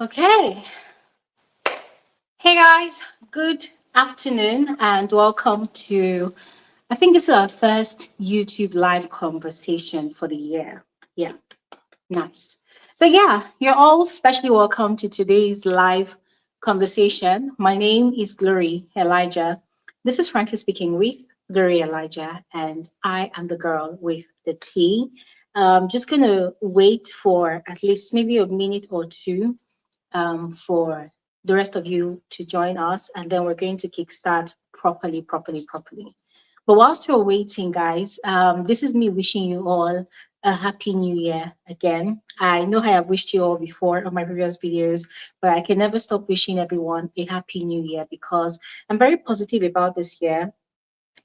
Okay. Hey guys, good afternoon and welcome to, I think it's our first YouTube live conversation for the year. Yeah, nice. So, yeah, you're all specially welcome to today's live conversation. My name is Glory Elijah. This is Frankly Speaking with Glory Elijah, and I am the girl with the T. Just gonna wait for at least maybe a minute or two for the rest of you to join us, and then we're going to kickstart properly. But whilst you're waiting, guys, this is me wishing you all a happy new year again. I know I have wished you all before on my previous videos, but I can never stop wishing everyone a happy new year because I'm very positive about this year.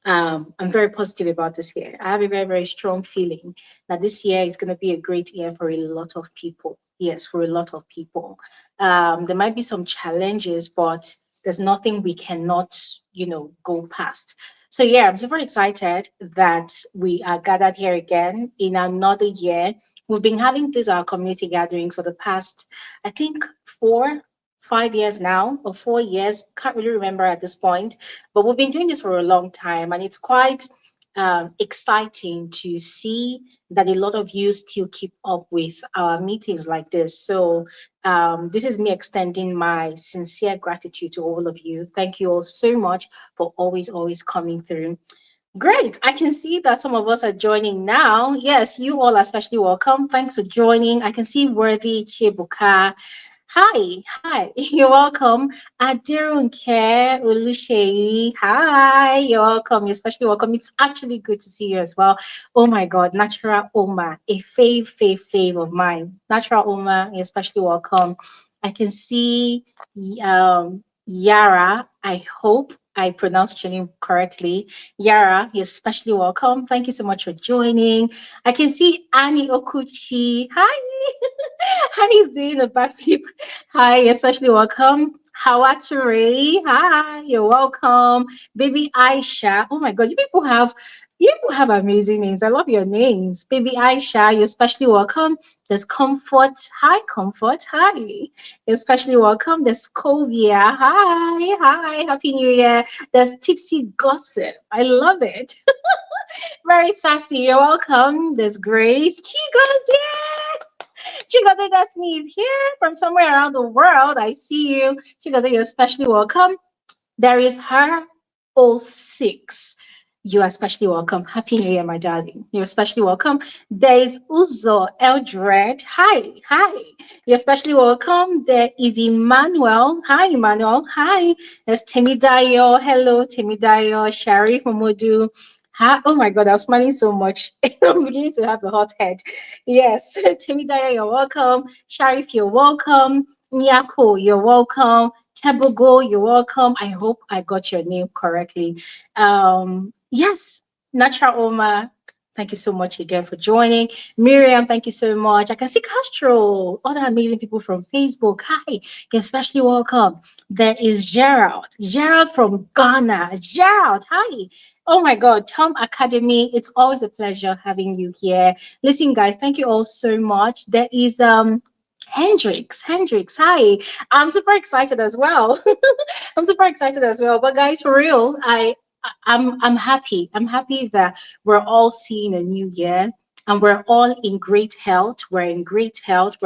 I'm very positive about this year. I have a very strong feeling that this year is going to be a great year for a lot of people. Yes, for a lot of people. There might be some challenges, but there's nothing we cannot, go past. So yeah, I'm super excited that we are gathered here again in another year. We've been having these our community gatherings for the past, I think, 5 years now, or 4 years. Can't really remember at this point, but we've been doing this for a long time, and it's quite exciting to see that a lot of you still keep up with our meetings like this. So, this is me extending my sincere gratitude to all of you. Thank you all so much for always coming through. Great. I can see that some of us are joining now. Yes, you all are especially welcome. Thanks for joining. I can see Worthy Chibuka. Hi, you're welcome. Adirunke Oluseyi. Hi, you're welcome. You're especially welcome. It's actually good to see you as well. Oh my God, Natural Oma, a fave of mine. Natural Oma, you're especially welcome. I can see Yara. I hope I pronounced your name correctly. Yara, you're especially welcome. Thank you so much for joining. I can see Annie Okuchi. Hi. Annie's doing the backflip. Hi, especially welcome. Hawature. Hi, you're welcome. Baby Aisha. Oh my God, you people have amazing names. I love your names. Baby Aisha, you're especially welcome. There's Comfort. Hi, Comfort. Hi. You're especially welcome. There's Covia. Hi. Happy New Year. There's Tipsy Gossip. I love it. Very sassy. You're welcome. There's Grace. Chigos, yeah. Chigoze Destiny is here from somewhere around the world. I see you. Chigoze, you're especially welcome. There is her oh 06. You are especially welcome. Happy New Year, my darling. You're especially welcome. There is Uzo Eldred. Hi. You're especially welcome. There is Emmanuel. Hi, Emmanuel. Hi. There's Temidayo. Hello, Temidayo. Sharif Momodu. Hi. Oh my God, I was smiling so much. I'm beginning to have a hot head. Yes, Temidayo, you're welcome. Sharif, you're welcome. Nyako, you're welcome. Tebogo, you're welcome. I hope I got your name correctly. Yes, Natural Oma, thank you so much again for joining. Miriam, thank you so much. I can see Castro, other amazing people from Facebook. Hi, you're especially welcome. There is Gerald from Ghana. Gerald, hi. Oh my God, Tom Academy, it's always a pleasure having you here. Listen, guys, thank you all so much. There is Hendrix, hi. I'm super excited as well. I'm super excited as well. But guys, for real, I'm happy. I'm happy that we're all seeing a new year and we're all in great health. We're in great health.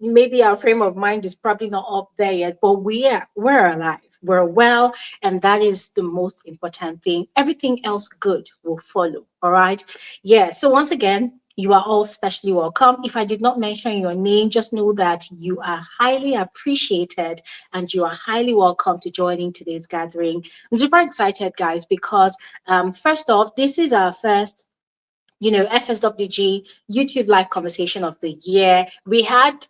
Maybe our frame of mind is probably not up there yet, but we're alive. We're well, and that is the most important thing. Everything else good will follow. All right. Yeah. So once again, you are all specially welcome. If I did not mention your name, just know that you are highly appreciated and you are highly welcome to joining today's gathering. I'm super excited, guys, because first off, this is our first FSWG YouTube live conversation of the year. We had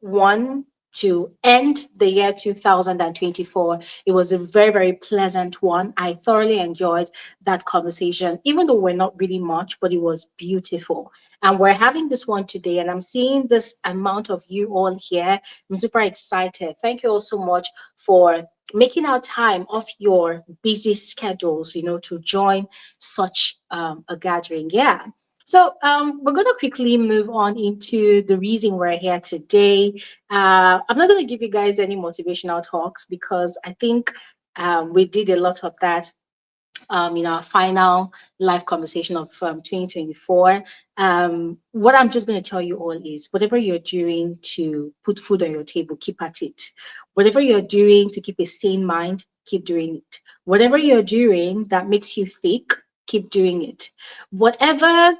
one to end the year 2024. It was a very pleasant one. I thoroughly enjoyed that conversation, even though we're not really much, but it was beautiful. And we're having this one today, and I'm seeing this amount of you all here. I'm super excited. Thank you all so much for making our time off your busy schedules, to join such a gathering. Yeah. So we're going to quickly move on into the reason we're here today. I'm not going to give you guys any motivational talks because I think we did a lot of that in our final live conversation of 2024. What I'm just going to tell you all is whatever you're doing to put food on your table, keep at it. Whatever you're doing to keep a sane mind, keep doing it. Whatever you're doing that makes you thick, keep doing it. Whatever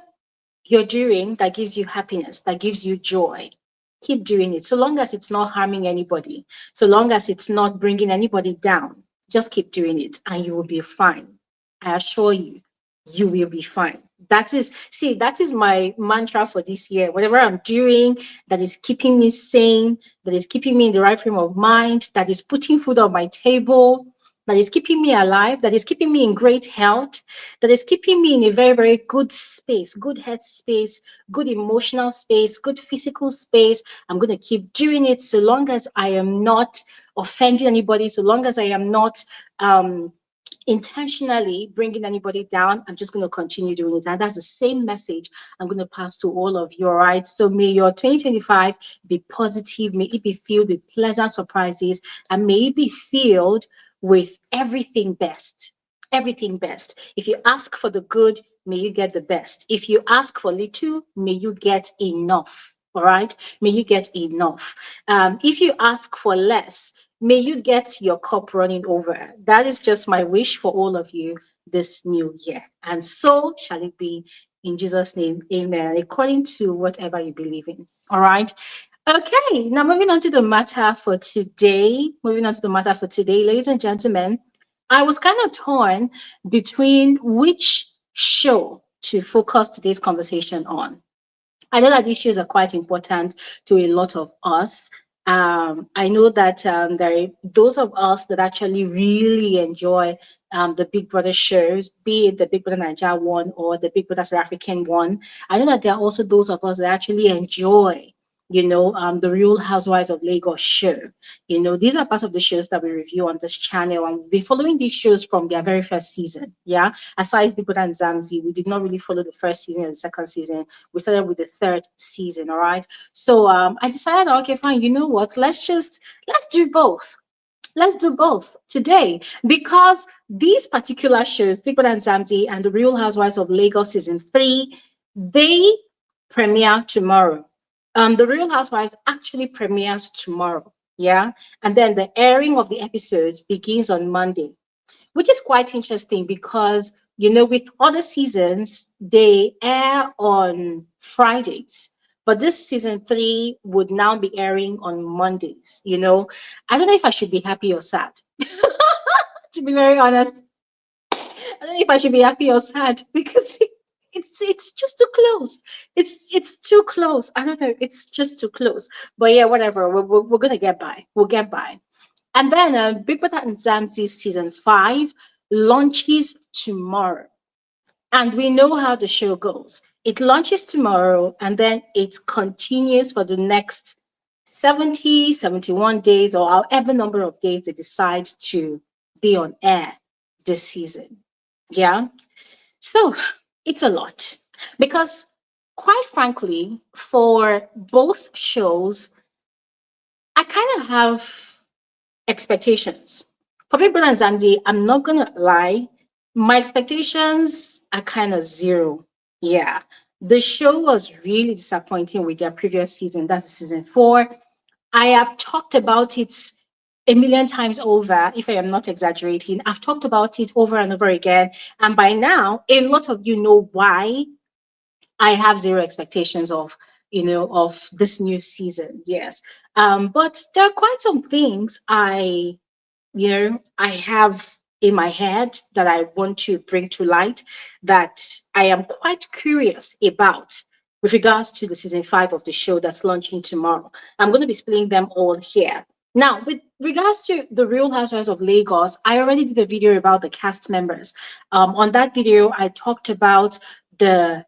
you're doing that gives you happiness, that gives you joy, keep doing it. So long as it's not harming anybody, so long as it's not bringing anybody down, just keep doing it and you will be fine. I assure you, you will be fine. That is my mantra for this year. Whatever I'm doing that is keeping me sane, that is keeping me in the right frame of mind, that is putting food on my table, that is keeping me alive, that is keeping me in great health, that is keeping me in a very, very good space, good head space, good emotional space, good physical space. I'm going to keep doing it so long as I am not offending anybody, so long as I am not intentionally bringing anybody down. I'm just going to continue doing it. And that's the same message I'm going to pass to all of you. All right. So may your 2025 be positive. May it be filled with pleasant surprises and may it be filled with everything best. Everything best. If you ask for the good, may you get the best. If you ask for little, may you get enough. All right. May you get enough. If you ask for less, may you get your cup running over. That is just my wish for all of you this new year. And so shall it be in Jesus' name. Amen. According to whatever you believe in. All right. Okay. Now moving on to the matter for today. Ladies and gentlemen, I was kind of torn between which show to focus today's conversation on. I know that issues are quite important to a lot of us. I know that there are those of us that actually really enjoy the Big Brother shows, be it the Big Brother Nigeria one or the Big Brother South African one. I know that there are also those of us that actually enjoy, the Real Housewives of Lagos show. These are part of the shows that we review on this channel, and we've been following these shows from their very first season. Yeah, aside Big Brother and Mzansi, we did not really follow the first season and the second season. We started with the third season. All right. So I decided, okay, fine. You know what? Let's do both. Let's do both today because these particular shows, Big Brother and Mzansi and the Real Housewives of Lagos season 3, they premiere tomorrow. The Real Housewives actually premieres tomorrow. Yeah. And then the airing of the episodes begins on Monday, which is quite interesting because, with other seasons, they air on Fridays. But this season 3 would now be airing on Mondays. I don't know if I should be happy or sad. To be very honest, I don't know if I should be happy or sad because it's just too close. It's too close. I don't know. It's just too close. But yeah, whatever. We're gonna get by. We'll get by. And then Big Brother and Mzansi season 5 launches tomorrow. And we know how the show goes. It launches tomorrow and then it continues for the next 70, 71 days or however number of days they decide to be on air this season. Yeah. So it's a lot because, quite frankly, for both shows, I kind of have expectations. For Big Brother and Mzansi, I'm not gonna lie, my expectations are kind of zero. Yeah. The show was really disappointing with their previous season. That's season 4. I have talked about it a million times over, if I am not exaggerating. I've talked about it over and over again. And by now, a lot of you know why I have zero expectations of this new season. Yes. But there are quite some things I have in my head that I want to bring to light that I am quite curious about with regards to the season 5 of the show that's launching tomorrow. I'm going to be spilling them all here. Now, with regards to the Real Housewives of Lagos, I already did a video about the cast members. On that video, I talked about the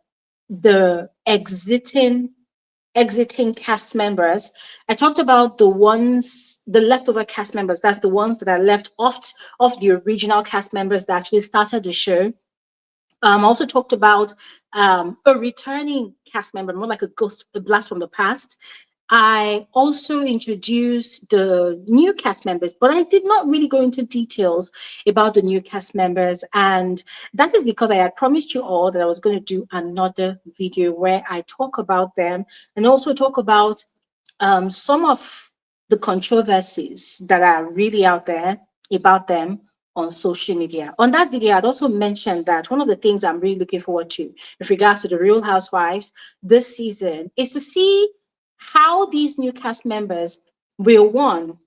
exiting cast members. I talked about the leftover cast members. That's the ones that are left off the original cast members that actually started the show. Also talked about a returning cast member, more like a ghost, a blast from the past. I also introduced the new cast members, but I did not really go into details about the new cast members. And that is because I had promised you all that I was going to do another video where I talk about them and also talk about some of the controversies that are really out there about them on social media. On that video, I'd also mentioned that one of the things I'm really looking forward to with regards to the Real Housewives this season is to see how these new cast members will, one,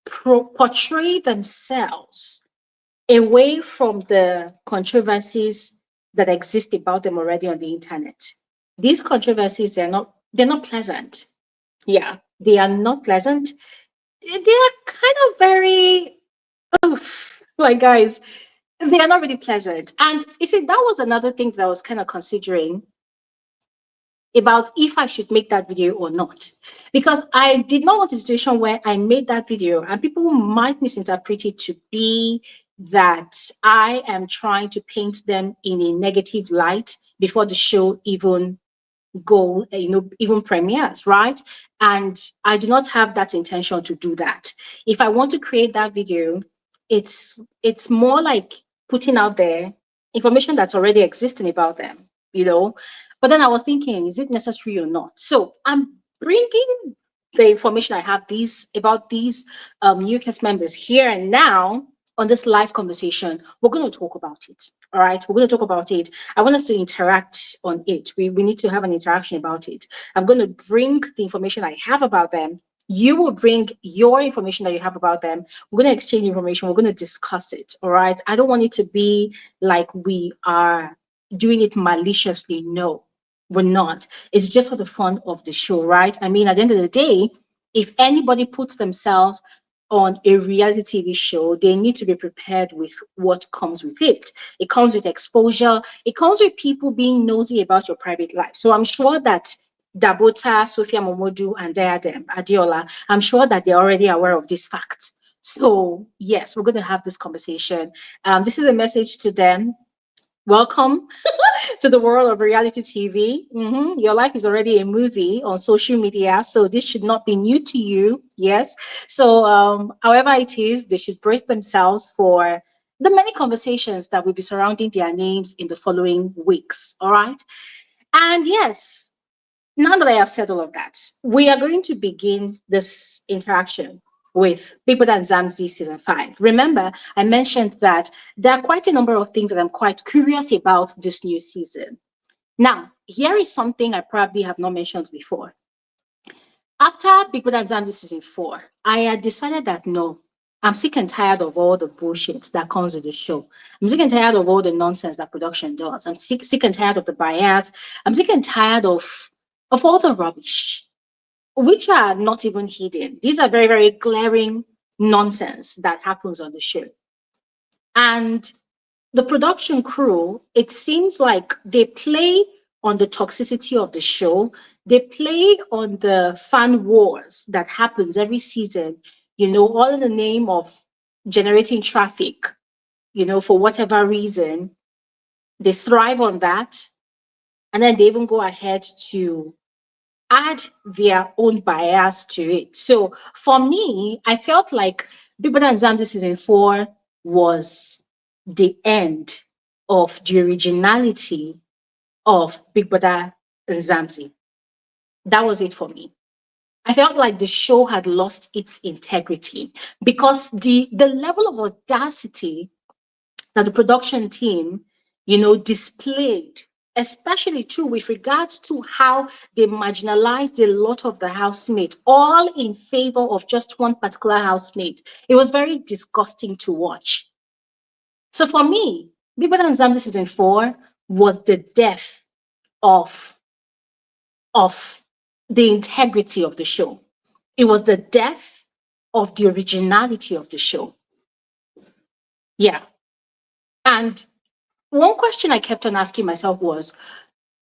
portray themselves away from the controversies that exist about them already on the internet. These controversies, they're not pleasant. Yeah, they are not pleasant. They are kind of very, like, guys, they are not really pleasant. And you see, that was another thing that I was kind of considering about if I should make that video or not. Because I did not want a situation where I made that video and people might misinterpret it to be that I am trying to paint them in a negative light before the show even even premieres, right? And I do not have that intention to do that. If I want to create that video, it's more like putting out there information that's already existing about them, you know. But then I was thinking, is it necessary or not? So I'm bringing the information I have about these new cast members here and now on this live conversation. We're going to talk about it. All right, we're going to talk about it. I want us to interact on it. We need to have an interaction about it. I'm going to bring the information I have about them. You will bring your information that you have about them. We're going to exchange information. We're going to discuss it. All right. I don't want it to be like we are doing it maliciously. No, we're not. It's just for the fun of the show, right? I mean, at the end of the day, if anybody puts themselves on a reality TV show, they need to be prepared with what comes with it. It comes with exposure. It comes with people being nosy about your private life. So I'm sure that Dabota, Sophia Momodu, and Diadem Adiola, I'm sure that they're already aware of this fact. So yes, we're going to have this conversation. This is a message to them. Welcome to the world of reality TV. Your life is already a movie on social media, so this should not be new to you. Yes. So, however it is, they should brace themselves for the many conversations that will be surrounding their names in the following weeks. All right. And yes, now that I have said all of that, we are going to begin this interaction with BBMzansi season 5. Remember, I mentioned that there are quite a number of things that I'm quite curious about this new season. Now, here is something I probably have not mentioned before. After BBMzansi season 4, I had decided that no, I'm sick and tired of all the bullshit that comes with the show. I'm sick and tired of all the nonsense that production does. I'm sick and tired of the bias. I'm sick and tired of all the rubbish, which are not even hidden. These are very, very glaring nonsense that happens on the show. And the production crew, it seems like they play on the toxicity of the show. They play on the fan wars that happens every season, all in the name of generating traffic, for whatever reason. They thrive on that. And then they even go ahead to add their own bias to it. So for me, I felt like BBMzansi season 4 was the end of the originality of Big Brother Nzansi. That was it for me. I felt like the show had lost its integrity because the level of audacity that the production team, displayed, especially too with regards to how they marginalized a lot of the housemates, all in favor of just one particular housemate. It was very disgusting to watch. So for me, BBMzansi season 4 was the death of the integrity of the show. It was the death of the originality of the show. Yeah. And one question I kept on asking myself was,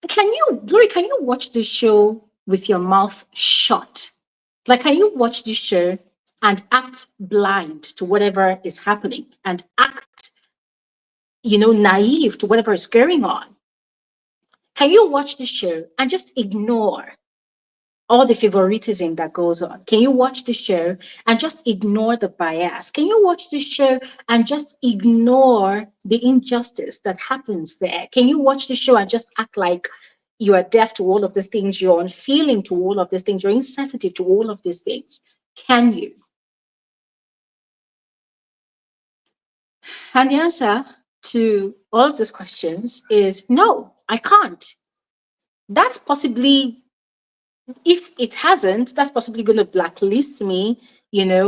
Glory, can you watch this show with your mouth shut? Like, can you watch this show and act blind to whatever is happening and act naive to whatever is going on? Can you watch the show and just ignore all the favoritism that goes on? Can you watch the show and just ignore the bias? Can you watch the show and just ignore the injustice that happens there? Can you watch the show and just act like you are deaf to all of these things, you're unfeeling to all of these things, you're insensitive to all of these things? Can you? And the answer to all of these questions is no, I can't. That's possibly, if it hasn't, that's possibly going to blacklist me,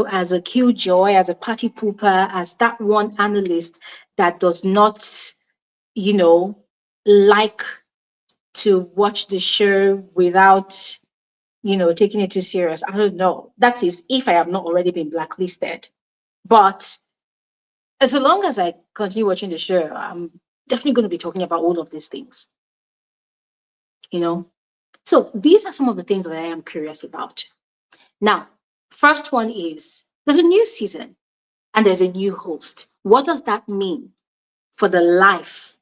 as a killjoy, as a party pooper, as that one analyst that does not, like to watch the show without, taking it too serious. I don't know. That is if I have not already been blacklisted. But as long as I continue watching the show, I'm definitely going to be talking about all of these things, So these are some of the things that I am curious about. Now, first one is there's a new season and there's a new host. What does that mean for the life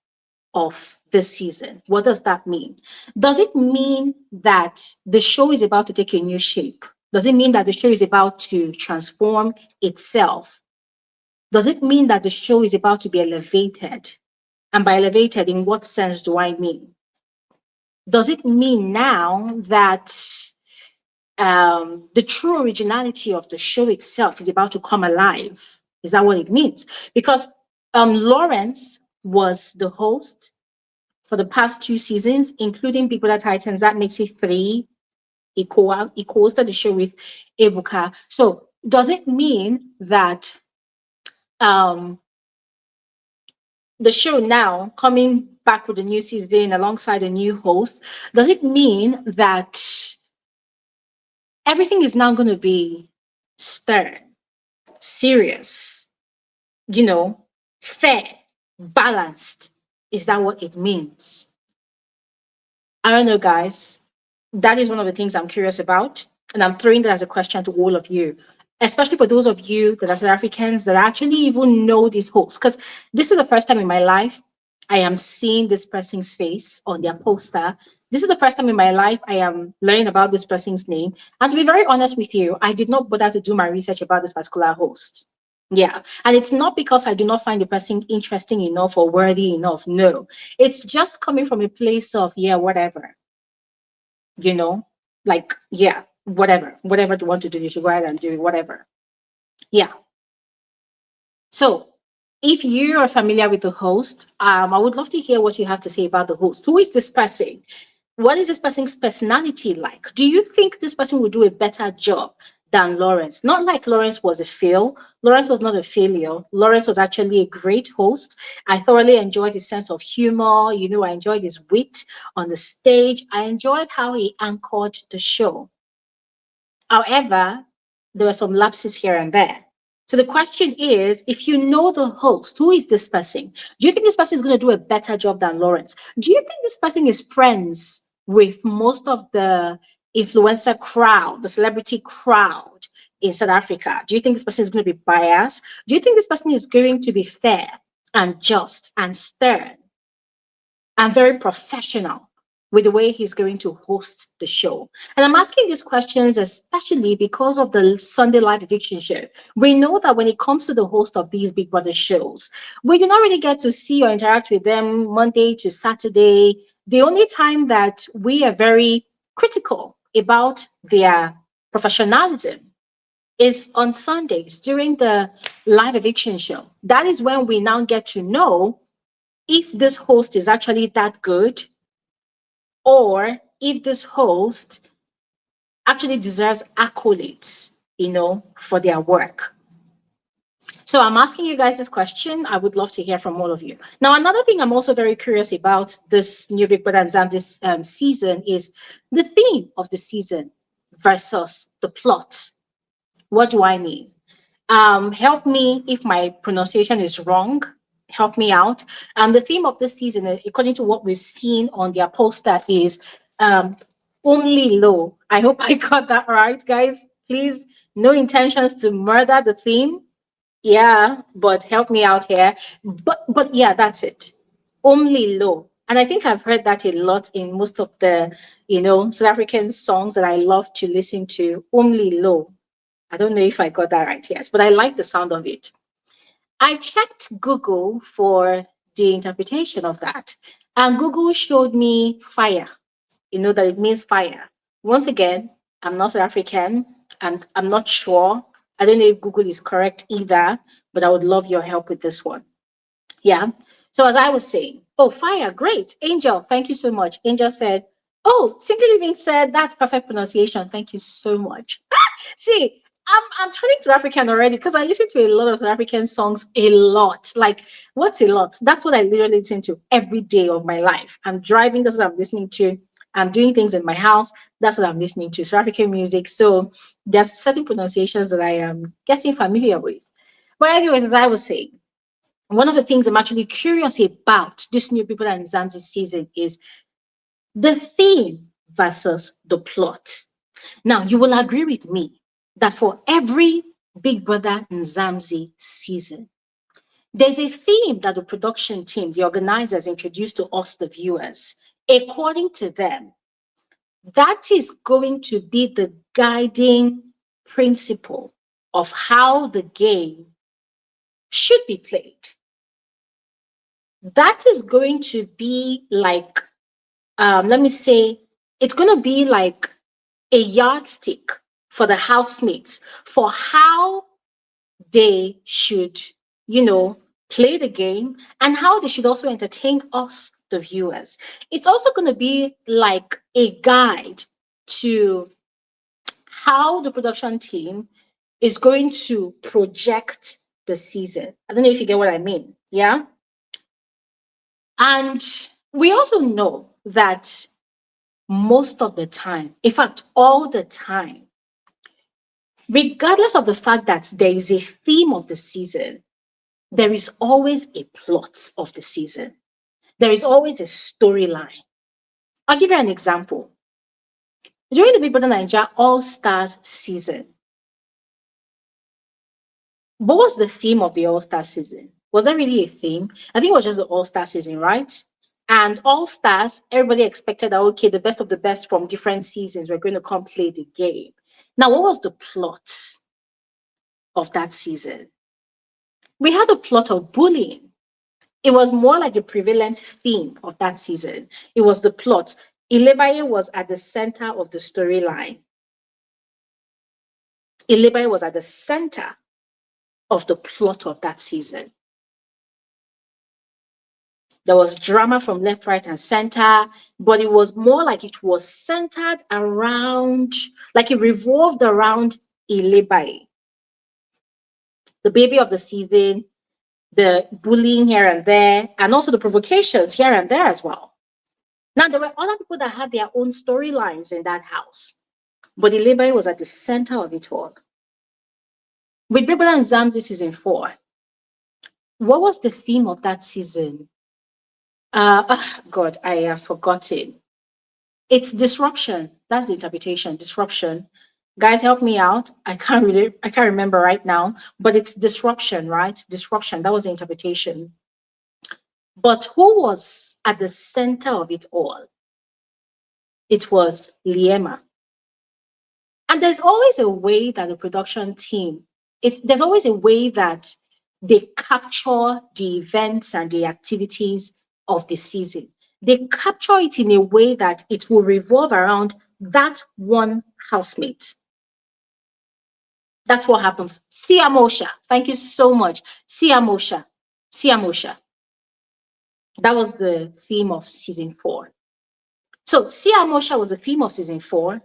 of this season? What does that mean? Does it mean that the show is about to take a new shape? Does it mean that the show is about to transform itself? Does it mean that the show is about to be elevated? And by elevated, in what sense do I mean? Does it mean now that the true originality of the show itself is about to come alive? Is that what it means? Because Lawrence was the host for the past 2 seasons, including Big Brother Titans. That makes it 3. He co-hosted the show with Ebuka. So does it mean that the show now coming back with a new season alongside a new host, does it mean that everything is now going to be stern, serious, fair, balanced? Is that what it means? I don't know, guys. That is one of the things I'm curious about. And I'm throwing that as a question to all of you, especially for those of you that are South Africans that actually even know these hosts. Because this is the first time in my life I am seeing this person's face on their poster. This is the first time in my life I am learning about this person's name. And to be very honest with you, I did not bother to do my research about this particular host. Yeah. And it's not because I do not find the person interesting enough or worthy enough. No, it's just coming from a place of, yeah, whatever, like, yeah, whatever you want to do, you should go ahead and do it, whatever. Yeah. So if you are familiar with the host, I would love to hear what you have to say about the host. Who is this person? What is this person's personality like? Do you think this person will do a better job than Lawrence? Not like Lawrence was a fail. Lawrence was not a failure. Lawrence was actually a great host. I thoroughly enjoyed his sense of humor. I enjoyed his wit on the stage. I enjoyed how he anchored the show. However, there were some lapses here and there. So the question is, if you know the host, who is this person? Do you think this person is going to do a better job than Lawrence? Do you think this person is friends with most of the influencer crowd, the celebrity crowd in South Africa? Do you think this person is going to be biased? Do you think this person is going to be fair and just and stern and very professional with the way he's going to host the show? And I'm asking these questions especially because of the Sunday live eviction show. We know that when it comes to the host of these Big Brother shows, we do not really get to see or interact with them Monday to Saturday. The only time that we are very critical about their professionalism is on Sundays during the live eviction show. That is when we now get to know if this host is actually that good, or if this host actually deserves accolades, for their work. So I'm asking you guys this question. I would love to hear from all of you. Now, another thing I'm also very curious about this new Big Brother Mzansi this season is the theme of the season versus the plot. What do I mean? Help me if my pronunciation is wrong. Help me out. The theme of this season, according to what we've seen on their poster, is Umlilo. I hope I got that right, guys. Please, no intentions to murder the theme. Yeah, but help me out here. But yeah, that's it. Umlilo. And I think I've heard that a lot in most of the, South African songs that I love to listen to. Umlilo. I don't know if I got that right, yes, but I like the sound of it. I checked Google for the interpretation of that, and Google showed me fire. That it means fire. Once again, I'm not South African, and I'm not sure. I don't know if Google is correct either, but I would love your help with this one. Yeah. So as I was saying, oh, fire, great. Angel, thank you so much. Angel said, oh, Simply Living said that's perfect pronunciation. Thank you so much. See, I'm turning South African already because I listen to a lot of South African songs a lot. Like, what's a lot? That's what I literally listen to every day of my life. I'm driving, that's what I'm listening to. I'm doing things in my house, that's what I'm listening to. South African music. So there's certain pronunciations that I am getting familiar with. But anyways, as I was saying, one of the things I'm actually curious about this new People and Mzansi season is the theme versus the plot. Now, you will agree with me that for every Big Brother Mzansi season, there's a theme that the production team, the organizers, introduced to us, the viewers. According to them, that is going to be the guiding principle of how the game should be played. That is going to be like, let me say, it's going to be like a yardstick for the housemates for how they should, you know, play the game and how they should also entertain us, the viewers. It's also going to be like a guide to how the production team is going to project the season. I don't know if you get what I mean. Yeah. And we also know that most of the time, in fact, all the time, regardless of the fact that there is a theme of the season, there is always a plot of the season. There is always a storyline. I'll give you an example. During the Big Brother Nigeria All Stars season, what was the theme of the All Star season? Was there really a theme? I think it was just the All Star season, right? And All Stars, everybody expected that, okay, the best of the best from different seasons were going to come play the game. Now, what was the plot of that season? We had a plot of bullying. It was more like a prevalent theme of that season. It was the plot. Ilebaye was at the center of the storyline. Ilebaye was at the center of the plot of that season. There was drama from left, right, and center, but it was more like it was centered around, like it revolved around Ilebaye, the baby of the season, the bullying here and there, and also the provocations here and there as well. Now, there were other people that had their own storylines in that house, but Ilebaye was at the center of it all. With BBMzansi season 4, what was the theme of that season? God, I have forgotten. It's disruption. That's the interpretation. Disruption. Guys, help me out. I can't remember right now, but it's disruption, right? Disruption. That was the interpretation. But who was at the center of it all? It was Liema. And there's always a way that the production team, there's always a way that they capture the events and the activities of the season. They capture it in a way that it will revolve around that one housemate. That's what happens. Siamosha, thank you so much. Siamosha, Siamosha. That was the theme of season 4. So Siamosha was the theme of season 4,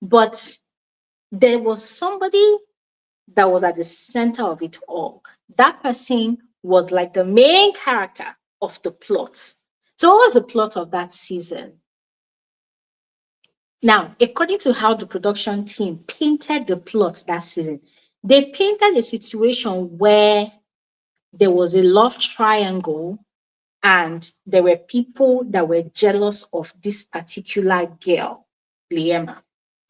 but there was somebody that was at the center of it all. That person was like the main character of the plot. So what was the plot of that season? Now, according to how the production team painted the plot that season, they painted a situation where there was a love triangle and there were people that were jealous of this particular girl, Liema.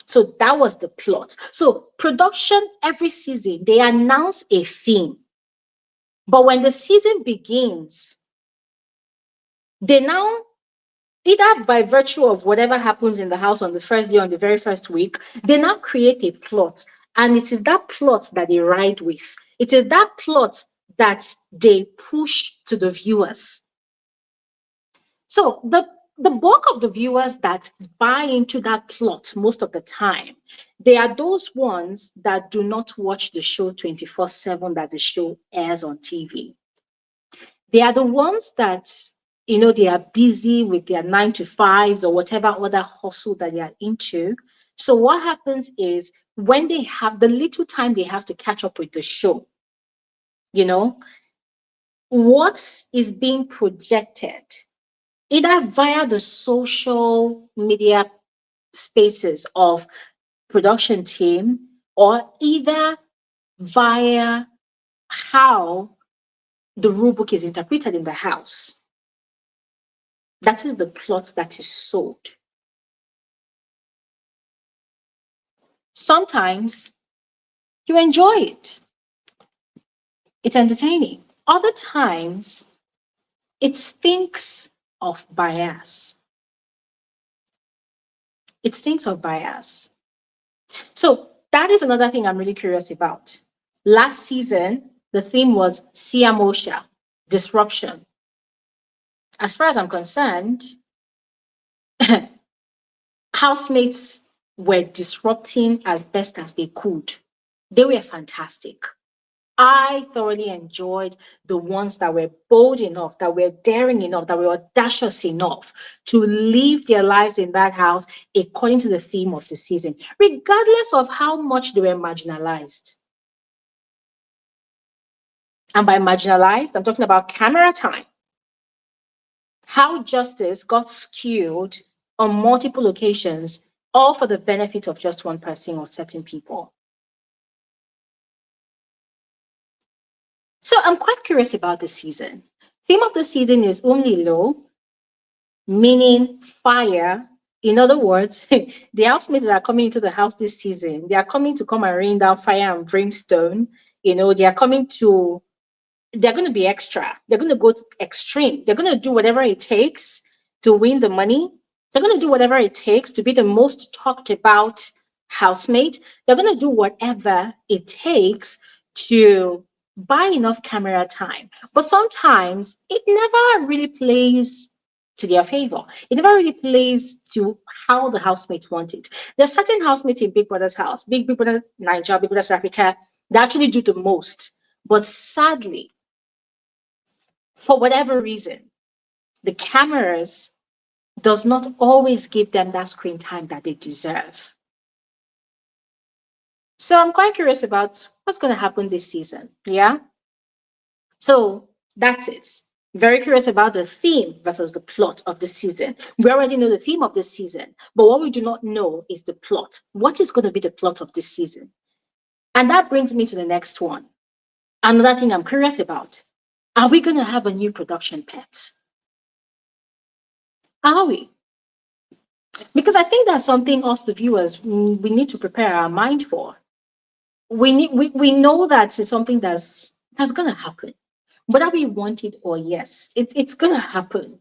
So that was the plot. So production every season, they announce a theme. But when the season begins, they now, either by virtue of whatever happens in the house on the first day, on the very first week, they now create a plot. And it is that plot that they ride with. It is that plot that they push to the viewers. So the bulk of the viewers that buy into that plot most of the time, they are those ones that do not watch the show 24/7 that the show airs on TV. They are the ones that, they are busy with their 9 to 5s or whatever other hustle that they are into. So what happens is when they have the little time they have to catch up with the show, what is being projected either via the social media spaces of production team or either via how the rule book is interpreted in the house. That is the plot that is sold. Sometimes you enjoy it. It's entertaining. Other times it stinks of bias. It stinks of bias. So that is another thing I'm really curious about. Last season, the theme was Siamosha, disruption. As far as I'm concerned, housemates were disrupting as best as they could. They were fantastic. I thoroughly enjoyed the ones that were bold enough, that were daring enough, that were audacious enough to live their lives in that house according to the theme of the season, regardless of how much they were marginalized. And by marginalized, I'm talking about camera time. How justice got skewed on multiple occasions, all for the benefit of just one person or certain people. So I'm quite curious about the season. Theme of the season is Umlilo, meaning fire. In other words, the housemates that are coming into the house this season, they are coming to come and rain down fire and brimstone. They are coming to, they're going to be extra. They're going to go extreme. They're going to do whatever it takes to win the money. They're going to do whatever it takes to be the most talked about housemate. They're going to do whatever it takes to buy enough camera time. But sometimes it never really plays to their favor. It never really plays to how the housemates want it. There are certain housemates in Big Brother's house, Big Brother Nigeria, Big Brother South Africa, that actually do the most. But sadly, for whatever reason, the cameras does not always give them that screen time that they deserve. So I'm quite curious about what's going to happen this season. Yeah. So that's it. Very curious about the theme versus the plot of the season. We already know the theme of this season, but what we do not know is the plot. What is going to be the plot of this season? And that brings me to the next one. Another thing I'm curious about. Are we going to have a new production pet? Are we? Because I think that's something us, the viewers, we need to prepare our mind for. We know that it's something that's going to happen. Whether we want it or yes, it's going to happen.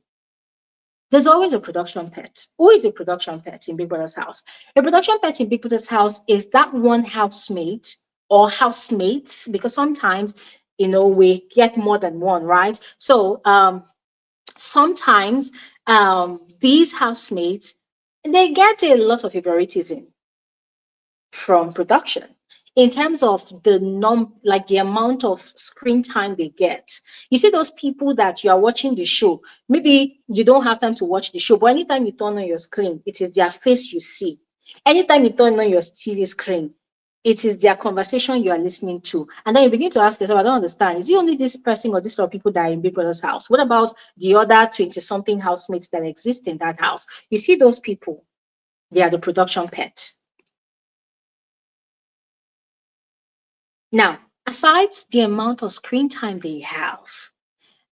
There's always a production pet. Who is a production pet in Big Brother's house? A production pet in Big Brother's house is that one housemate or housemates, because sometimes, we get more than one, right? So sometimes these housemates, they get a lot of favoritism from production in terms of the amount of screen time they get. You see those people that you are watching the show, maybe you don't have time to watch the show, but anytime you turn on your screen, it is their face you see. Anytime you turn on your TV screen, it is their conversation you are listening to. And then you begin to ask yourself, I don't understand. Is it only this person or this lot of people that are in Big Brother's house? What about the other 20-something housemates that exist in that house? You see those people, they are the production pet. Now, aside the amount of screen time they have,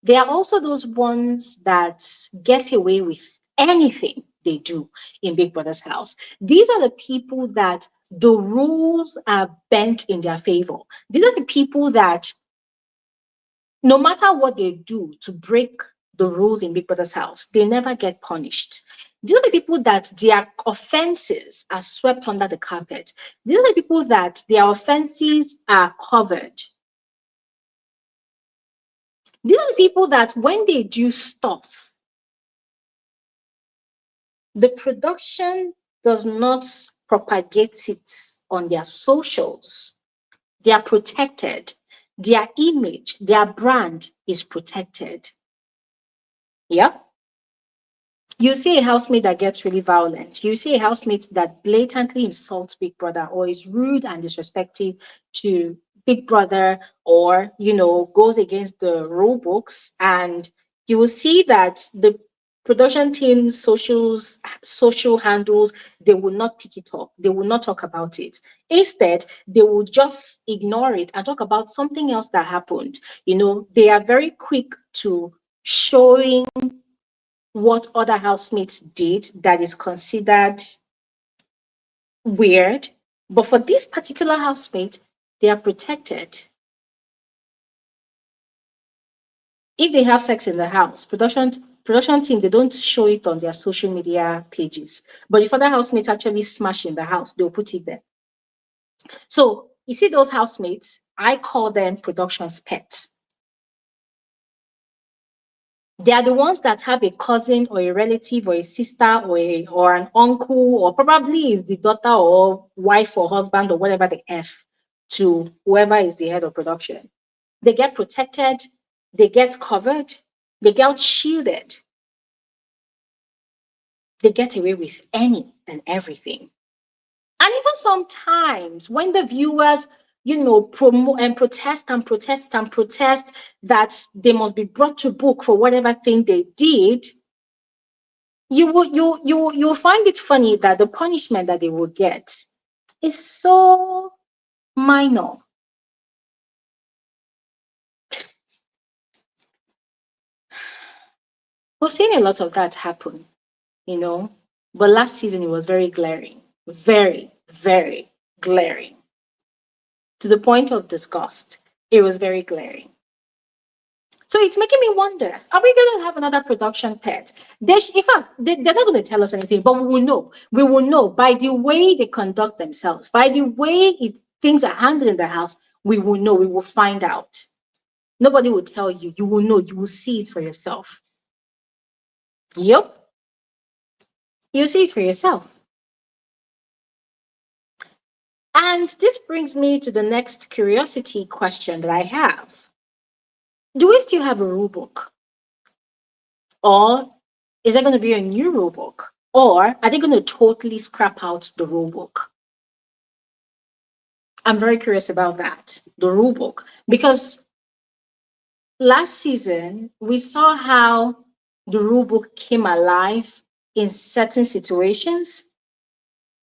there are also those ones that get away with anything they do in Big Brother's house. These are the people that the rules are bent in their favor. These are the people that no matter what they do to break the rules in Big Brother's house, they never get punished. These are the people that their offenses are swept under the carpet. These are the people that their offenses are covered. These are the people that when they do stuff, the production does not propagate it on their socials. They are protected. Their image, their brand is protected. Yeah. You see a housemate that gets really violent. You see a housemate that blatantly insults Big Brother or is rude and disrespectful to Big Brother, or goes against the rule books, and you will see that the production team's social handles, they will not pick it up. They will not talk about it. Instead, they will just ignore it and talk about something else that happened. They are very quick to showing what other housemates did that is considered weird. But for this particular housemate, they are protected. If they have sex in the house, production team, they don't show it on their social media pages. But if other housemates actually smash in the house, they'll put it there. So you see those housemates, I call them production's pets. They are the ones that have a cousin or a relative or a sister or an uncle, or probably is the daughter or wife or husband or whatever the F to whoever is the head of production. They get protected, they get covered, they get shielded. They get away with any and everything. And even sometimes when the viewers promote and protest that they must be brought to book for whatever thing they did, you'll find it funny that the punishment that they will get is so minor. We've seen a lot of that happen, but last season it was very glaring, very, very glaring, to the point of disgust. It was very glaring. So it's making me wonder, are we going to have another production pet? In fact, they're not going to tell us anything, but we will know. We will know by the way they conduct themselves, by the way things are handled in the house. We will know. We will find out. Nobody will tell you. You will know. You will see it for yourself. Yep. You'll see it for yourself. And this brings me to the next curiosity question that I have. Do we still have a rule book? Or is there going to be a new rule book? Or are they going to totally scrap out the rule book? I'm very curious about that, the rule book, because last season we saw how the rule book came alive in certain situations.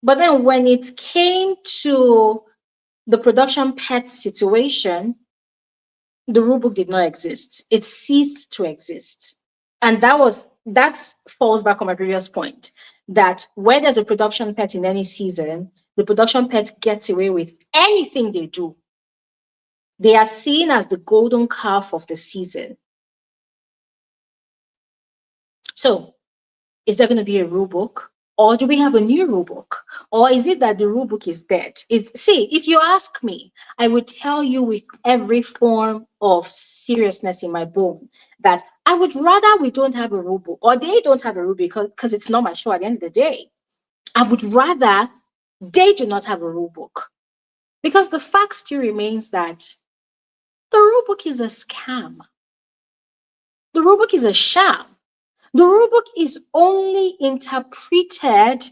But then when it came to the production pet situation, the rule book did not exist. It ceased to exist. And that falls back on my previous point, that where there's a production pet in any season, the production pet gets away with anything they do. They are seen as the golden calf of the season. So, is there going to be a rule book? Or do we have a new rule book? Or is it that the rule book is dead? If you ask me, I would tell you with every form of seriousness in my bone that I would rather we don't have a rule book, or they don't have a rule book, because it's not my show at the end of the day. I would rather they do not have a rule book, because the fact still remains that the rule book is a scam. The rule book is a sham. The rulebook is only interpreted,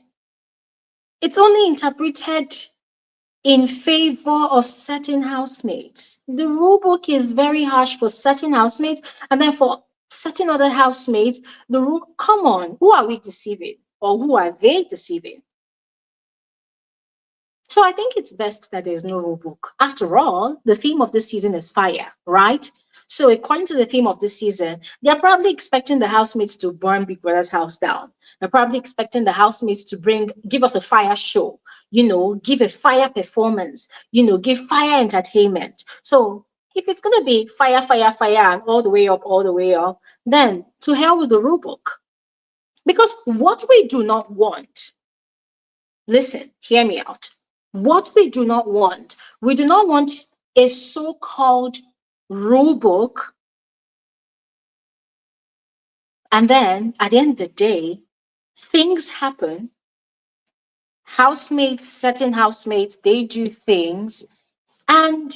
in favor of certain housemates. The rulebook is very harsh for certain housemates, and then for certain other housemates, come on, who are we deceiving? Or who are they deceiving? So I think it's best that there's no rule book. After all, the theme of this season is fire, right? So according to the theme of this season, they're probably expecting the housemates to burn Big Brother's house down. They're probably expecting the housemates to give us a fire show, give a fire performance, give fire entertainment. So If it's going to be fire, fire, fire, and all the way up, then to hell with the rule book. Because what we do not want, listen, hear me out. What we do not want a so-called rule book. And then at the end of the day, things happen. Housemates, certain housemates, they do things. And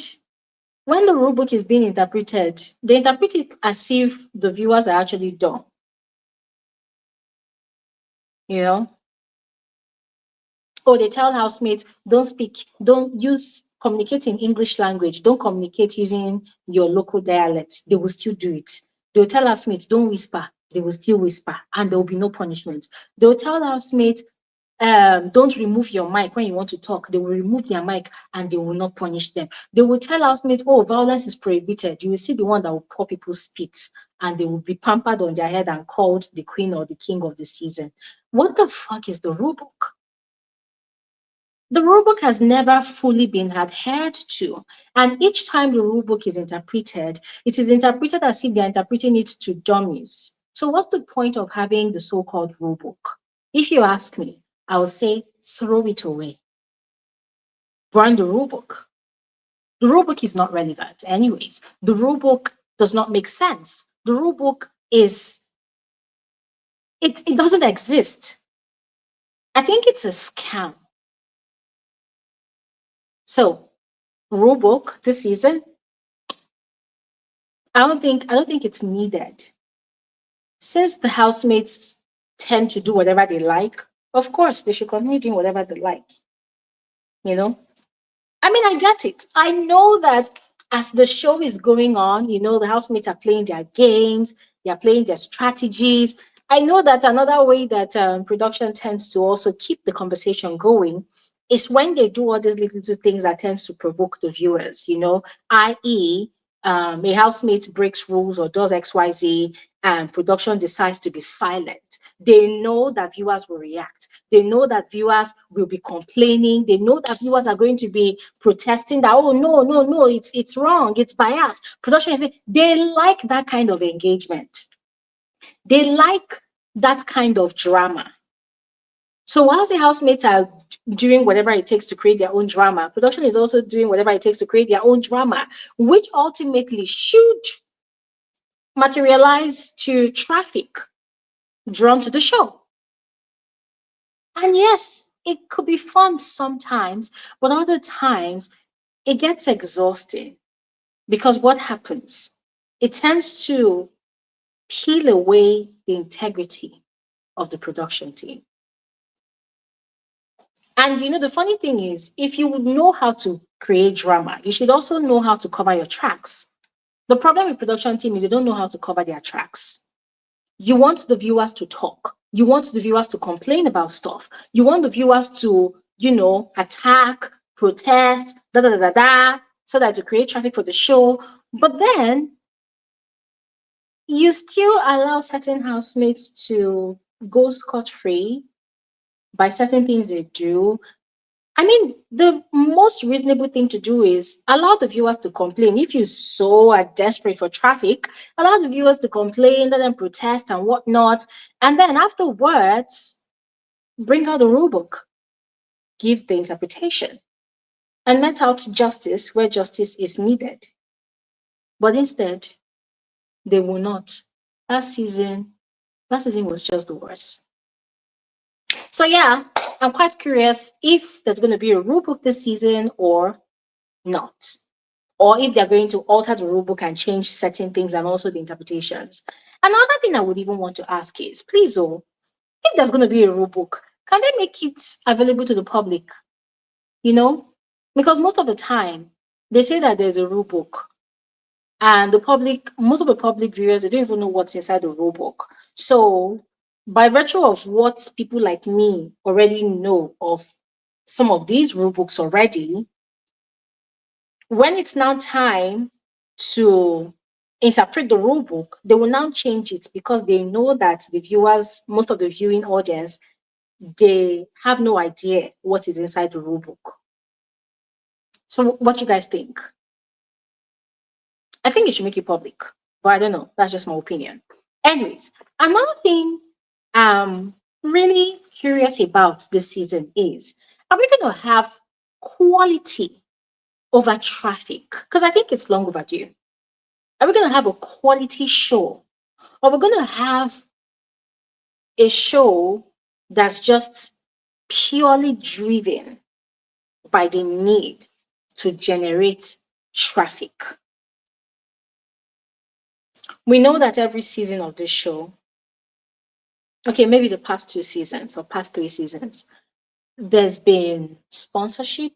when the rule book is being interpreted, they interpret it as if the viewers are actually dumb. You know, oh, they tell housemates, don't use, communicate in English language, don't communicate using your local dialect. They will still do it. They'll tell housemates, don't whisper, they will still whisper, and there will be no punishment. They'll tell housemates, don't remove your mic when you want to talk. They will remove their mic and they will not punish them. They will tell housemates, oh, violence is prohibited. You will see the one that will pour people's spit and they will be pampered on their head and called the queen or the king of the season. What the fuck is the rule book? The rulebook has never fully been adhered to. And each time the rulebook is interpreted, it is interpreted as if they're interpreting it to dummies. So what's the point of having the so-called rulebook? If you ask me, I will say throw it away. Burn the rulebook. The rulebook is not relevant anyways. The rulebook does not make sense. The rulebook is, it doesn't exist. I think it's a scam. So rulebook this season, I don't think it's needed. Since the housemates tend to do whatever they like, of course they should continue doing whatever they like. You know? I mean, I get it. I know that as the show is going on, you know, the housemates are playing their games, they are playing their strategies. I know that another way that production tends to also keep the conversation going is when they do all these little things that tends to provoke the viewers, you know, i.e., a housemate breaks rules or does XYZ and production decides to be silent. They know that viewers will react. They know that viewers will be complaining. They know that viewers are going to be protesting that, oh, no, no, no, it's wrong, it's bias. Production is, they like that kind of engagement. They like that kind of drama. So whilst the housemates are doing whatever it takes to create their own drama, production is also doing whatever it takes to create their own drama, which ultimately should materialize to traffic drawn to the show. And yes, it could be fun sometimes, but other times it gets exhausting because what happens? It tends to peel away the integrity of the production team. And you know, the funny thing is, if you would know how to create drama, you should also know how to cover your tracks. The problem with production team is they don't know how to cover their tracks. You want the viewers to talk. You want the viewers to complain about stuff. You want the viewers to, you know, attack, protest, so that you create traffic for the show. But then you still allow certain housemates to go scot-free by certain things they do. I mean, the most reasonable thing to do is allow the viewers to complain. If you so are desperate for traffic, allow the viewers to complain, let them protest and whatnot. And then afterwards, bring out the rule book, give the interpretation, and let out justice where justice is needed. But instead, they will not. Last season was just the worst. So yeah, I'm quite curious if there's going to be a rule book this season or not, or if they're going to alter the rule book and change certain things and also the interpretations. Another thing I would even want to ask is, please, oh, if there's going to be a rule book, can they make it available to the public? You know, because most of the time they say that there's a rule book, and the public, most of the public viewers, they don't even know what's inside the rule book. So, by virtue of what people like me already know of some of these rule books already, when it's now time to interpret the rule book, they will now change it because they know that the viewers, most of the viewing audience, they have no idea what is inside the rule book. So what you guys think? I think you should make it public, but I don't know. That's just my opinion. Anyways, another thing I'm really curious about this season is, are we going to have quality over traffic? Because I think it's long overdue. Are we going to have a quality show? Or we're going to have a show that's just purely driven by the need to generate traffic? We know that every season of this show, okay, maybe the past 2 seasons or past 3 seasons, there's been sponsorship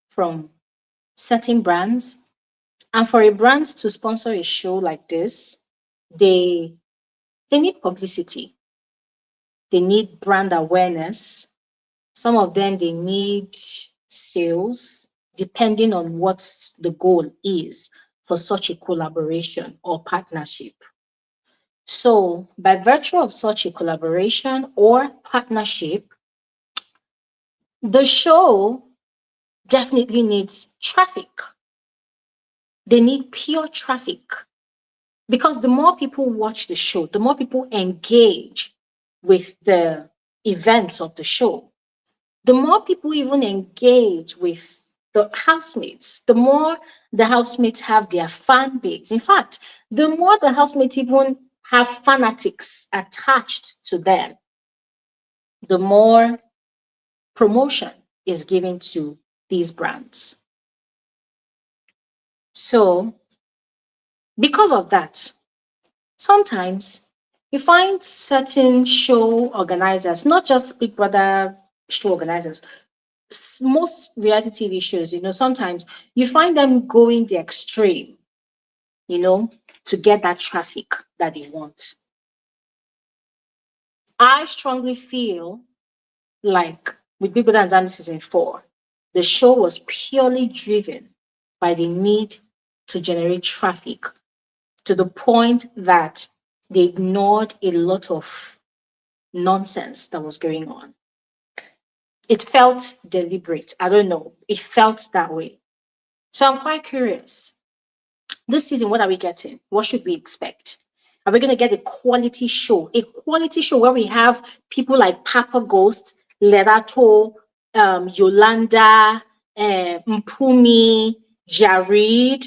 from certain brands. And for a brand to sponsor a show like this, they need publicity. They need brand awareness. Some of them, they need sales, depending on what the goal is for such a collaboration or partnership. So, by virtue of such a collaboration or partnership, the show definitely needs traffic. They need pure traffic, because the more people watch the show, the more people engage with the events of the show, the more people even engage with the housemates, the more the housemates have their fan base. In fact, the more the housemates even have fanatics attached to them, the more promotion is given to these brands. So, because of that, sometimes you find certain show organizers, not just Big Brother show organizers, most reality TV shows, sometimes you find them going the extreme, to get that traffic that they want. I strongly feel like with BBMzansi season 4, the show was purely driven by the need to generate traffic, to the point that they ignored a lot of nonsense that was going on. It felt deliberate. I don't know. It felt that way. So I'm quite curious. This season, what are we getting? What should we expect? Are we going to get a quality show? A quality show where we have people like Papa Ghost, Lerato, Yolanda, Mpumi, Jared,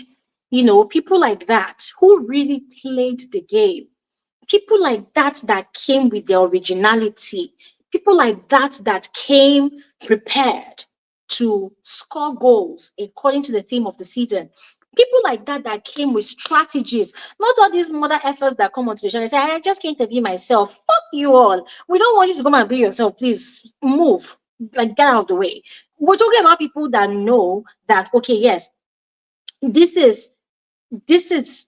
people like that who really played the game. People like that came with their originality. People like that came prepared to score goals according to the theme of the season. People like that came with strategies, not all these mother efforts that come onto the show and say, I just came to be myself. Fuck you all. We don't want you to come and be yourself. Please move. Like, get out of the way. We're talking about people that know that, okay, yes, this is this is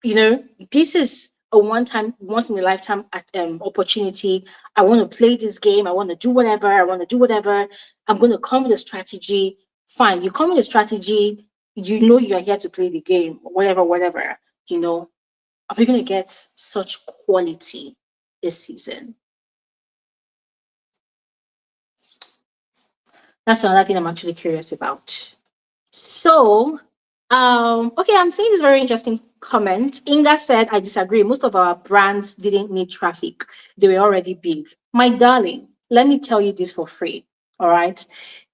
this is a once in a lifetime opportunity. I want to play this game. I want to do whatever. I'm going to come with a strategy. Fine, you come with a strategy. You are here to play the game, whatever. Are we going to get such quality this season? That's another thing I'm actually curious about. So, okay, I'm saying this very interesting comment. Inga said, I disagree. Most of our brands didn't need traffic. They were already big. My darling, let me tell you this for free. All right.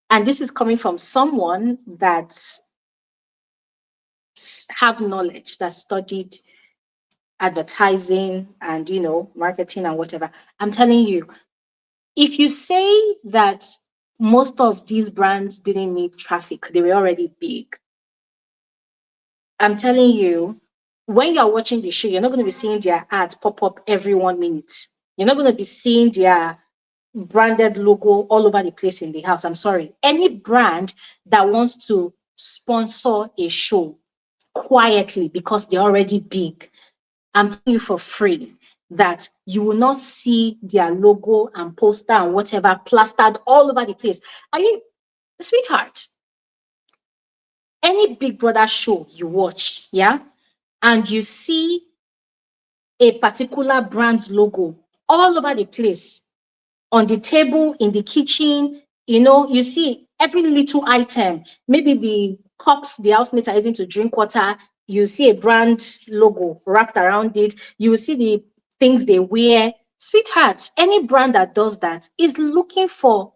And this is coming from someone that have knowledge, that studied advertising and, marketing and whatever. I'm telling you, if you say that most of these brands didn't need traffic, they were already big, I'm telling you, when you're watching the show, you're not going to be seeing their ads pop up every 1 minute. You're not going to be seeing their branded logo all over the place in the house. I'm sorry. Any brand that wants to sponsor a show quietly because they're already big, I'm telling you for free that you will not see their logo and poster and whatever plastered all over the place. Are you, sweetheart? Any Big Brother show you watch, yeah, and you see a particular brand's logo all over the place, on the table, in the kitchen, you see every little item, maybe the cups the housemates are using to drink water You see a brand logo wrapped around it. You will see the things they wear. Sweetheart, any brand that does that is looking for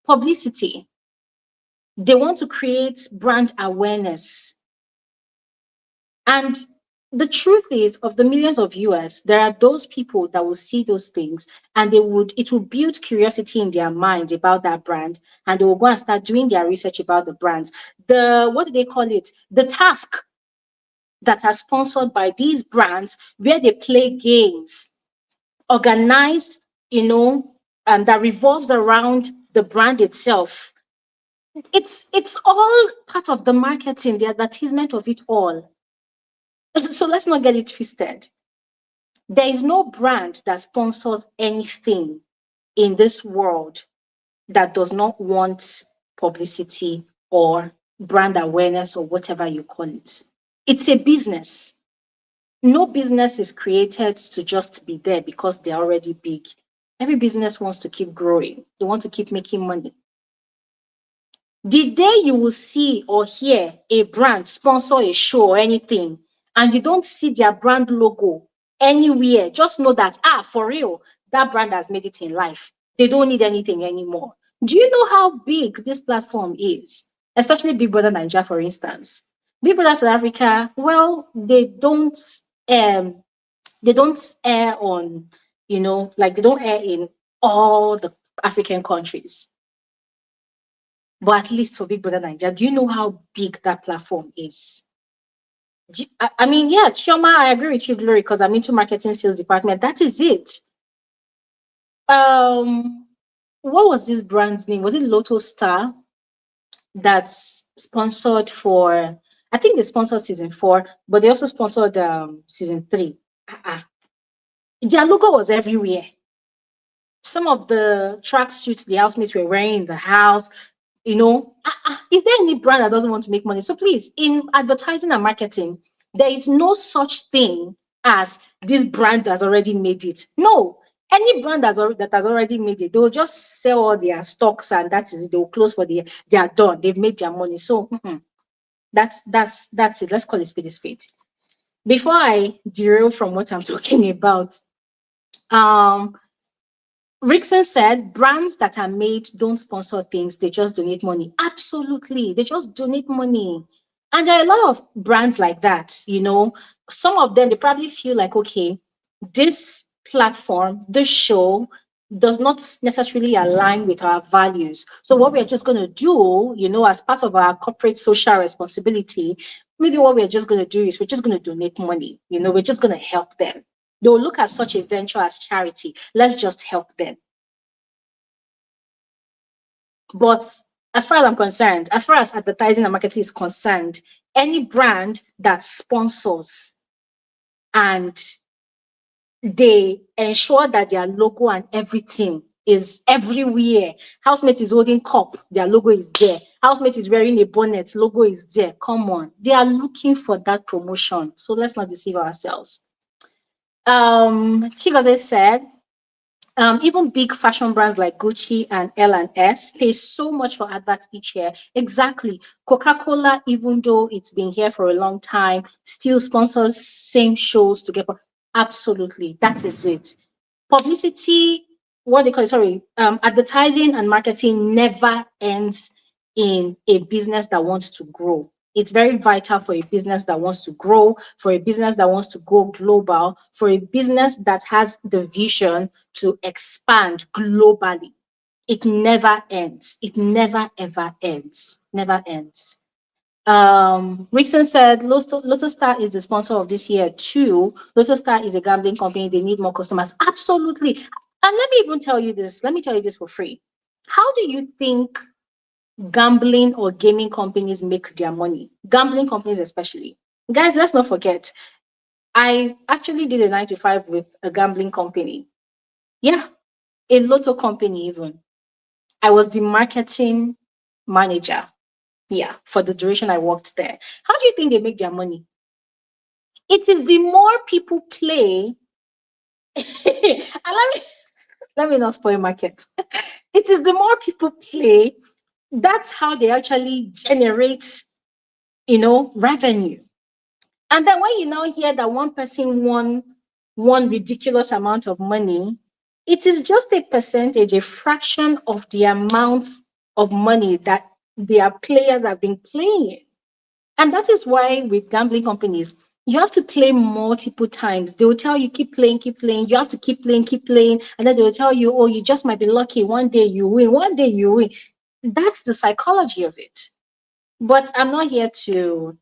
publicity. They want to create brand awareness. And the truth is, of the millions of viewers, there are those people that will see those things and it will build curiosity in their mind about that brand, and they will go and start doing their research about the brands. What do they call it? The task that are sponsored by these brands, where they play games, organized, and that revolves around the brand itself. It's all part of the marketing, the advertisement of it all. So let's not get it twisted. There is no brand that sponsors anything in this world that does not want publicity or brand awareness or whatever you call it. It's a business. No business is created to just be there because they're already big. Every business wants to keep growing. They want to keep making money. The day you will see or hear a brand sponsor a show or anything, and you don't see their brand logo anywhere, just know that, for real, that brand has made it in life. They don't need anything anymore. Do you know how big this platform is? Especially Big Brother Nigeria, for instance. Big Brother South Africa, well, they don't air on, like they don't air in all the African countries. But at least for Big Brother Nigeria, do you know how big that platform is? I mean, yeah, Chioma, I agree with you, Glory, because I'm into marketing sales department. That is it. What was this brand's name? Was it Lotto Star that's sponsored for, I think they sponsored season 4, but they also sponsored season 3. Their logo was everywhere. Some of the tracksuits the housemates were wearing in the house, is there any brand that doesn't want to make money? So please, in advertising and marketing, there is no such thing as this brand has already made it. No, any brand that has already made it, they will just sell all their stocks and that is it. They will close for they are done. They've made their money. So that's it. Let's call it spade a spade. Before I derail from what I'm talking about, Rickson said brands that are made don't sponsor things, they just donate money. Absolutely, they just donate money. And there are a lot of brands like that, Some of them, they probably feel like, okay, this platform, this show does not necessarily align with our values. So what we're just going to do, as part of our corporate social responsibility, maybe what we're just going to do is we're just going to donate money. We're just going to help them. They'll look at such a venture as charity. Let's just help them. But as far as I'm concerned, as far as advertising and marketing is concerned, any brand that sponsors and they ensure that their logo and everything is everywhere. Housemate is holding cup, their logo is there. Housemate is wearing a bonnet, logo is there. Come on. They are looking for that promotion. So let's not deceive ourselves. Chigoze said, even big fashion brands like Gucci and L&S pay so much for adverts each year. Exactly. Coca-Cola, even though it's been here for a long time, still sponsors same shows to get. Absolutely, that is it. Publicity, what they call it, advertising and marketing never ends in a business that wants to grow. It's very vital for a business that wants to grow, for a business that wants to go global, for a business that has the vision to expand globally. It never ends. It never, ever ends. Never ends. Rickson said, Lotto Star is the sponsor of this year too. Lotto Star is a gambling company. They need more customers. Absolutely. And let me even tell you this. Let me tell you this for free. How do you think gambling or gaming companies make their money? Gambling companies especially. Guys, let's not forget, I actually did a 9 to 5 with a gambling company. Yeah, a lotto company even. I was the marketing manager. Yeah, for the duration I worked there. How do you think they make their money? It is the more people play, and let me not spoil market. It is the more people play, that's how they actually generate, revenue. And then when you now hear that one person won one ridiculous amount of money, it is just a percentage, a fraction of the amount of money that their players have been playing. And that is why with gambling companies, you have to play multiple times. They will tell you, keep playing, keep playing. You have to keep playing, keep playing. And then they will tell you, oh, you just might be lucky. One day you win, one day you win. That's the psychology of it. But I'm not here to,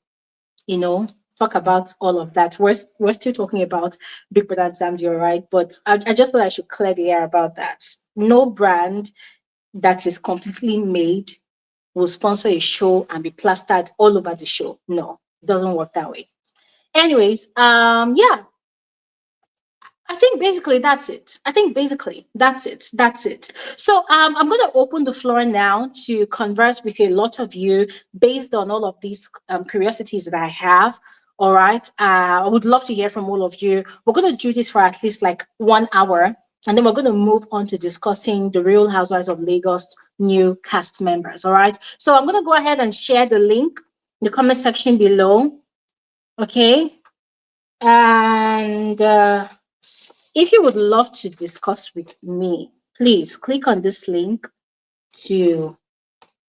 you know, talk about all of that. We're still talking about Big Brother Zambia, right? But I just thought I should clear the air about that. No brand that is completely made will sponsor a show and be plastered all over the show. No, it doesn't work that way. Anyways, yeah, I think basically that's it. I think basically that's it. That's it. So I'm going to open the floor now to converse with a lot of you based on all of these curiosities that I have. All right. I would love to hear from all of you. We're going to do this for at least like 1 hour. And then we're going to move on to discussing the Real Housewives of Lagos new cast members. All right. So I'm going to go ahead and share the link in the comment section below. Okay. And if you would love to discuss with me, please click on this link to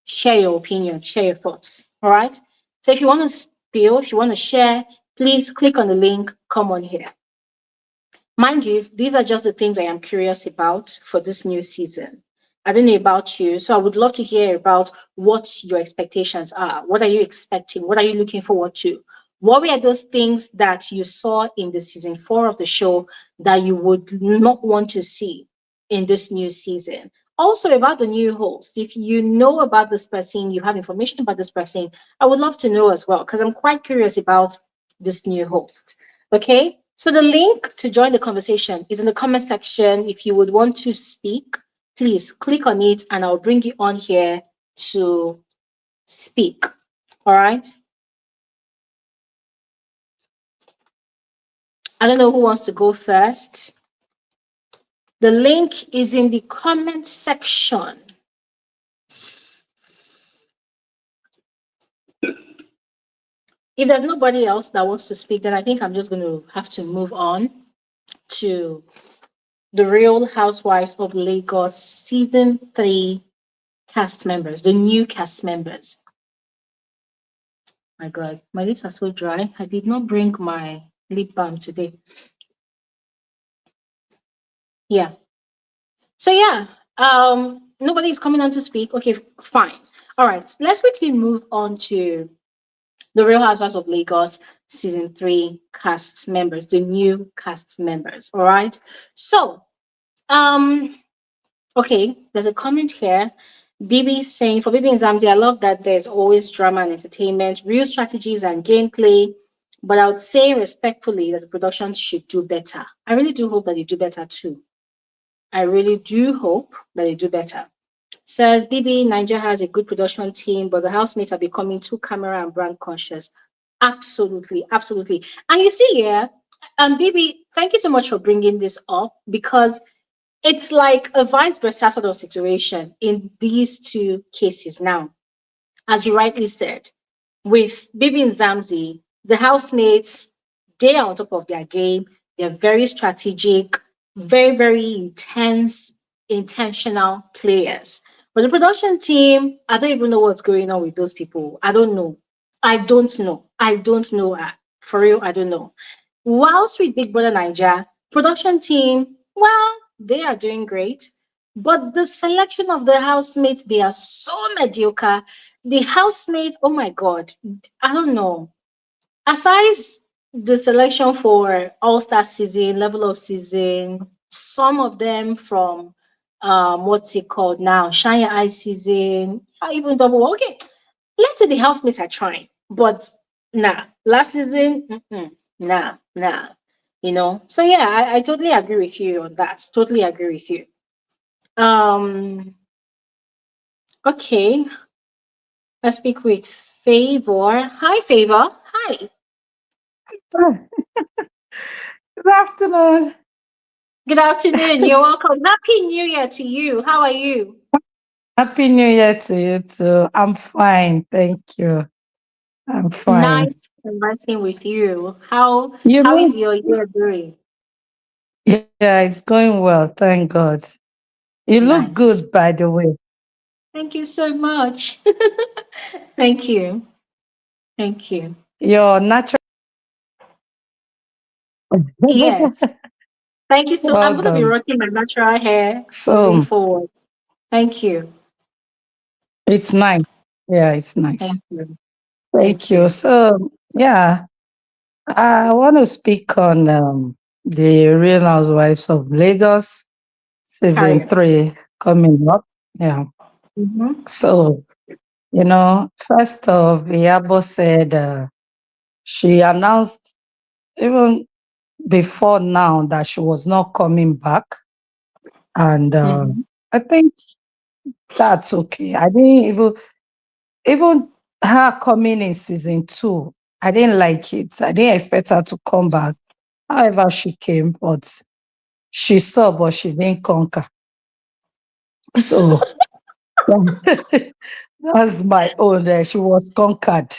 share your opinion, share your thoughts. All right. So if you want to spill, if you want to share, please click on the link, come on here. Mind you, these are just the things I am curious about for this new season. I don't know about you, so I would love to hear about what your expectations are. What are you expecting? What are you looking forward to? What were those things that you saw in the season 4 of the show that you would not want to see in this new season? Also, about the new host, if you know about this person, you have information about this person, I would love to know as well, because I'm quite curious about this new host. Okay, so the link to join the conversation is in the comment section. If you would want to speak, please click on it and I'll bring you on here to speak. All right. I don't know who wants to go first. The link is in the comment section. If there's nobody else that wants to speak, then I think I'm just going to have to move on to the Real Housewives of Lagos season 3 cast members, the new cast members. My God, my lips are so dry. I did not bring my lip balm today. Yeah. So yeah, nobody is coming on to speak. Okay, fine. All right, let's quickly move on to the Real Housewives of Lagos season 3 cast members, the new cast members. All right. So, okay, there's a comment here. BB saying, for BBMzansi, I love that there's always drama and entertainment, real strategies and gameplay. But I would say respectfully that the productions should do better. I really do hope that they do better too. I really do hope that they do better. Says BB, Nigeria has a good production team, but the housemates are becoming too camera and brand conscious. Absolutely, absolutely. And you see here, BB, thank you so much for bringing this up because it's like a vice versa sort of situation in these two cases now. As you rightly said, with BBMzansi, the housemates, they are on top of their game. They're very strategic, very, very intense, intentional players. But the production team, I don't even know what's going on with those people. I don't know. I don't know. I don't know. For real, I don't know. Whilst with Big Brother Nigeria, production team, well, they are doing great. But the selection of the housemates, they are so mediocre. The housemates, oh my God, I don't know. Aside the selection for All-Star season, level of season, some of them from what's it called now, Shine Your Eye season, or even double. Okay, let's say the housemates are trying, but nah, last season, nah. So yeah, I totally agree with you on that. Totally agree with you. Um, okay, let's speak with Favor. Hi, Favor. Hi. Good afternoon. Good afternoon. You're welcome. Happy New Year to you. How are you? Happy New Year to you too. I'm fine, thank you. I'm fine. Nice conversing with you. How is You your year doing? yeah, it's going well. Thank God. You look Nice. good, by the way. Thank you so much. Thank you. Thank you. Your natural. Yes. Thank you. So I'm Well going to be done. rocking my natural hair moving So forward. Thank you. it's nice. Yeah, it's nice. Thank you. Thank Thank you. you. So yeah, I want to speak on the Real Housewives of Lagos Carry season on. 3 coming up. Yeah. Mm-hmm. So first off, Iyabo said she announced even before now that she was not coming back, and Mm-hmm. I think that's okay. I didn't even her coming in season 2. I didn't like it. I didn't expect her to come back. However, she came, but she saw, but she didn't conquer. So that's my own. She was conquered,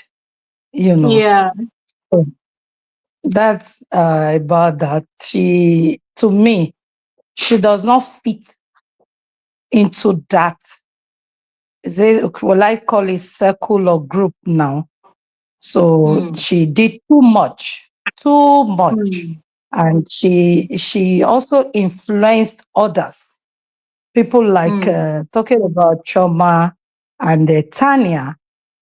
you know. Yeah. So that's about that. She, to me, she does not fit into that. Will I call it circle or group now? So Mm. she did too much, Mm. and she also influenced others. People like Mm. talking about Choma and Tanya,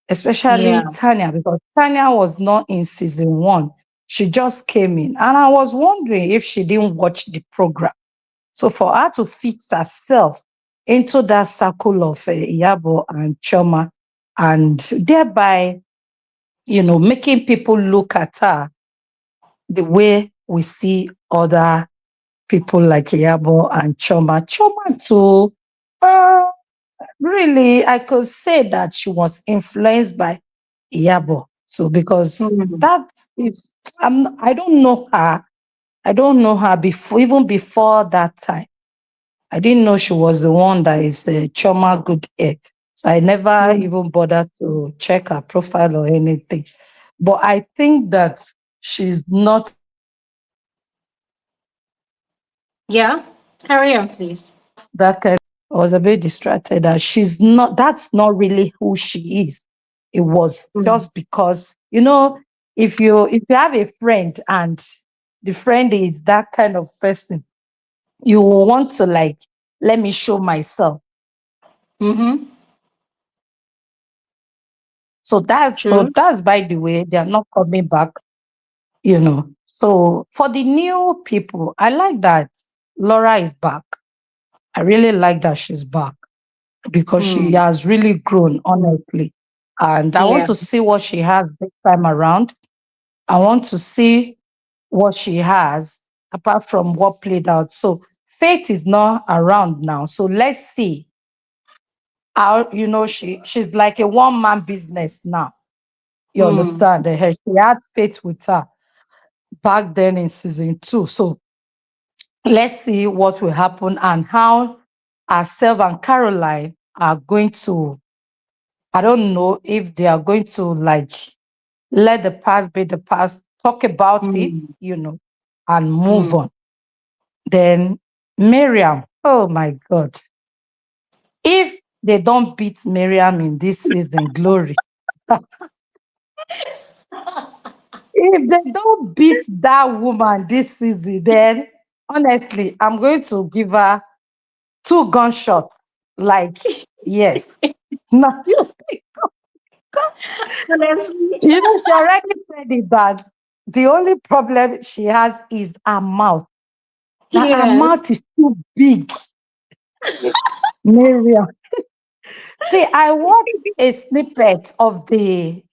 especially Yeah. Tanya, because Tanya was not in season 1. She just came in, and I was wondering if she didn't watch the program. So for her to fix herself into that circle of Iyabo and Choma, and thereby, making people look at her the way we see other people like Iyabo and Choma. Choma too, uh, really, I could say that she was influenced by Iyabo. So because Mm. that is, I don't know her. I don't know her before, even before that time. I didn't know she was the one that is Choma good egg. So I never Mm. even bothered to check her profile or anything. But I think that she's not Yeah. Carry on, please. that kind. I was a bit distracted that she's not, that's not really who she is. It was Mm. just because, if you have a friend and the friend is that kind of person, you will want to like, let me show myself. Mm-hmm. So that's so True. that's by the way, they are not coming back. So for the new people, I like that Laura is back. I really like that she's back because she Mm. has really grown, honestly. And I want Yeah. to see what she has this time around. I want to see what she has apart from what played out. So Faith is not around now. So let's see how, she's like a one-man business now. You Mm. understand? She had Faith with her back then in season 2. So let's see what will happen and how herself and Caroline are going to. I don't know if they are going to like let the past be the past, talk about it, Mm. and move Mm. on. Then Miriam, oh my God. If they don't beat Miriam in this season, glory. If they don't beat that woman this season, then honestly, I'm going to give her 2 gunshots. Like, yes. Now, Honestly. she already said it that the only problem she has is her mouth. That her Yes. mouth is too big. Miriam. See, I watched a snippet of the,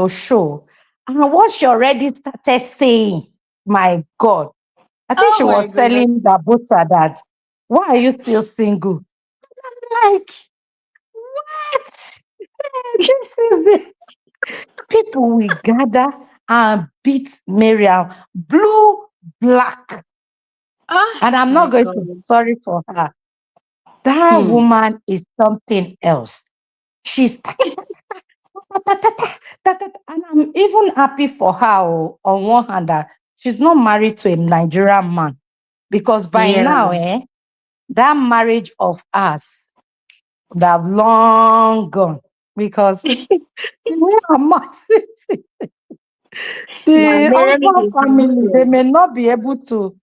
show, and what she already started saying, my God. I think Oh she my was God. telling Dabota that, why are you still single? Like, what? This is it. People will gather and beat Miriam blue, black. Oh And I'm my not going to be God. sorry for her. That Hmm. woman is something else. She's and I'm even happy for her. On one hand, that she's not married to a Nigerian man, because by Yeah. now, that marriage of ours would have long gone, because the way I'm Yeah, the marriage husband is family, they hard. may not be able to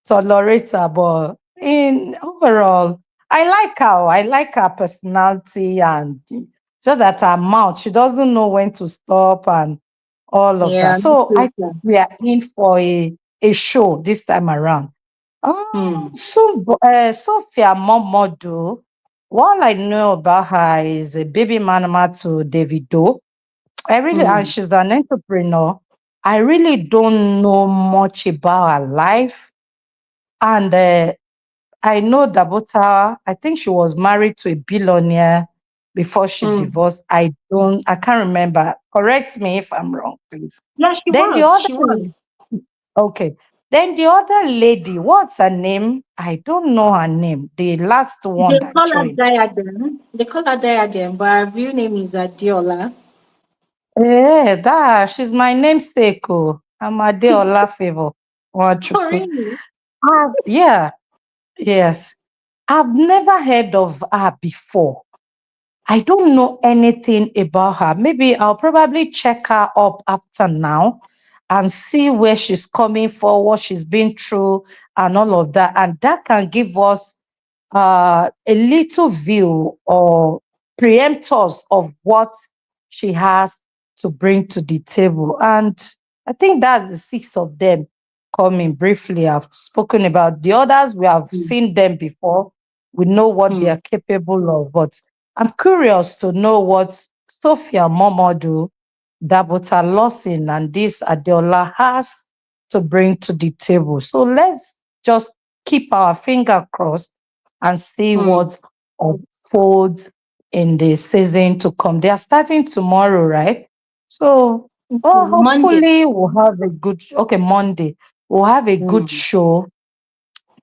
tolerate her, but in overall, I like her. I like her personality, and just that her mouth, she doesn't know when to stop and all of that. Yeah, me So I too, think sir. we are in for a show this time around. Hmm. Sophia Momodu, all I know about her is a baby mama to Davido. I really, and Hmm. she's an entrepreneur. I really don't know much about her life. And I know Dabota, I think she was married to a billionaire before she Hmm. divorced. I can't remember. Correct me if I'm wrong, please. Yeah, she Then the was. other, She was. okay. Then the other lady, what's her name? I don't know her name. The last one They that call her joined. Diadem. They call her Diadem, but her real name is Adiola. She's my namesake. Oh. I'm Adeola Favor. Oh, Nwachukwu. really? Yeah, yes. I've never heard of her before. I don't know anything about her. Maybe I'll probably check her up after now and see where she's coming for, what she's been through, and all of that. And that can give us a little view or preempt us of what she has to bring to the table. And I think that's the six of them coming briefly. I've spoken about the others. We have Hmm. seen them before. We know what they Hmm. are capable of. But I'm curious to know what Sophia Momodu, Dabota Lawson, and this Adeola has to bring to the table. So let's just keep our finger crossed and see Hmm. what unfolds in the season to come. They are starting tomorrow, right? So, oh, Monday. hopefully we'll have a good, okay, Monday. We'll have a good Hmm. show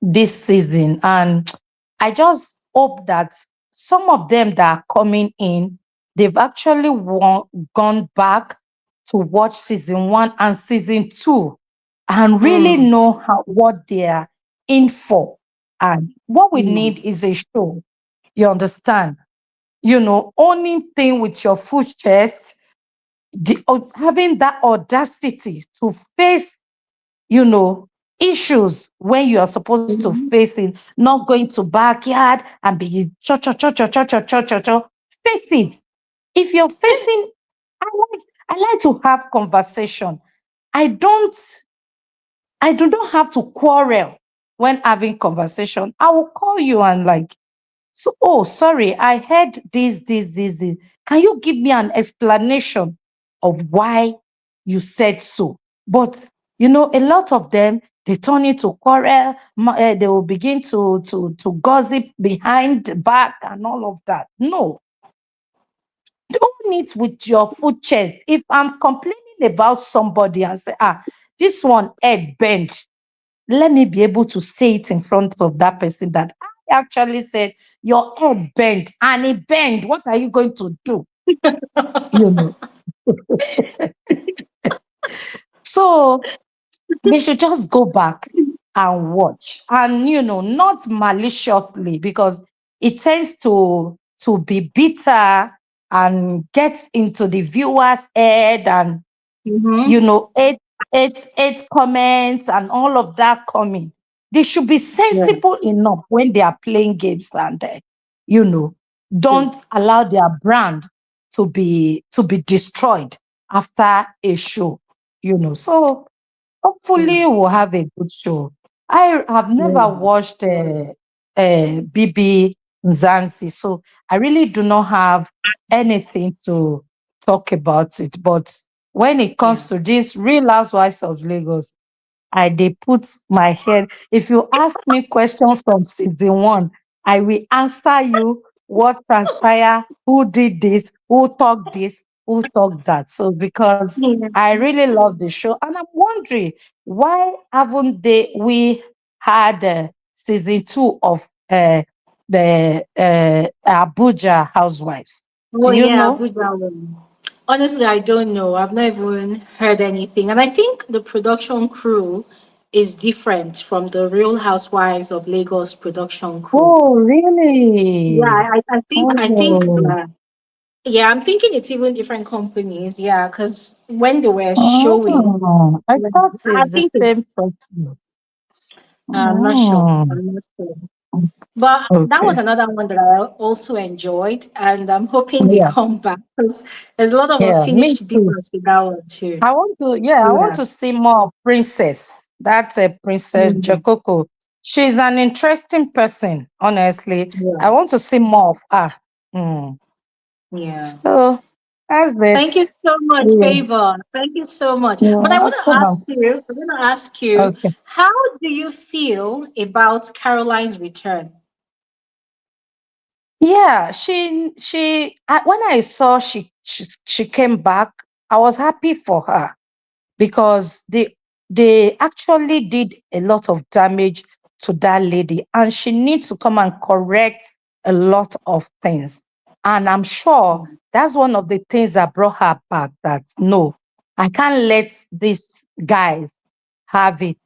this season. And I just hope that some of them that are coming in, they've actually gone back to watch season one and season two and really Hmm. know what they're in for. And what we Hmm. need is a show. You understand? Owning thing with your full chest, having that audacity to face you know, issues when you are supposed to Mhm. face it, not going to backyard and be cho. Face it. If you're facing, I like to have conversation. I don't, I do not have to quarrel when having conversation. I will call you and like, so, oh, sorry, I heard this. Can you give me an explanation of why you said so? But a lot of them they turn into quarrel. They will begin to gossip behind the back and all of that. No, own it with your full chest. If I'm complaining about somebody and say, this one head bent, let me be able to say it in front of that person that I actually said your head bent and it bent. What are you going to do? You know. So they should just go back and watch. And not maliciously, because it tends to be bitter and gets into the viewer's head, and Mhm. eight comments and all of that coming. They should be Yeah. sensible enough when they are playing games, and you know, True. don't allow their brand to be destroyed after a show. So Mm. hopefully we'll have a good show. I have Yeah. never watched BB Mzansi, so I really do not have anything to talk about it. But when it Yeah. comes to this Real Housewives of Lagos, I they put my head. If you ask me questions from season one, I will answer you what transpired, who did this, who talked that. So because Yeah. I really love the show, and I'm wondering why haven't we had season two of the Abuja Housewives? Oh Do you yeah, know? Abuja one. Honestly, I don't know. I've not even heard anything. And I think the production crew is different from the Real Housewives of Lagos production crew. Oh, Yeah, really? I think, Oh, yeah, I'm thinking it's even different companies. Yeah, because when they were showing, oh, I thought I it's the think it's, same person. I'm not sure. Oh, I'm not sure. But that was okay. another one that I also enjoyed, and I'm hoping they Yeah, come back because there's a lot of yeah, me unfinished too. business with that one too. I want to, yeah, I want Yeah. to see more of Princess. That's a Princess Mm, Jakoko. She's an interesting person, honestly. I yeah. want to see more of her. Mm. Yeah. So that's Thank you it. so much, Yeah, Favor. Thank you so much. you're But welcome. I'm going to ask you, Okay. how do you feel about Caroline's return? Yeah, when I saw she came back, I was happy for her because they actually did a lot of damage to that lady, and she needs to come and correct a lot of things. And I'm sure Mm, that's one of the things that brought her back, that no, I can't let these guys have it,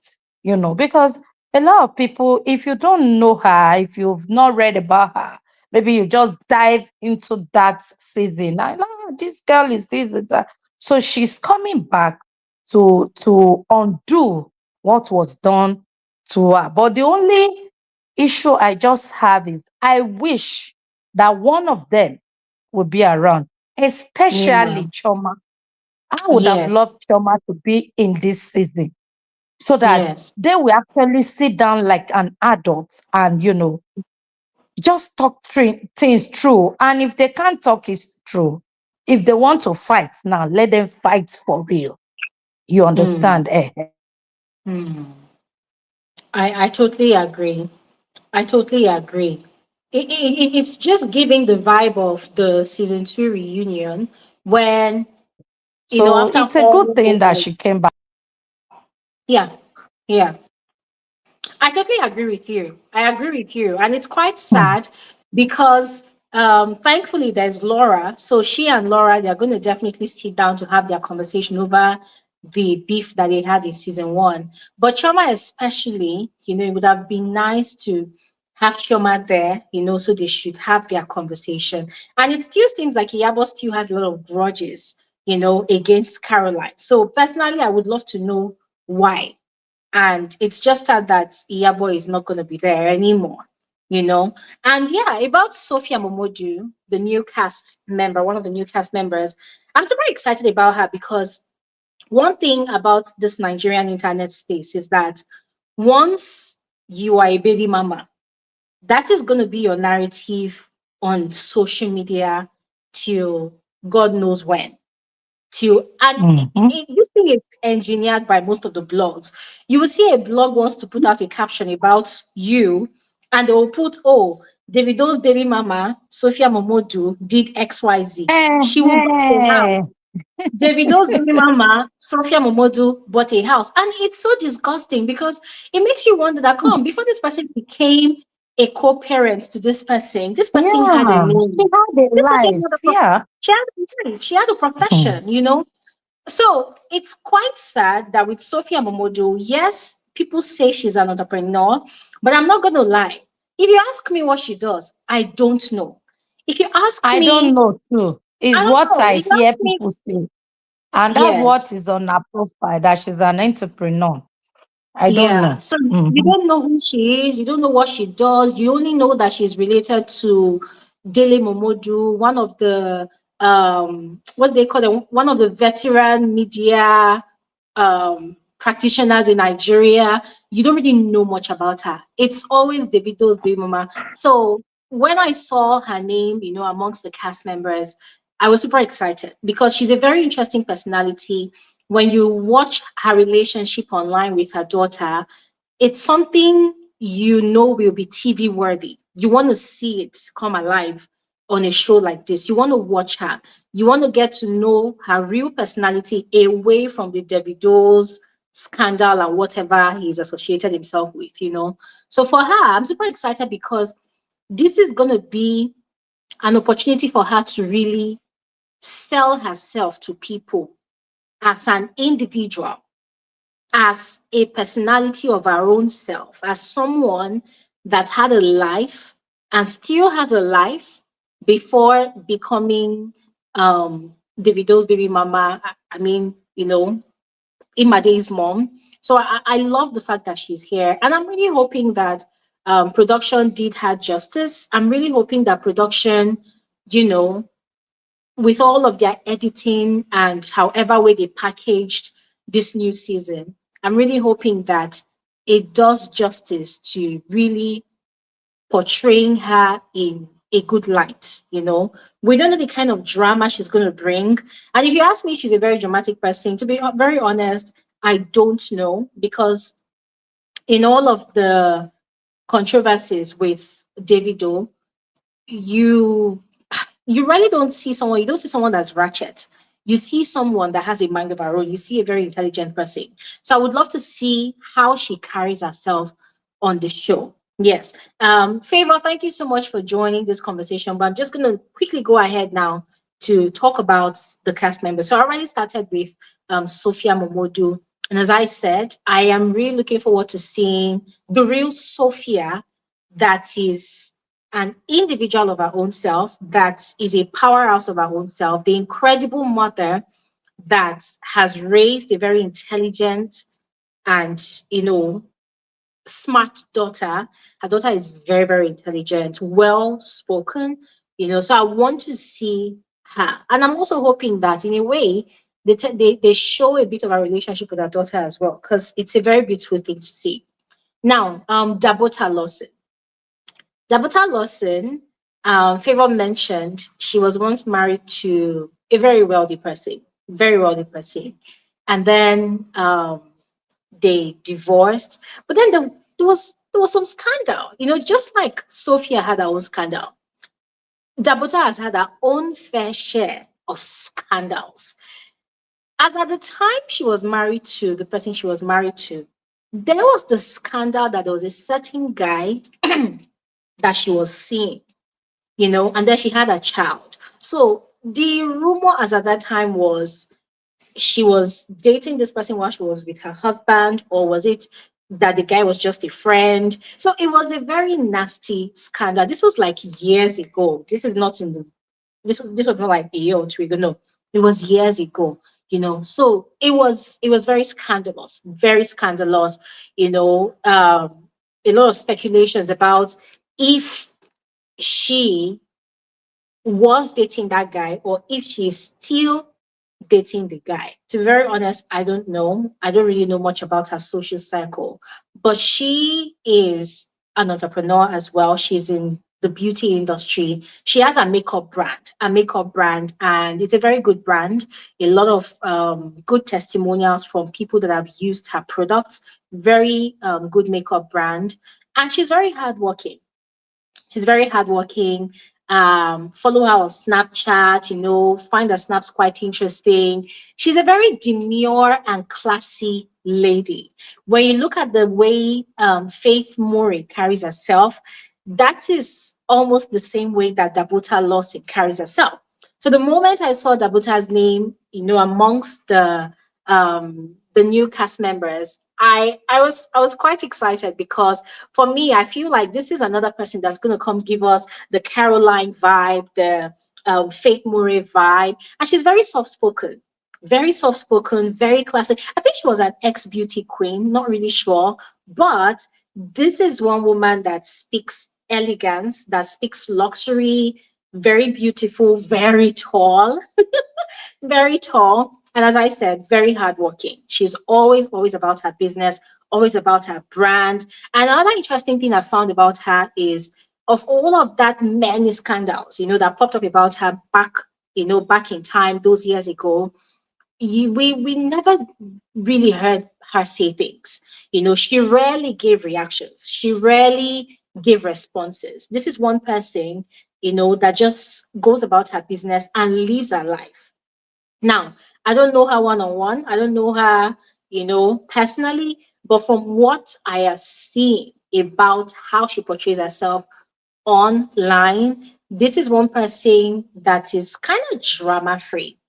because a lot of people, if you don't know her, if you've not read about her, maybe you just dive into that season. I know this girl is this, that. So she's coming back to undo what was done to her. But the only issue I just have is I wish that one of them would be around, yeah. especially Choma. I would have Yes. loved Choma to be in this season so that Yes. they will actually sit down like an adult and, just talk things through. And if they can't talk it through, if they want to fight now, let them fight for real. You Mm, understand? Eh? mm. I totally agree. I totally agree. It's just giving the vibe of the season two reunion when, So after it's a all good thing that she moments. came back. Yeah. Yeah. I totally agree with you. I agree with you. And it's quite Hmm. sad because thankfully there's Laura. So she and Laura, they're going to definitely sit down to have their conversation over the beef that they had in season one. But Choma, especially, it would have been nice to have Choma there, so they should have their conversation. And it still seems like Iyabo still has a lot of grudges, against Caroline. So personally, I would love to know why, and it's just sad that Iyabo is not going to be there anymore, you know. And yeah, about Sophia Momodu, the new cast member, one of the new cast members, I'm super excited about her because one thing about this Nigerian internet space is that once you are a baby mama, that is going to be your narrative on social media till God knows when, to and Mhm. this thing is engineered by most of the blogs. You will see a blog wants to put out a caption about you, and they will put, oh, Davido's baby mama Sophia Momodu did XYZ, she will buy a Eh-heh. house. Davido's baby mama Sophia Momodu bought a house, and it's so disgusting because it makes you wonder that, come, before this person became a co-parent to this person had a Yeah, she name, had a this person life. had a Yeah. she had a life, she had a Mhm. profession. So it's quite sad that with Sophia Momodu, yes, people say she's an entrepreneur, but I'm not going to lie. If you ask me what she does, I don't know. If you ask I don't me, know too. I Is don't what know. I If you hear ask me, people say. And that's yes. what is on her profile, that she's an entrepreneur. I don't Yeah. know. So you Mhm. don't know who she is, you don't know what she does, you only know that she's related to Dele Momodu, one of the what do they call them, one of the veteran media practitioners in Nigeria. You don't really know much about her. It's always Davido's baby mama. So when I saw her name, amongst the cast members, I was super excited because she's a very interesting personality. When you watch her relationship online with her daughter, it's something will be TV worthy. You want to see it come alive on a show like this. You want to watch her. You want to get to know her real personality away from the Davido's scandal and whatever he's associated himself with. So for her, I'm super excited because this is going to be an opportunity for her to really sell herself to people as an individual, as a personality of her own self, as someone that had a life and still has a life before becoming Davido's baby mama. I mean, Imade's mom. So I love the fact that she's here. And I'm really hoping that production did her justice. I'm really hoping that production, you know, with all of their editing and however way they packaged this new season, I'm really hoping that it does justice to really portraying her in a good light. We don't know the kind of drama she's going to bring. And if you ask me, she's a very dramatic person. To be very honest, I don't know, because in all of the controversies with Davido, you you really don't see someone that's ratchet. You see someone that has a mind of her own. You see a very intelligent person. So I would love to see how she carries herself on the show. Yes. Favor, thank you so much for joining this conversation. But I'm just going to quickly go ahead now to talk about the cast members. So I already started with Sophia Momodu. And as I said, I am really looking forward to seeing the real Sophia that is an individual of our own self, that is a powerhouse of our own self, the incredible mother that has raised a very intelligent and, smart daughter. Her daughter is very, very intelligent, well spoken, so I want to see her. And I'm also hoping that in a way, they show a bit of a relationship with her daughter as well, because it's a very beautiful thing to see. Now, Dabota Lawson. Dabota Lawson, Favor mentioned she was once married to a very wealthy person. And then they divorced. But then there was some scandal, just like Sophia had her own scandal. Dabota has had her own fair share of scandals. As at the time she was married to the person she was married to, there was the scandal that there was a certain guy that she was seeing, and then she had a child. So the rumor as at that time was she was dating this person while she was with her husband, or was it that the guy was just a friend? So it was a very nasty scandal. This was like years ago. This is not in the this was not like a year or two ago. No, it was years ago. So it was very scandalous. You know, um, a lot of speculations about if she was dating that guy or if she's still dating the guy. To be very honest, I don't know. I don't really know much about her social circle, but she is an entrepreneur as well. She's in the beauty industry. She has a makeup brand, and it's a very good brand. A lot of good testimonials from people that have used her products. Very good makeup brand, and she's very hardworking. She's very hardworking. Follow her on Snapchat, find her snaps quite interesting. She's a very demure and classy lady. When you look at the way Faith Murray carries herself, that is almost the same way that Dabuta Lawson carries herself. So the moment I saw Dabuta's name, amongst the new cast members, I was quite excited, because for me, I feel like this is another person that's going to come give us the Caroline vibe, the Faith Murray vibe. And she's very soft spoken, very classic. I think she was an ex beauty queen, not really sure. But this is one woman that speaks elegance, that speaks luxury, very beautiful, very tall. And as I said, very hardworking. She's always about her business, always about her brand. And another interesting thing I found about her is, of all of that many scandals, that popped up about her back in time, those years ago, we never really heard her say things. She rarely gave reactions. She rarely gave responses. This is one person, that just goes about her business and lives her life. Now, I don't know her one on one. I don't know her, personally, but from what I have seen about how she portrays herself online, this is one person that is kind of drama free.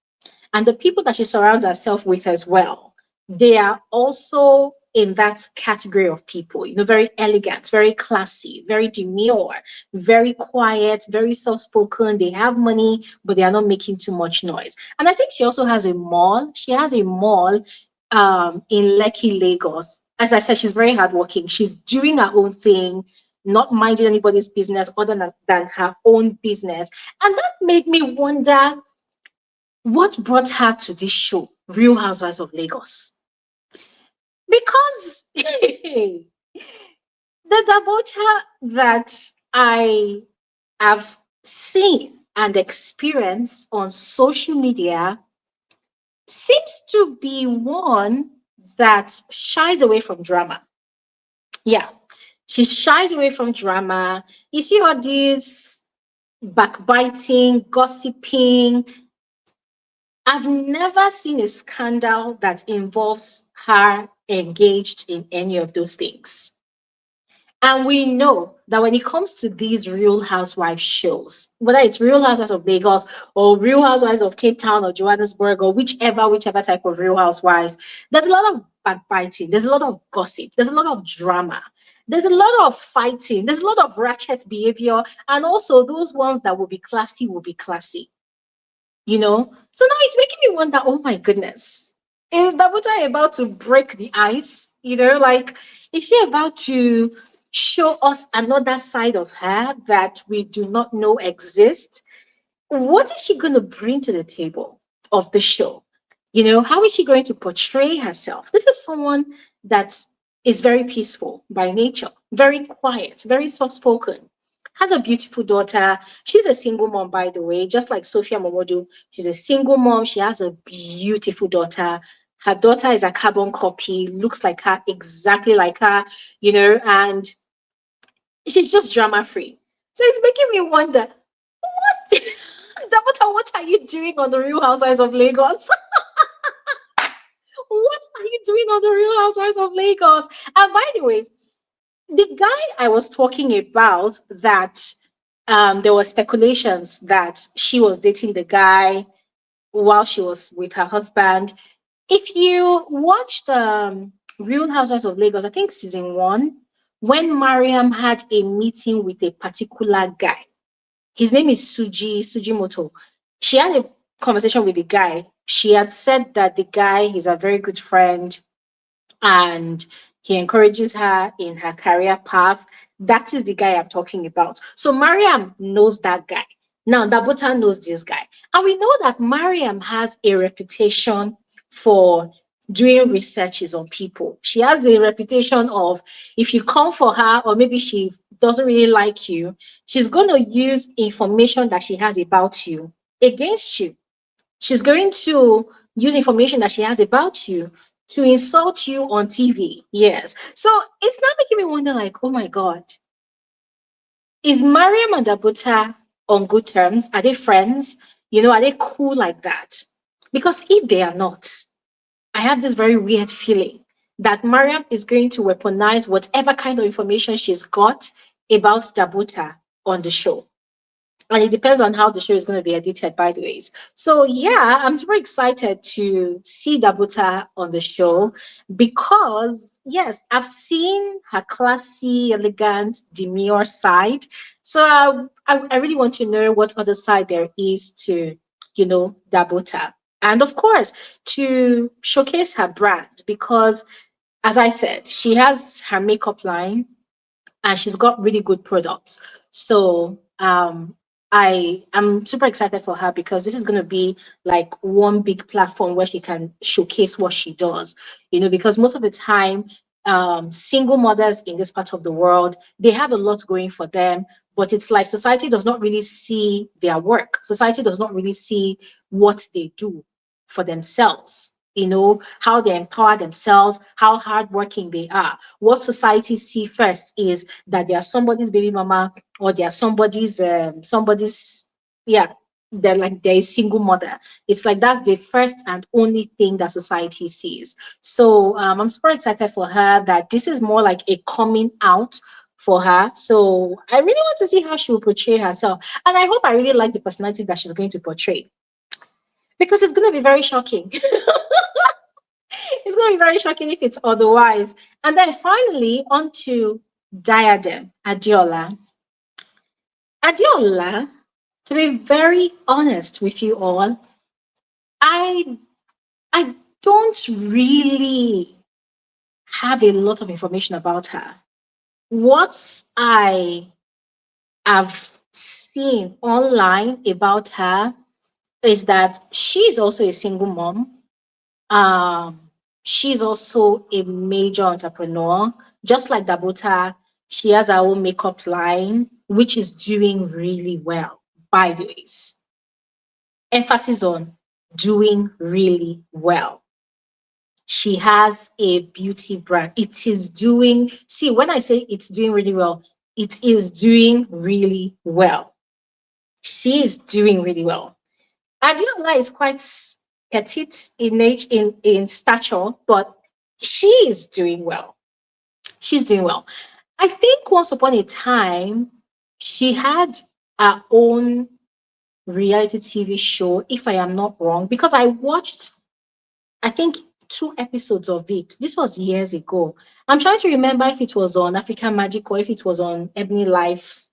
And the people that she surrounds herself with as well, they are also in that category of people, very elegant, very classy, very demure, very quiet, very soft spoken. They have money, but they are not making too much noise. And I think she also has a mall. She has a mall in Lekki, Lagos. As I said, she's very hardworking. She's doing her own thing, not minding anybody's business other than her own business. And that made me wonder what brought her to this show, Real Housewives of Lagos. Because the Dabota that I have seen and experienced on social media seems to be one that shies away from drama. Yeah, she shies away from drama. You see all these backbiting, gossiping. I've never seen a scandal that involves her engaged in any of those things. And we know that when it comes to these Real Housewives shows, whether it's Real Housewives of Lagos or Real Housewives of Cape Town or Johannesburg or whichever type of Real Housewives, there's a lot of backbiting, there's a lot of gossip, there's a lot of drama, there's a lot of fighting, there's a lot of ratchet behavior, and also those ones that will be classy will be classy. So now it's making me wonder, oh my goodness, is Dabuta about to break the ice? Like, is she about to show us another side of her that we do not know exists? What is she going to bring to the table of the show? How is she going to portray herself? This is someone that is very peaceful by nature, very quiet, very soft spoken, has a beautiful daughter. She's a single mom, by the way, just like Sophia Momodu. She's a single mom. She has a beautiful daughter. Her daughter is a carbon copy, looks like her, exactly like her, and she's just drama free. So it's making me wonder, what, Dabota, what are you doing on the Real Housewives of Lagos? What are you doing on the Real Housewives of Lagos? And by the way, the guy I was talking about that there were speculations that she was dating the guy while she was with her husband. If you watched Real Housewives of Lagos, I think season 1, when Mariam had a meeting with a particular guy, his name is Sujimoto. She had a conversation with the guy. She had said that the guy is a very good friend and he encourages her in her career path. That is the guy I'm talking about. So Mariam knows that guy. Now Dabuta knows this guy. And we know that Mariam has a reputation for doing researches on people. She has a reputation of, if you come for her or maybe she doesn't really like you, she's going to use information that she has about you against you. She's going to use information that she has about you to insult you on TV. Yes. So it's not making me wonder, like, oh my God, is Mariam and Dabuta on good terms? Are they friends? Are they cool like that? Because if they are not, I have this very weird feeling that Mariam is going to weaponize whatever kind of information she's got about Dabuta on the show. And it depends on how the show is going to be edited, by the ways. So yeah, I'm super excited to see Dabuta on the show because yes, I've seen her classy, elegant, demure side. So I really want to know what other side there is to, Dabuta. And of course, to showcase her brand because, as I said, she has her makeup line and she's got really good products. So I am super excited for her because this is going to be like one big platform where she can showcase what she does. Because most of the time, single mothers in this part of the world, they have a lot going for them, but it's like society does not really see their work. Society does not really see what they do for themselves. How they empower themselves, how hardworking they are. What society see first is that they are somebody's baby mama or they are somebody's yeah, they're a single mother. It's like that's the first and only thing that society sees. So I'm super excited for her that this is more like a coming out for her. So I really want to see how she will portray herself. And I hope I really like the personality that she's going to portray because it's going to be very shocking. It's going to be very shocking if it's otherwise. And then finally, on to Diadem Adiola. Adiola, to be very honest with you all, I I don't really have a lot of information about her. What I have seen online about her is that she's also a single mom. Um, she's also a major entrepreneur. Just like Dabota, she has her own makeup line, which is doing really well, by the ways. Emphasis on doing really well. She has a beauty brand. It is doing, see, when I say it's doing really well, it is doing really well. She is doing really well. Adiola is quite petite in age, in stature, but she is doing well. She's doing well. I think once upon a time, she had her own reality TV show, if I am not wrong, because I watched, I think, 2 episodes of it. This was years ago. I'm trying to remember if it was on African Magic or if it was on Ebony Life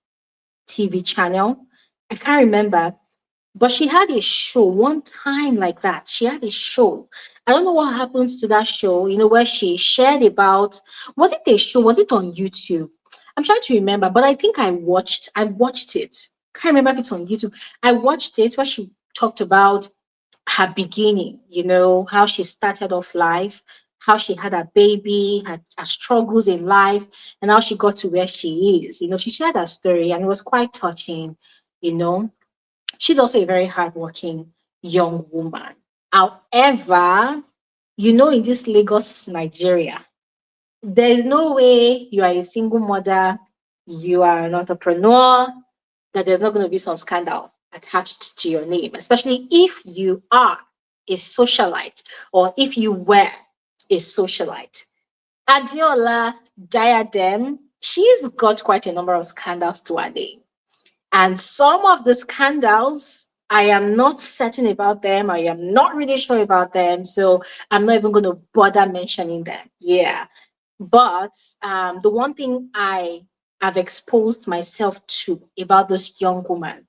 TV channel. I can't remember. But she had a show one time like that. She had a show. I don't know what happens to that show, where she shared about, was it a show? Was it on YouTube? I'm trying to remember, but I think I watched it. Can't remember if it's on YouTube. I watched it where she talked about her beginning, how she started off life, how she had a baby, her struggles in life, and how she got to where she is. She shared her story and it was quite touching, you know. She's also a very hardworking young woman. However, in this Lagos, Nigeria, there is no way you are a single mother, you are an entrepreneur, that there's not going to be some scandal attached to your name, especially if you are a socialite or if you were a socialite. Adiola Diadem, she's got quite a number of scandals to her name. And some of the scandals, I am not certain about them. I am not really sure about them. So I'm not even going to bother mentioning them. Yeah. But the one thing I have exposed myself to about this young woman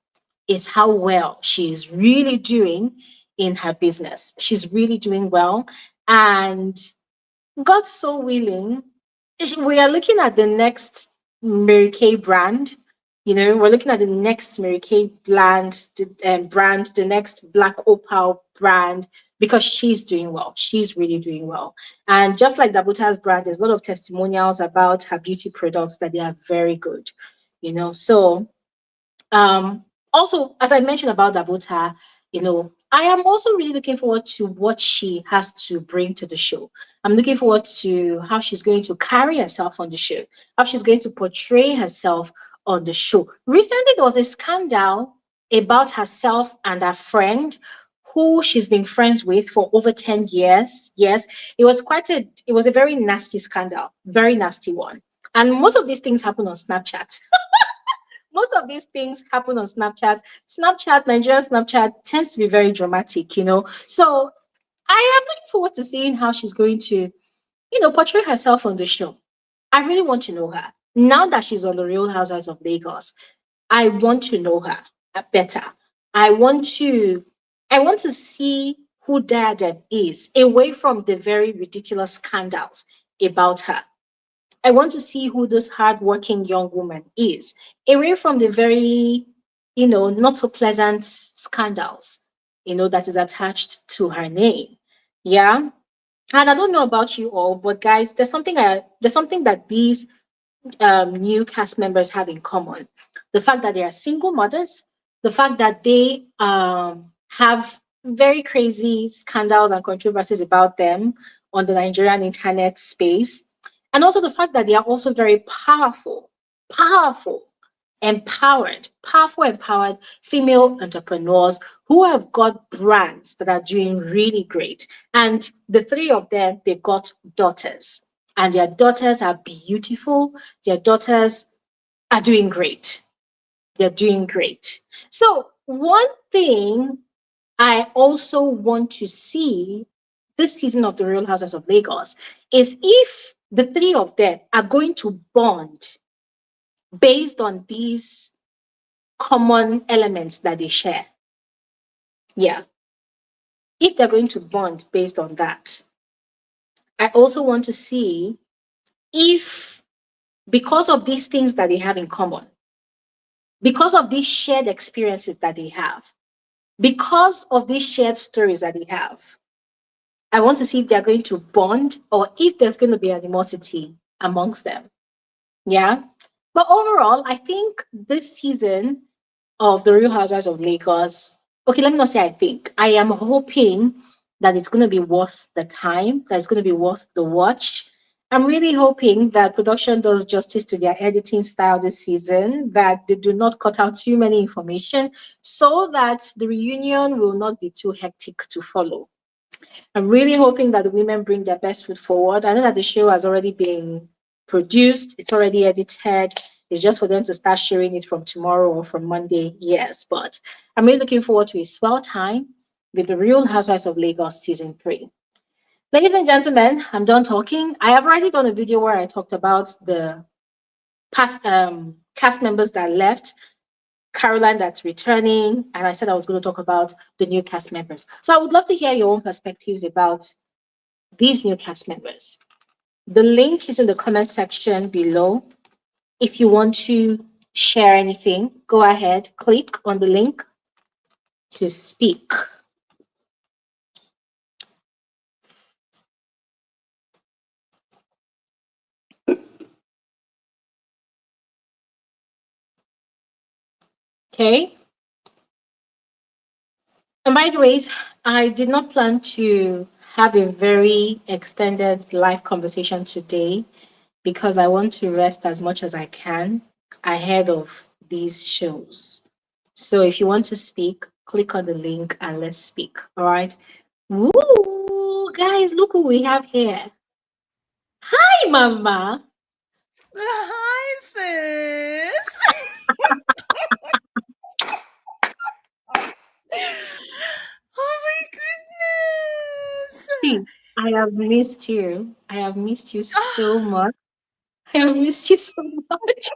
is how well she is really doing in her business. She's really doing well. And God so willing, we are looking at the next Mary Kay brand. We're looking at the next Mary Kay brand, the next Black Opal brand, because she's doing well. She's really doing well. And just like Dabuta's brand, there's a lot of testimonials about her beauty products that they are very good. So um, also, as I mentioned about Dabota, I am also really looking forward to what she has to bring to the show. I'm looking forward to how she's going to carry herself on the show, how she's going to portray herself on the show. Recently, there was a scandal about herself and her friend who she's been friends with for over 10 years. Yes, it was a very nasty scandal, very nasty one. And most of these things happen on Snapchat. Most of these things happen on Snapchat. Nigerian Snapchat tends to be very dramatic. So I am looking forward to seeing how she's going to, portray herself on the show. I really want to know her. Now that she's on the Real Housewives of Lagos, I want to know her better. I want to I want to see who Diadem is, away from the very ridiculous scandals about her. I want to see who this hardworking young woman is, away from the very, not so pleasant scandals, that is attached to her name. Yeah. And I don't know about you all, but guys, there's something that these new cast members have in common. The fact that they are single mothers, the fact that they have very crazy scandals and controversies about them on the Nigerian internet space, and also the fact that they are also very powerful, empowered female entrepreneurs who have got brands that are doing really great. And the three of them, they've got daughters, and their daughters are beautiful. Their daughters are doing great. They're doing great. So, one thing I also want to see this season of the Real Houses of Lagos is if the three of them are going to bond based on these common elements that they share. Yeah. If they're going to bond based on that, I also want to see if, because of these things that they have in common, because of these shared experiences that they have, because of these shared stories that they have, I want to see if they're going to bond or if there's going to be animosity amongst them. Yeah. But overall, I think this season of The Real Housewives of Lagos, okay, let me not say I think. I am hoping that it's going to be worth the time, that it's going to be worth the watch. I'm really hoping that production does justice to their editing style this season, that they do not cut out too many information so that the reunion will not be too hectic to follow. I'm really hoping that the women bring their best foot forward. I know that the show has already been produced, it's already edited. It's just for them to start sharing it from tomorrow or from Monday. Yes, but I'm really looking forward to a swell time with the Real Housewives of Lagos season 3. Ladies and gentlemen, I'm done talking. I have already done a video where I talked about the past cast members that left, Caroline that's returning, and I said I was going to talk about the new cast members. So I would love to hear your own perspectives about these new cast members. The link is in the comment section below. If you want to share anything, go ahead, click on the link to speak. Okay. And by the way, I did not plan to have a very extended live conversation today because I want to rest as much as I can ahead of these shows. So if you want to speak, click on the link and let's speak. All right. Woo! Guys, look who we have here. Hi, Mama. Hi, sis. Oh my goodness. See, I have missed you. I have missed you so much. I have missed you so much.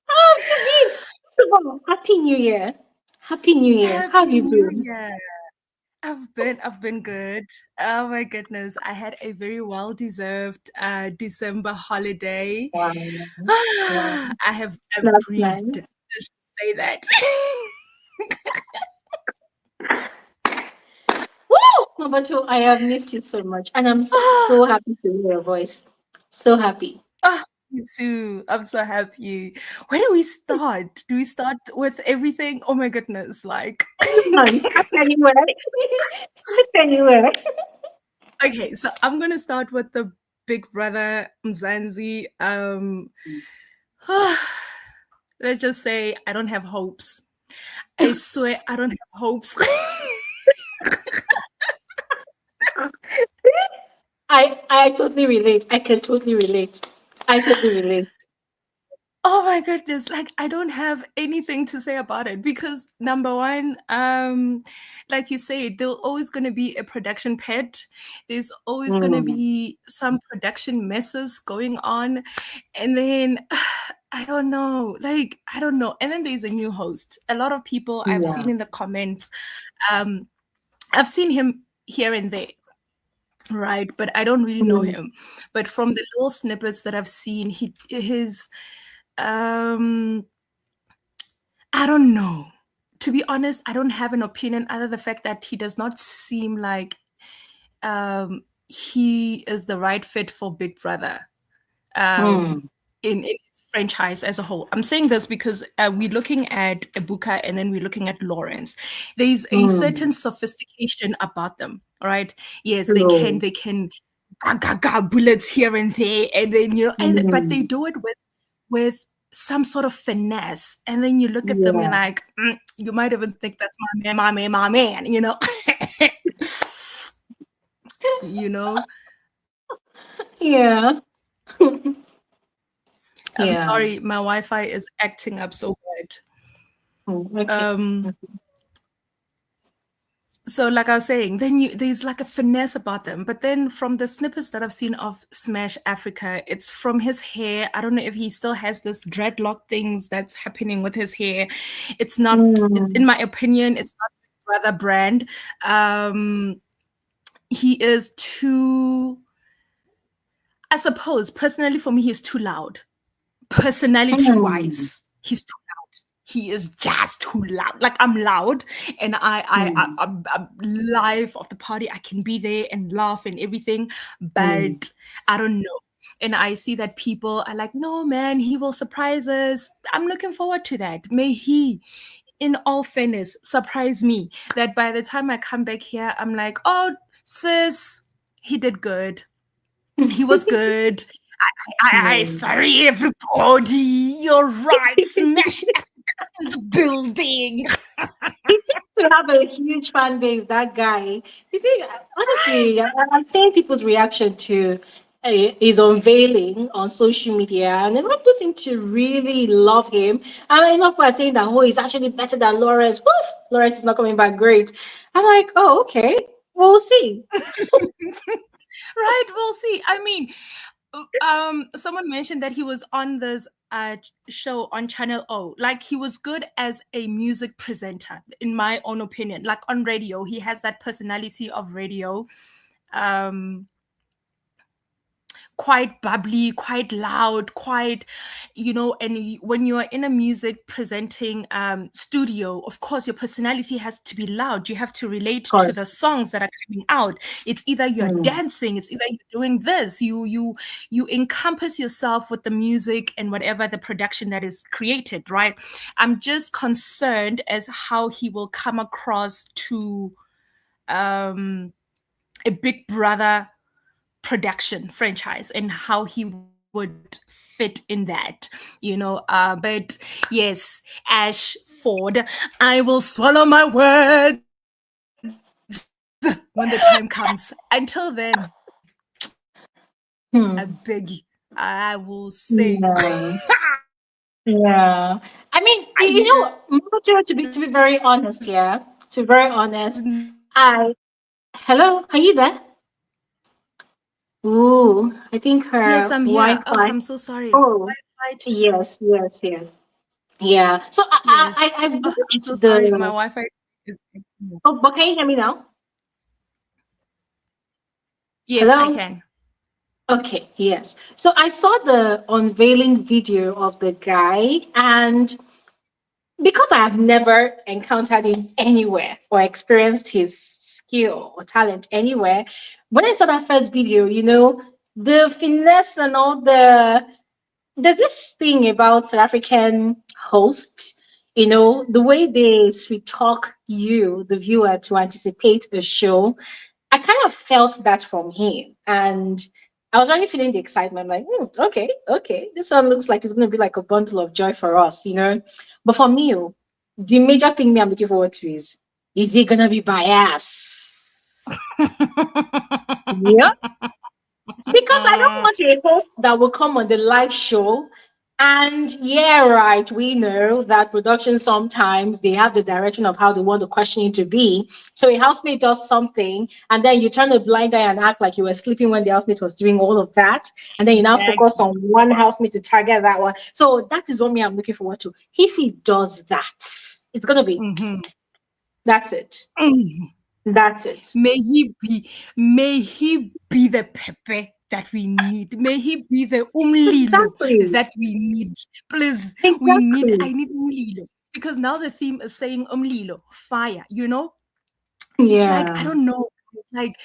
Oh, Sabine. First of all, Happy New Year. Happy New Year. How have Happy you New been? Year. I've been good. Oh my goodness. I had a very well-deserved December holiday. Wow. Wow. I've That's breathed to nice. say that. Woo! Number two, I have missed you so much. And I'm so happy to hear your voice. So happy. Oh, me too. I'm so happy. Where do we start? Do we start with everything? Oh my goodness, like Anyone, start anywhere. Start anywhere. okay, so I'm gonna start with the big brother Mzansi. Let's just say I don't have hopes. I swear I don't have hopes. I totally relate. I can totally relate. I totally relate. Oh my goodness, like I don't have anything to say about it because number one, like you say, there's always gonna be a production pet. There's always gonna Mm, be some production messes going on. And then I don't know, like I don't know. And then there's a new host. A lot of people I've yeah. seen in the comments, um, I've seen him here and there. Right, but I don't really know Mm, him. But from the little snippets that I've seen, his um I don't know. To be honest, I don't have an opinion other the fact that he does not seem like he is the right fit for Big Brother mm, in its franchise as a whole. I'm saying this because we're looking at Ebuka and then we're looking at Lawrence. There's a mm. certain sophistication about them, right? Yes, True. they can bullets here and there, and then but they Mm, do it with some sort of finesse, and then you look at them, you're like, yes. you might even think that's my man, you know. Yeah. I'm Yeah. sorry, my Wi-Fi is acting up so bad. Okay. So like I was saying, then there's like a finesse about them. But then from the snippets that I've seen of Smash Africa, it's from his hair. I don't know if he still has this dreadlock things that's happening with his hair. It's not, in my opinion, it's not Big Brother brand. He is too, I suppose, personally for me, he's too loud. Personality-wise, he's too loud. He is just too loud. Like I'm loud, and I'm live of the party. I can be there and laugh and everything, but I don't know. And I see that people are like, no, man, he will surprise us. I'm looking forward to that. May he, in all fairness, surprise me that by the time I come back here, I'm like, oh, sis, he did good. He was good. I sorry, everybody. You're right. Smash Africa in the building. He seems to have a huge fan base, that guy. You see, honestly, I'm seeing people's reaction to his unveiling on social media, and a lot of people seem to really love him. I mean, people are saying that, oh, he's actually better than Lawrence. Woof, Lawrence is not coming back great. I'm like, oh, okay, we'll see. Right, we'll see. I mean, someone mentioned that he was on this show on Channel O. Like he was good as a music presenter, in my own opinion. Like on radio, he has that personality of radio. Quite bubbly, quite loud, quite, and when you are in a music presenting studio, of course, your personality has to be loud. You have to relate to the songs that are coming out. It's either you're dancing, it's either you're doing this. You encompass yourself with the music and whatever the production that is created, right? I'm just concerned as how he will come across to a Big Brother production franchise and how he would fit in that, but yes, Ash Ford, I will swallow my words when the time comes. Until then, I beg you, I will say Yeah. I mean, to be very honest, to be very honest, hello, are you there? Ooh, I think yes, her I'm here. Oh, Wi-Fi. I'm so sorry. Oh, Wi-Fi yes. Yeah. So yes. I Oh, I'm so watched sorry. My the. Wi-Fi is. Oh, but can you hear me now? Yes, I Hello? can. Okay, yes. So I saw the unveiling video of the guy, and because I have never encountered him anywhere or experienced his skill or talent anywhere, when I saw that first video, the finesse and all there's this thing about South African hosts, the way they sweet talk you, the viewer, to anticipate a show. I kind of felt that from him. And I was already feeling the excitement, like, okay, this one looks like it's going to be like a bundle of joy for us. But for me, the major thing I'm looking forward to is he going to be biased? Yeah. Because I don't want a host that will come on the live show. And yeah, right, we know that production sometimes they have the direction of how they want the questioning to be. So a housemate does something, and then you turn a blind eye and act like you were sleeping when the housemate was doing all of that. And then you now focus on one housemate to target that one. So that is what I'm looking forward to. If he does that, it's going to be, that's it. That's it. May he be the Pepe that we need. May he be the Umlilo that we need. Please, I need Umlilo. Because now the theme is saying Umlilo, fire, Yeah. Like, I don't know. Like,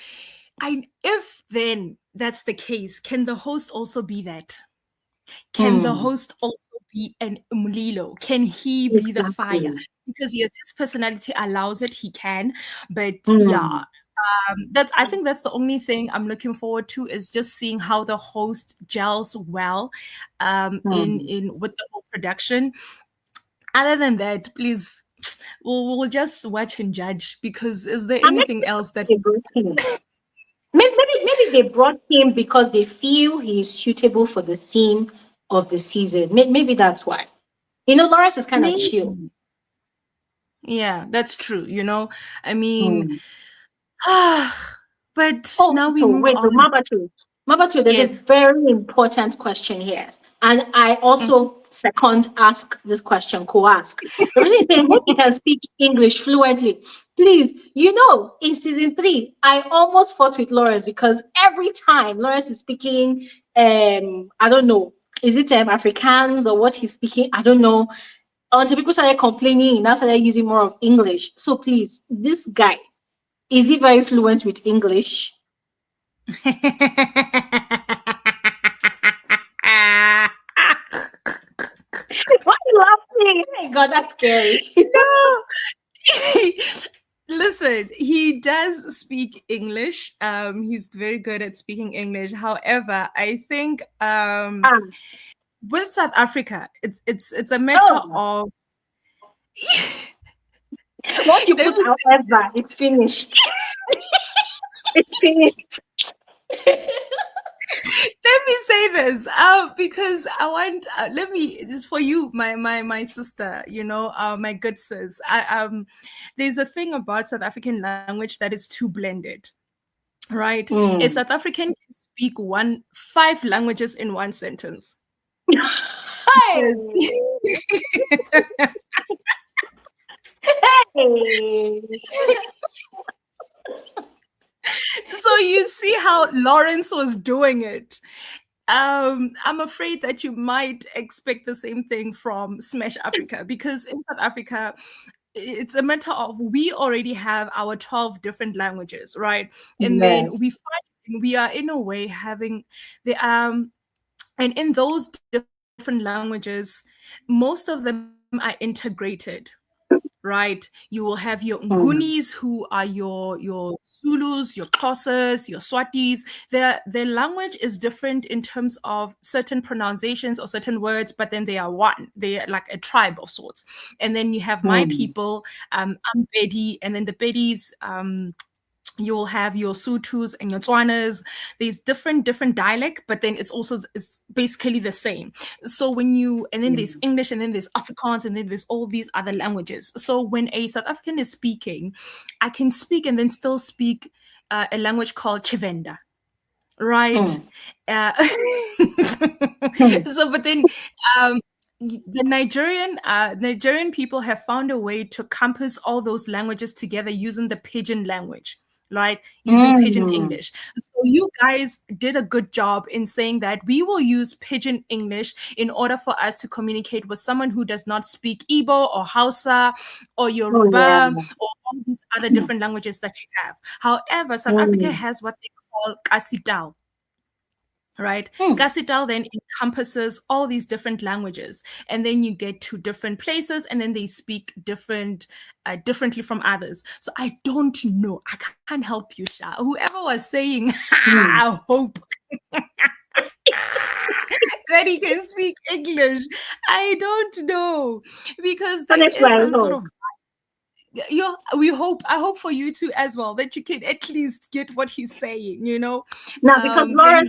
if then that's the case, can the host also be that? Can the host also be an Umlilo? Can he be the fire? Because yes, his personality allows it, he can. But yeah, I think that's the only thing I'm looking forward to, is just seeing how the host gels well in with the whole production. Other than that, please, we'll just watch and judge, because is there anything else that maybe they brought him because they feel he's suitable for the theme of the season. Maybe that's why. Lawrence is kind of Maybe. chill. Yeah, that's true. I mean, Hmm. but Oh, now we so move wait, so on. Mabatu, there's a Yes. very important question here. And I also second ask this question, co-ask. The reason is saying, hope you can speak English fluently. Please, in season 3, I almost fought with Lawrence because every time Lawrence is speaking, I don't know, is it Afrikaans or what he's speaking? I don't know. Until people started complaining, now started using more of English. So please, this guy, is he very fluent with English? Why are you laughing? Oh my God, that's scary. No. Listen, he does speak English. He's very good at speaking English. However, I think with South Africa, it's a matter Oh, of once you let put me however, it's finished. It's finished. let me say this because I want let me this for you, my sister, my good sis. There's a thing about South African language that is too blended, right? A Mm. South African can speak 5 languages in one sentence. Because Hey, hey. so you see how Lawrence was doing it. I'm afraid that you might expect the same thing from Smash Africa, because in South Africa, it's a matter of we already have our 12 different languages, right? And then Yes. we are in a way having the and in those different languages, most of them are integrated, right? You will have your Mm. Ngunis, who are your Zulus, your Xhosas, your Swatis. Their language is different in terms of certain pronunciations or certain words, but then they are one. They are like a tribe of sorts. And then you have my Mm. people, I'm Pedi, and then the Pedis, you'll have your Sutus and your Tswanas. There's different dialect, but then it's basically the same. So and then there's English, and then there's Afrikaans, and then there's all these other languages. So when a South African is speaking, I can speak and then still speak a language called Chivenda, right? Mm. Uh, Mm. so, but then the Nigerian people have found a way to compass all those languages together using the pidgin language, right? Using pidgin Mm. English. So you guys did a good job in saying that we will use pidgin English in order for us to communicate with someone who does not speak Igbo or Hausa or Oh, yeah. Yoruba or all these other different languages that you have. However, South Africa Mm. has what they call Kasidal, right? Mm. Kasidal then encompasses all these different languages, and then you get to different places, and then they speak differently from others. So I don't know. I can't help you, Sha. Whoever was saying, Mm. I hope that he can speak English. I don't know, because there Honestly, is I some sort know. of I hope for you too as well, that you can at least get what he's saying, Now, because then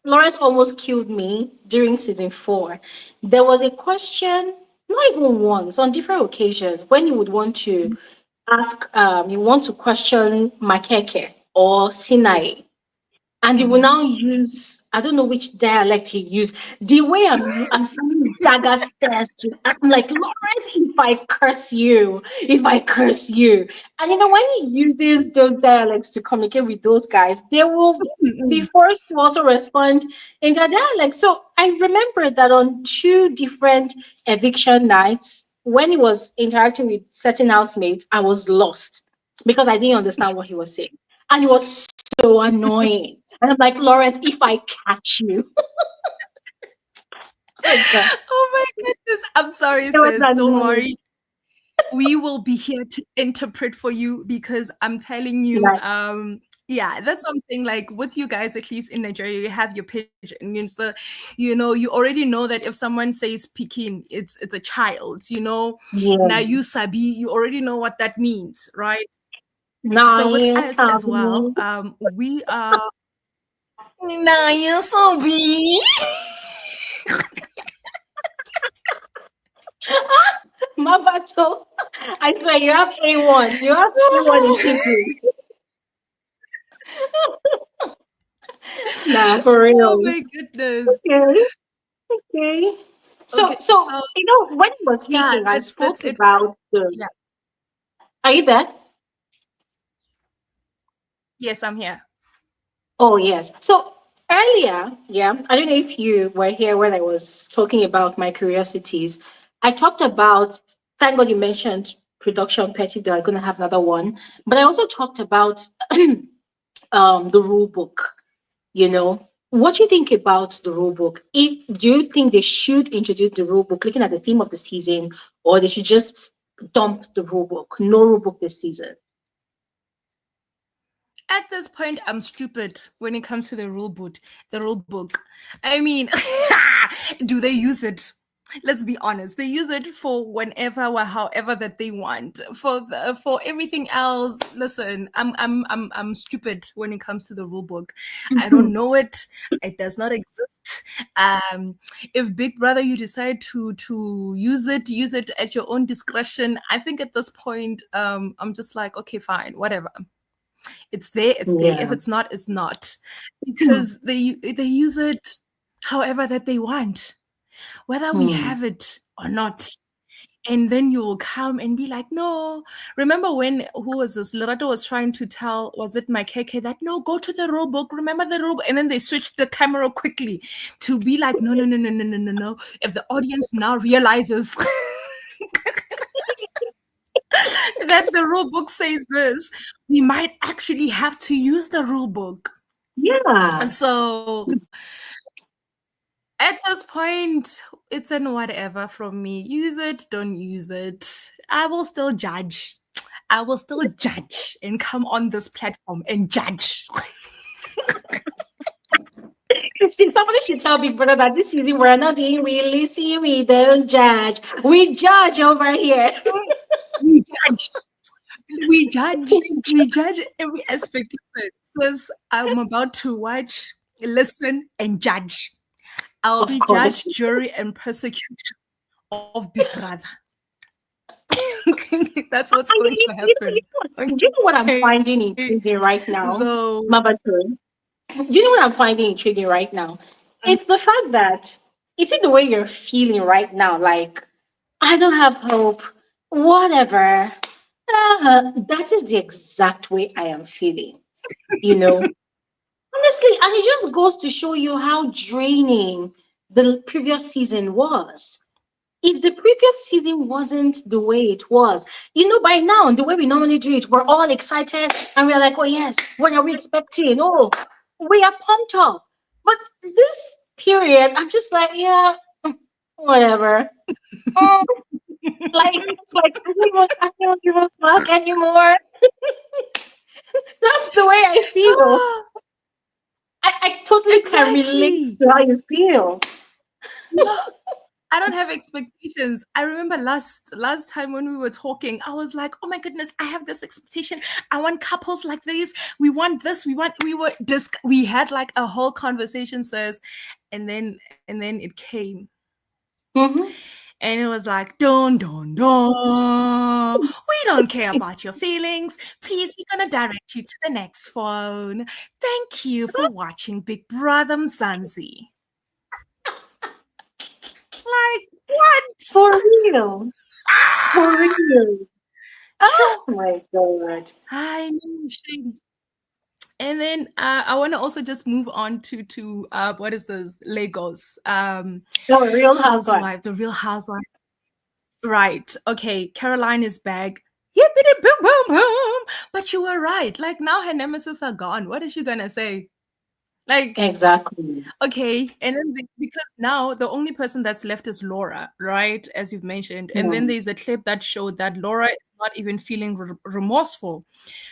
Lawrence almost killed me during season 4. There was a question, not even once, on different occasions, when you would want to ask, you want to question Makeke or Sinai. yes. And he will Mm-hmm. now use, I don't know which dialect he used. The way I'm seeing dagger stares to, I'm like, Lawrence, if I curse you. And when he uses those dialects to communicate with those guys, they will be forced to also respond in their dialect. So I remember that on 2 different eviction nights, when he was interacting with certain housemates, I was lost because I didn't understand what he was saying. And it was so annoying. And I'm like, Lawrence, if I catch you. Oh God. Oh my goodness. I'm sorry, It was sis. Don't annoying. worry. We will be here to interpret for you, because I'm telling you, Like, yeah, that's what I'm saying. Like, with you guys, at least in Nigeria, you have your pidgin. And so, you already know that if someone says Pekin, it's a child, Now yeah. you Sabi, you already know what that means, right? Now So with you us as well, sabi. we are now you Sabi. My battle. I swear you have A1. You have A1 in Hebrew. Nah, for Oh real. my goodness. Okay. Okay. So, Okay, so so when you were yeah, speaking, I that's spoke it. about the. Yeah. Are you there? Yes, I'm here. Oh, yes. So earlier, yeah, I don't know if you were here when I was talking about my curiosities. I talked about, thank God you mentioned production petty, they're going to have another one. But I also talked about the rule book, you know. What do you think about the rule book? Do you think they should introduce the rule book, looking at the theme of the season, or they should just dump the rule book? No rule book this season. At this point, I'm stupid when it comes to the rule book. The rule book. I mean, do they use it? Let's be honest. They use it for whenever or however that they want. For everything else, listen, I'm stupid when it comes to the rule book. I don't know it. It does not exist. Um, if Big Brother you decide to use it at your own discretion. I think at this point, I'm just like, okay, fine, whatever. It's there, it's there. If Yeah. it's not, it's not. Hmm. Because they use it however that they want, whether we Hmm. have it or not. And then you will come and be like, no. Remember when, who was this? Lorato was trying to tell, was it my KK, that no, go to the rule book, remember the rule book. And then they switched the camera quickly to be like, no, no, no, no, no, no, no, no. If the audience now realizes that the rule book says this, we might actually have to use the rule book. Yeah. So at this point, it's an whatever from me. Use it, don't use it. I will still judge. I will still judge and come on this platform and judge. See, somebody should tell Big Brother that this season we're not doing really see, we don't judge. We judge over here. We judge. We judge. We judge every aspect of it. Says I'm about to watch, listen, and judge. I'll Of be course. judge, jury, and prosecutor of Big Brother. That's what's And going to happen. do you know what I'm Okay. finding intriguing right now? So Mabatun? Do you know what I'm finding intriguing right now? It's the fact that, is it the way you're feeling right now? Like, I don't have hope, whatever. That is the exact way I am feeling, you know? Honestly, and it just goes to show you how draining the previous season was. If the previous season wasn't the way it was, by now, the way we normally do it, we're all excited and we're like, oh, yes, what are we expecting? Oh, we are pumped up. But this period, I'm just like, yeah, whatever. Mm, like, it's like, I don't give a fuck anymore. That's the way I feel. ah, I totally can relate exactly. to how you feel. No, I don't have expectations. I remember last time when we were talking, I was like, "Oh my goodness, I have this expectation. I want couples like this. We want this. We had like a whole conversation, says, and then it came, Hmm. and it was like, don't, don't. We don't care about your feelings. Please, we're gonna direct you to the next phone. Thank you for watching Big Brother Mzansi. Like what? For real. For real. Yo, Oh my God. I know, shame. And then I want to also just move on to what is this, Lagos No, Real housewife, the Housewives. real housewife. Right. Okay. Caroline is back. Yippity boom boom boom. But you were right. Like now her nemesis are gone. What is she gonna say? Like, Exactly. okay, and then because now the only person that's left is Laura, right? As you've mentioned. And then Mm. there's a clip that showed that Laura is not even feeling remorseful.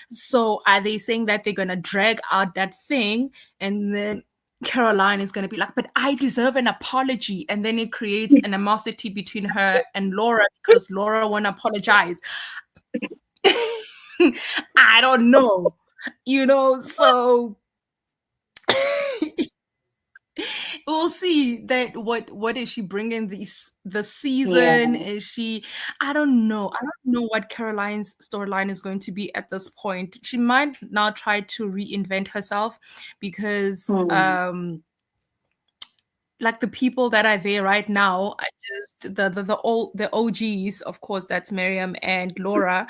So are they saying that they're gonna drag out that thing, and then Caroline is gonna be like, "But I deserve an apology," and then it creates an animosity between her and Laura because Laura won't apologize. I don't know, so we'll see that what is she bringing the season? Yeah. Is she, I don't know what Caroline's storyline is going to be at this point. She might now try to reinvent herself because like the people that are there right now are just the OGs, of course, that's Miriam and Laura.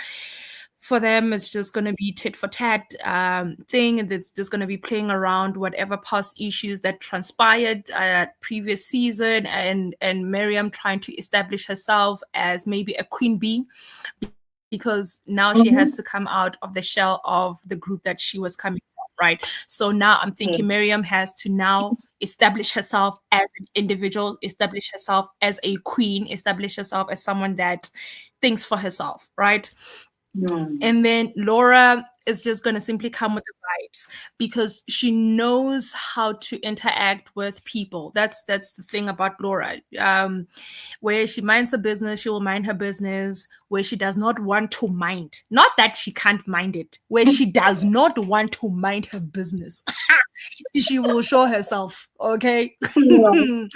For them, it's just going to be tit for tat thing, and it's just going to be playing around whatever past issues that transpired previous season, and Miriam trying to establish herself as maybe a queen bee, because now she has to come out of the shell of the group that she was coming from, right? So now I'm thinking Miriam has to now establish herself as an individual, establish herself as a queen, establish herself as someone that thinks for herself, right? And then Laura is just going to simply come with the vibes because she knows how to interact with people. That's the thing about Laura. Where she minds her business, she will mind her business. Where she does not want to mind, not that she can't mind it, where she does not want to mind her business, she will show herself, okay? Yes.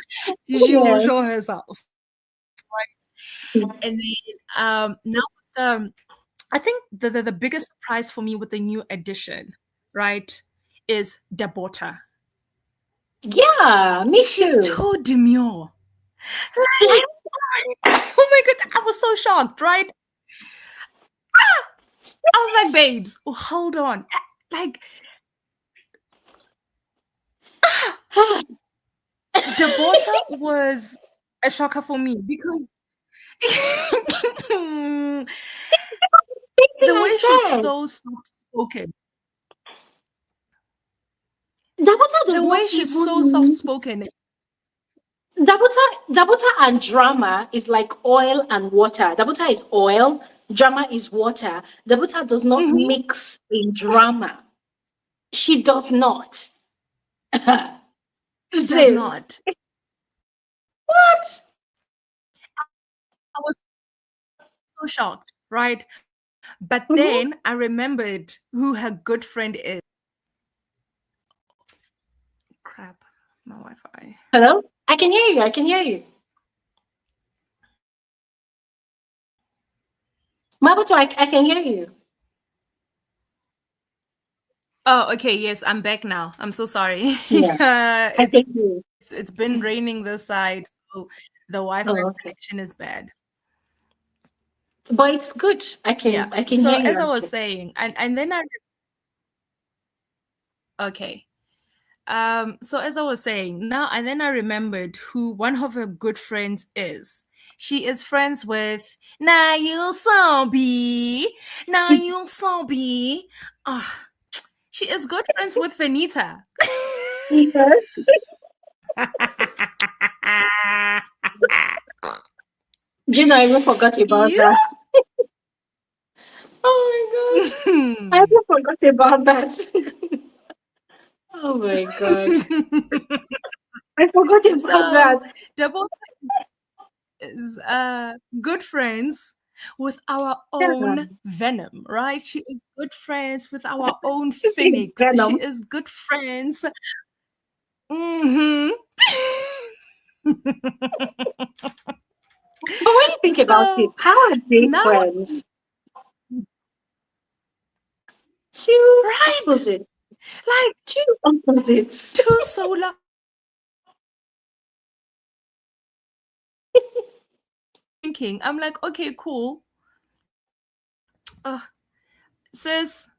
She will show herself, right? And then now I think the biggest surprise for me with the new edition, right, is Dabota. Yeah, me She's too. too demure. Like, oh my god, I was so shocked, right? I was like, babes, hold on. Like, Dabota was a shocker for me because the way she's so soft spoken. Dabota does The way not she's even so soft spoken. Dabota and drama is like oil and water. Dabota is oil, drama is water. Dabota does not mix in drama. She does not. She does not. What? I was so shocked, right? But then I remembered who her good friend is. Crap, my Wi-Fi. Hello? I can hear you. I can hear you. Mabuto, I can hear you. Oh, okay. Yes, I'm back now. I'm so sorry. Yeah. I think you. It's been raining this side, so the Wi-Fi connection is bad. But it's good. I can So hear you. as I was saying, and then okay. So as I was saying, now and then I remembered who one of her good friends is. She is friends with Nayusobi. She is good friends with Venita. Yes. Gina, I even forgot about that. Oh my god. I even forgot about that. Oh my god. I forgot about that. Double is good friends with our own Venom, right? She is good friends with our own Phoenix. Venom. She is good friends. Mm-hmm. But when you think about it, how are they friends? Two opposites. Like two opposites. Two solar. Thinking, I'm like, okay, cool. Sis.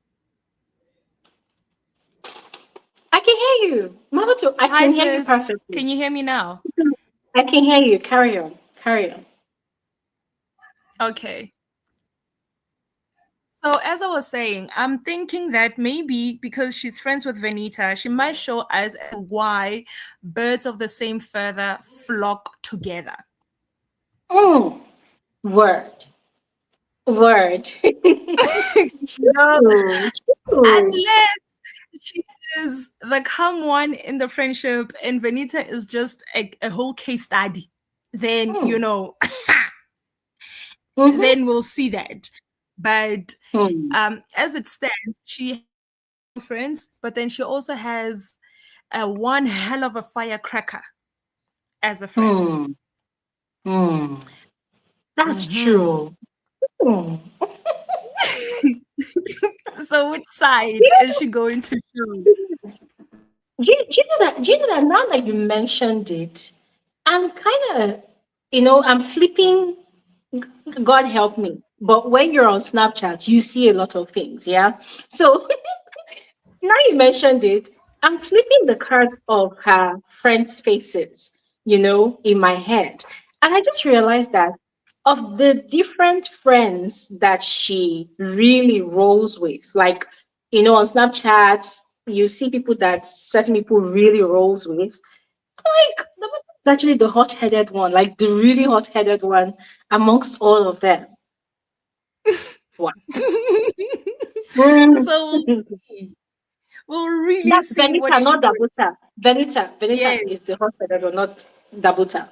I can hear you. Mabuto, I can hear you perfectly. Can you hear me now? I can hear you. Carry on. Carry on. Okay. So as I was saying, I'm thinking that maybe because she's friends with Venita, she might show us why birds of the same feather flock together. Word. No, unless she is the calm one in the friendship and Venita is just a whole case study, then you know, then we'll see that. But as it stands, she has friends, but then she also has one hell of a firecracker as a friend. Hmm. Hmm. That's Mhm. true. Hmm. So which side is she going to show? Yes. Do you know that? Do you know that now that you mentioned it, I'm kind of, I'm flipping. God help me. But when you're on Snapchat, you see a lot of things. Yeah. So now you mentioned it, I'm flipping the cards of her friends' faces, in my head. And I just realized that of the different friends that she really rolls with, like, on Snapchat, you see people that certain people really rolls with. Like, the one is actually the hot-headed one, like the really hot-headed one amongst all of them. Wow. Mm. So we'll see. We'll really That's see what Venita, she not brings. Dabuta. Venita Yes, is the hot-headed one, not Dabuta.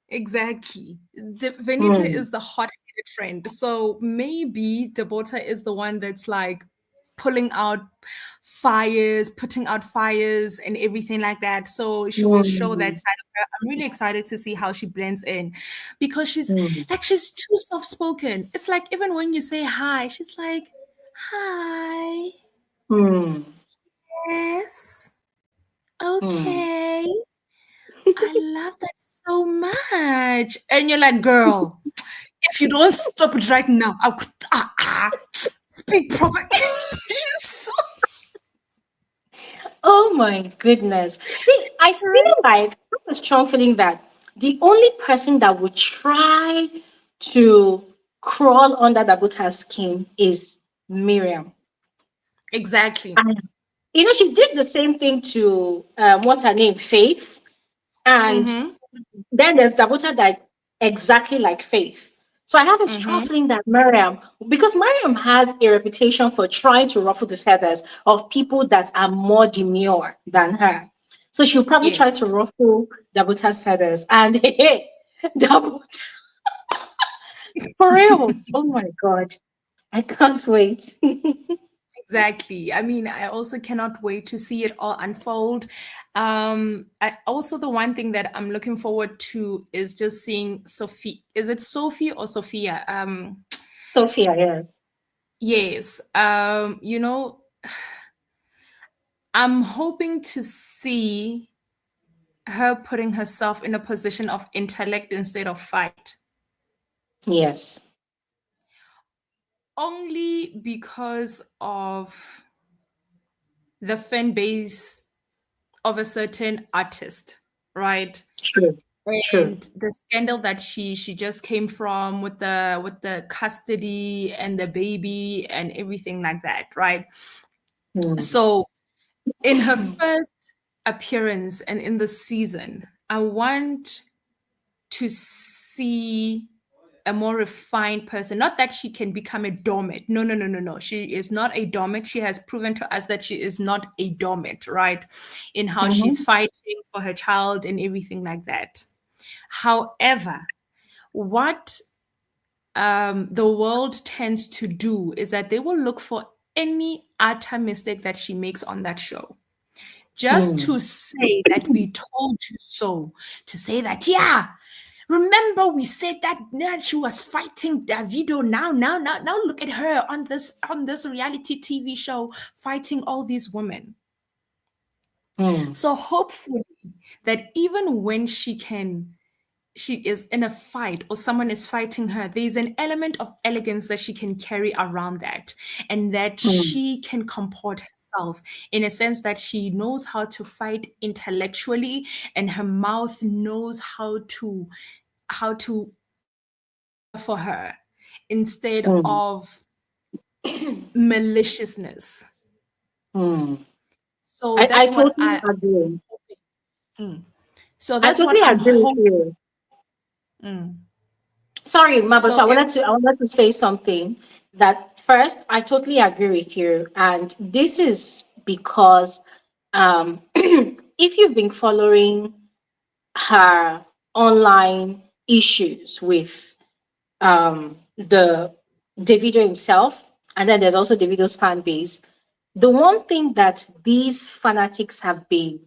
exactly. Venita Hmm. is the hot-headed friend. So maybe Debota is the one that's like pulling out fires, putting out fires and everything like that. So she will show that Hmm. side of her. I'm really excited to see how she blends in because Hmm. she's too soft-spoken. It's like even when you say hi, she's like, hi, Hmm. yes, Hmm. okay. I love that so much. And you're like, girl, if you don't stop it right now, I could speak proper. She's so Oh my goodness. See, I feel right. like I have a strong feeling that the only person that would try to crawl under Dabuta's skin is Miriam. Exactly. And she did the same thing to what's her name, Faith. And Mm-hmm. then there's Dabuta that's exactly like Faith. So I have a strong Mm-hmm. feeling that because Mariam has a reputation for trying to ruffle the feathers of people that are more demure than her. So she'll probably try Yes. to ruffle Dabuta's feathers. And hey, Dabuta, for real. Oh my God. I can't wait. Exactly. I mean, I also cannot wait to see it all unfold. Also, the one thing that I'm looking forward to is just seeing Sophie. Is it Sophie or Sophia? Sophia, yes. Yes. I'm hoping to see her putting herself in a position of intellect instead of fight. Yes. Only because of the fan base of a certain artist, right? True. True. And the scandal that she just came from with the custody and the baby and everything like that, right? Hmm. So in her first appearance and in the season, I want to see a more refined person. Not that she can become a dominant. No, no, no, no, no. She is not a dominant. She has proven to us that she is not a dominant, right? In how she's Mhm. fighting for her child and everything like that. However, what the world tends to do is that they will look for any utter mistake that she makes on that show just Hmm. to say that we told you so, to say that, yeah, remember we said that she was fighting Davido. Now look at her on this reality TV show fighting all these women. Hmm. So hopefully that even when she is in a fight or someone is fighting her, there's an element of elegance that she can carry around that, and that Hmm. she can comport herself in a sense that she knows how to fight intellectually, and her mouth knows how to for her instead Hmm. of maliciousness. Hmm. So I that's what totally agree. mm. So I that's what totally I'm agree with hoping. you. Sorry, Ma, but So I wanted to say something that first I totally agree with you. And this is because if you've been following her online issues with the Davido himself, and then there's also Davido's fan base. The one thing that these fanatics have been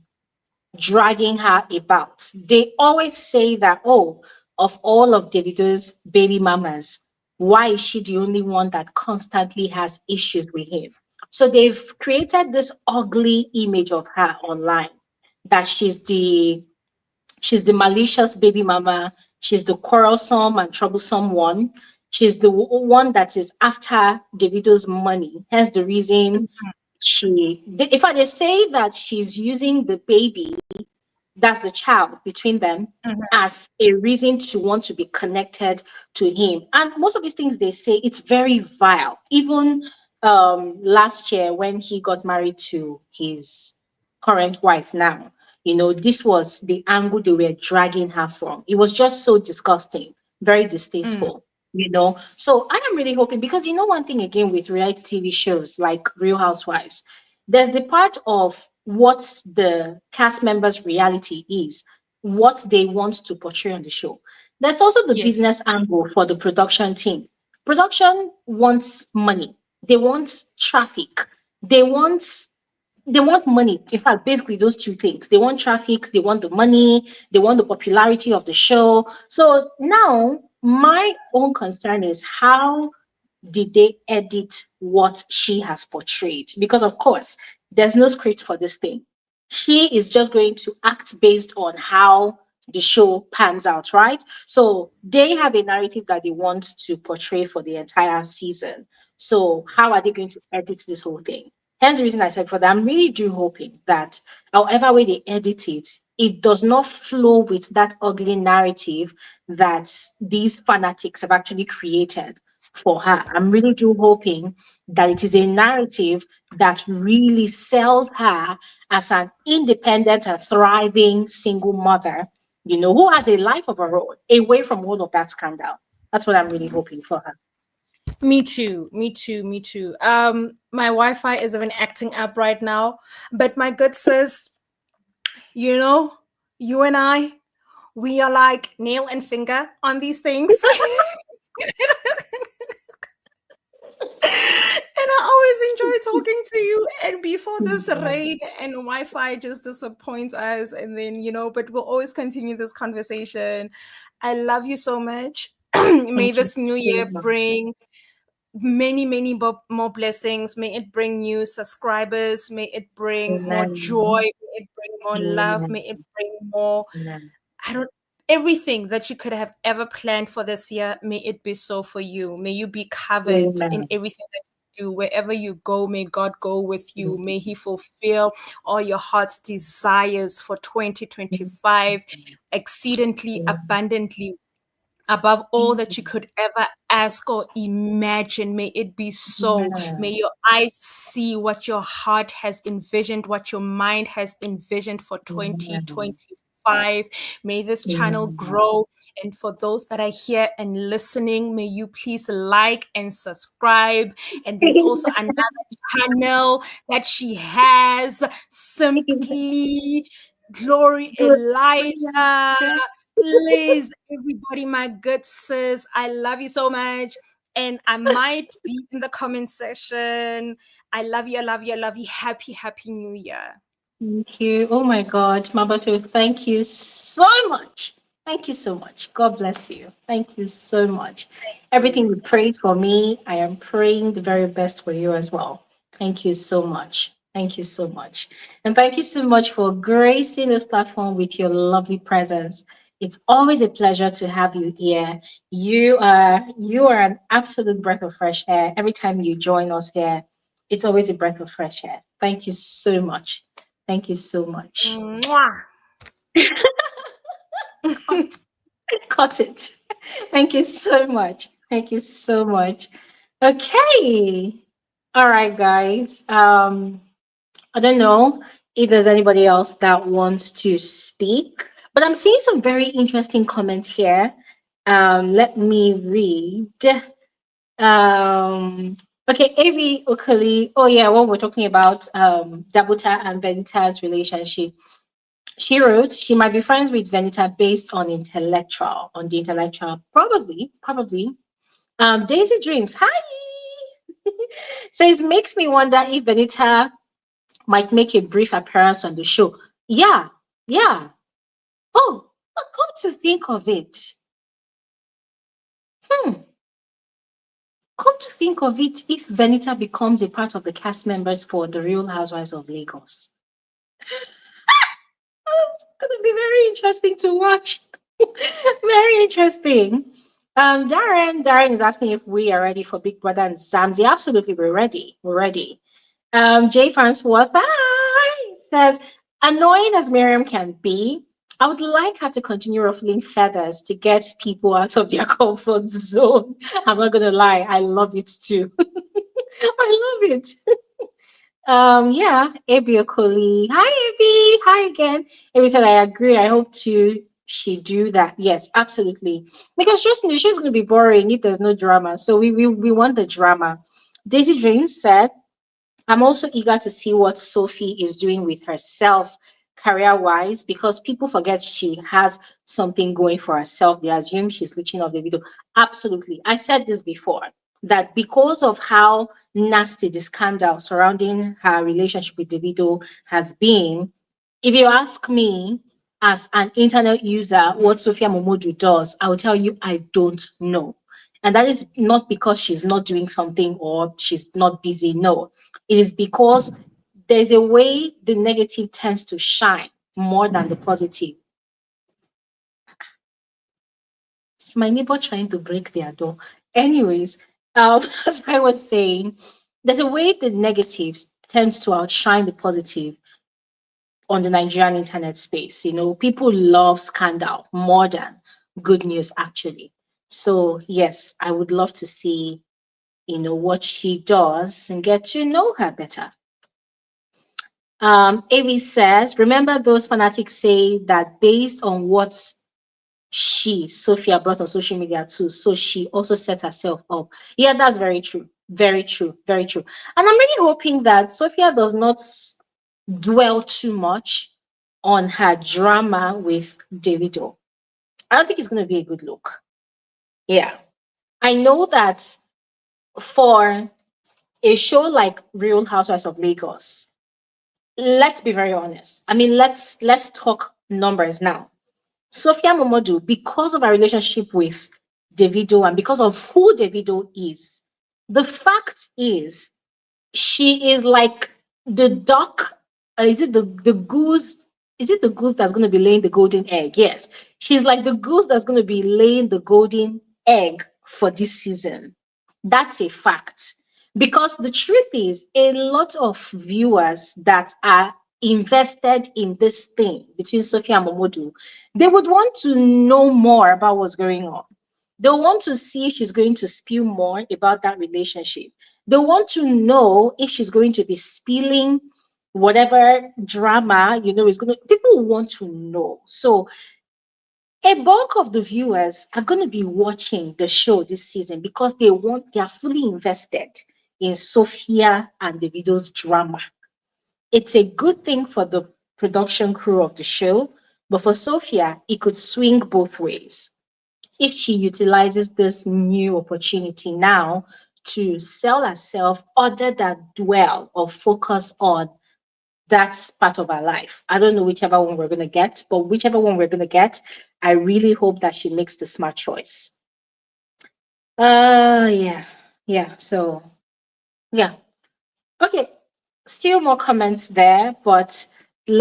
dragging her about, they always say that, oh, of all of Davido's baby mamas, why is she the only one that constantly has issues with him? So they've created this ugly image of her online, that she's the malicious baby mama. She's the quarrelsome and troublesome one. She's the one that is after Davido's money. Hence the reason in fact, they say that she's using the baby, that's the child between them, Mhm. as a reason to want to be connected to him. And most of these things they say, it's very vile. Even last year when he got married to his current wife now, this was the angle they were dragging her from. It was just so disgusting, very Mm. distasteful. So I am really hoping, because one thing again with reality TV shows like Real Housewives, there's the part of what the cast members' reality is, what they want to portray on the show. There's also the Yes. business angle for the production team. Production wants money, they want traffic, they want they want money. In fact, basically those two things. They want traffic, they want the money, they want the popularity of the show. So now my own concern is, how did they edit what she has portrayed? Because of course, there's no script for this thing. She is just going to act based on how the show pans out, right? So they have a narrative that they want to portray for the entire season. So how are they going to edit this whole thing? Hence the reason I said, for that, I'm really do hoping that however way they edit it, it does not flow with that ugly narrative that these fanatics have actually created for her. I'm really do hoping that it is a narrative that really sells her as an independent and thriving single mother, who has a life of her own, away from all of that scandal. That's what I'm really hoping for her. Me too. Me too. Me too. My Wi-Fi is even acting up right now. But my good sis, you know, you and I, we are like nail and finger on these things. And I always enjoy talking to you. And before this rain and Wi-Fi just disappoints us, and then, but we'll always continue this conversation. I love you so much. May Thank you this new so year much. bring many, many more blessings. May it bring new subscribers. May it bring more joy. Amen. May it bring more love. May Amen. it bring more, Amen. I don't, everything that you could have ever planned for this year. May it be so for you. May you be covered in Amen. everything that you do. Wherever you go, may God go with you. May He fulfill all your heart's desires for 2025 exceedingly abundantly, above all that you could ever ask or imagine. May it be so. May Amen. your eyes see what your heart has envisioned, what your mind has envisioned for Amen. 2025. May this channel Amen. grow. And for those that are here and listening, may you please like and subscribe. And there's also another channel that she has, Simply Glory Good. Elijah. Please, everybody, my good sis, I love you so much. And I might be in the comment section. I love you. I love you. I love you. Happy, happy New Year. Thank you. Oh my God, Mabato, thank you so much. Thank you so much. God bless you. Thank you so much. Everything you prayed for me, I am praying the very best for you as well. Thank you so much. Thank you so much. And thank you so much for gracing this platform with your lovely presence. It's always a pleasure to have you here. You are an absolute breath of fresh air. Every time you join us here, it's always a breath of fresh air. Thank you so much. Thank you so much. Mwah. Cut, cut it. Thank you so much. Thank you so much. Okay. All right, guys. I don't know if there's anybody else that wants to speak, but I'm seeing some very interesting comments here. Let me read. Okay, Avi Okali. Oh yeah, what we're talking about, Dabuta and Venita's relationship. She wrote she might be friends with Venita based on the intellectual. Probably. Daisy Dreams. Hi. Says makes me wonder if Benita might make a brief appearance on the show. Yeah, yeah. Oh, but come to think of it, hmm, come to think of it, if Benita becomes a part of the cast members for The Real Housewives of Lagos, it's going to be very interesting to watch. Very interesting. Darren is asking if we are ready for Big Brother and Zamzi. Absolutely, we're ready. We're ready. J. Francois says, annoying as Miriam can be, I would like her to continue ruffling feathers to get people out of their comfort zone. I'm not gonna lie, I love it too. I love it. Yeah, Abby Okoli. Hi, Abby. Hi again. Abby said, I agree. I hope to she do that. Yes, absolutely. Because trust me, the show's going to be boring if there's no drama. So we want the drama. Daisy Dreams said, I'm also eager to see what Sophie is doing with herself career wise because people forget she has something going for herself. They assume she's leeching off the video. Absolutely. I said this before that because of how nasty the scandal surrounding her relationship with Davido has been, if you ask me as an internet user what Sophia Momodu does, I will tell you I don't know. And that is not because she's not doing something or she's not busy. No, it is because there's a way the negative tends to shine more than the positive. It's my neighbor trying to break their door. Anyways, as I was saying, there's a way the negatives tends to outshine the positive on the Nigerian internet space. You know, people love scandal more than good news, actually. So, yes, I would love to see, what she does and get to know her better. Avi says, remember those fanatics say that based on what Sophia, brought on social media too, so she also set herself up. Yeah, that's very true. Very true. Very true. And I'm really hoping that Sophia does not dwell too much on her drama with Davido. I don't think it's going to be a good look. Yeah. I know that for a show like Real Housewives of Lagos, let's be very honest. I mean, let's talk numbers now. Sophia Momodu, because of her relationship with Davido and because of who Davido is, the fact is she is like the duck. Is it the goose? Is it the goose that's going to be laying the golden egg? Yes, she's like the goose that's going to be laying the golden egg for this season. That's a fact. Because the truth is, a lot of viewers that are invested in this thing between Sophia and Momodu, they would want to know more about what's going on. They want to see if she's going to spill more about that relationship. They want to know if she's going to be spilling whatever drama, is going to, people want to know. So a bulk of the viewers are going to be watching the show this season because they are fully invested in Sophia and Davido's drama. It's a good thing for the production crew of the show, but for Sophia, it could swing both ways if she utilizes this new opportunity now to sell herself other than dwell or focus on that part of her life. I don't know whichever one we're going to get, but whichever one we're going to get, I really hope that she makes the smart choice. Yeah. Yeah. So, yeah. Okay. Still more comments there, but we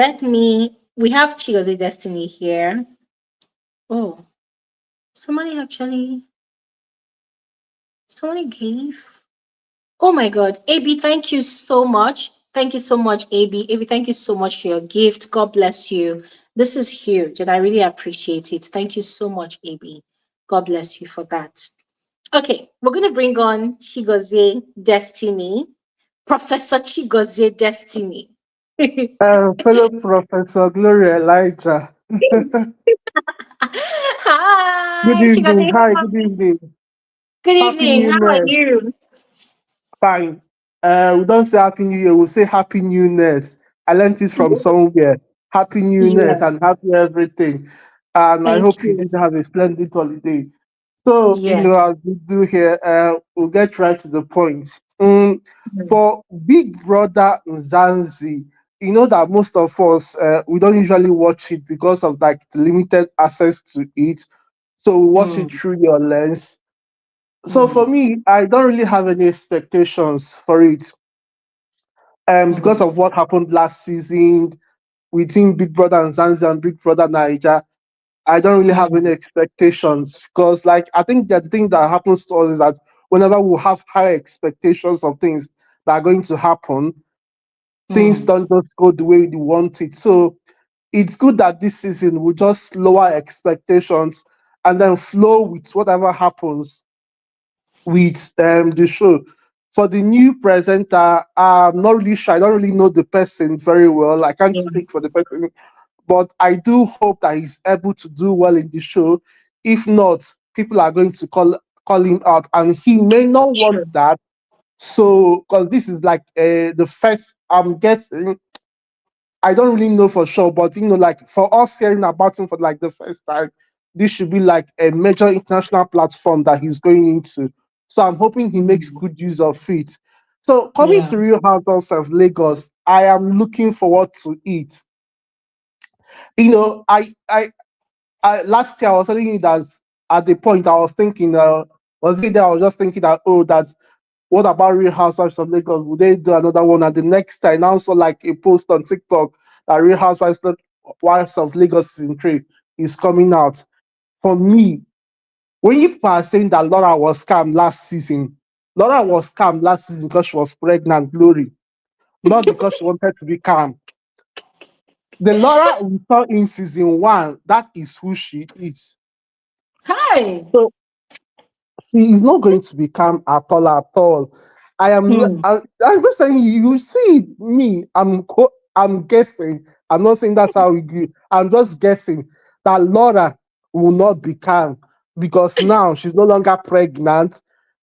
have Chigozie Destiny here. Oh, somebody actually, somebody gave. Oh my God. AB, thank you so much. Thank you so much, AB. AB, thank you so much for your gift. God bless you. This is huge and I really appreciate it. Thank you so much, AB. God bless you for that. Okay, we're going to bring on Chigozie Destiny, Professor Chigozie Destiny. Fellow Professor Gloria Elijah. Good Hi, evening. Chigozie. Hi, good evening. Good Happy evening. New How are Year. you? Fine. We don't say Happy New Year, we'll say Happy Newness. I learned this from somewhere. Happy Newness Yeah, and happy everything. And I thank hope you you. did have a splendid holiday. So, Yeah. as we do here, we'll get right to the point. Mm, Mm, for Big Brother Mzansi, you know that most of us we don't usually watch it because of like the limited access to it. So we watch it mm, through your lens. So for mm, me, I don't really have any expectations for it. Because mm, of what happened last season within Big Brother and Zanzibar and Big Brother Niger, I don't really have any mm, expectations because, like, I think that the thing that happens to us is that whenever we have high expectations of things that are going to happen, things mm. don't just go the way we want it. So it's good that this season we just lower expectations and then flow with whatever happens with the show. For the new presenter, I'm not really sure. I don't really know the person very well. I can't Yeah, speak for the person, but I do hope that he's able to do well in the show. If not, people are going to call him out, and he may not want sure. that. So, because this is like the first, I'm guessing, I don't really know for sure, but like for us hearing about him for like the first time, this should be like a major international platform that he's going into. So I'm hoping he makes Mm, good use of it. So coming yeah. to Real Housewives of Lagos, I am looking forward to it. Last year I was telling you that at the point I was thinking, was it there? I was just thinking that, oh, that's what about Real Housewives of Lagos? Would they do another one? And the next time, I also like a post on TikTok that Real Housewives Wives of Lagos season 3 is coming out. For me, when you people are saying that Laura was scammed last season, Laura was scammed last season because she was pregnant, Glory, not because she wanted to be calm. The Laura we saw in season 1, that is who she is. Hi. So she is not going to become at all at all. Mm, I'm just saying you see me. I'm guessing. I'm not saying that's how we do. I'm just guessing that Laura will not become because now she's no longer pregnant.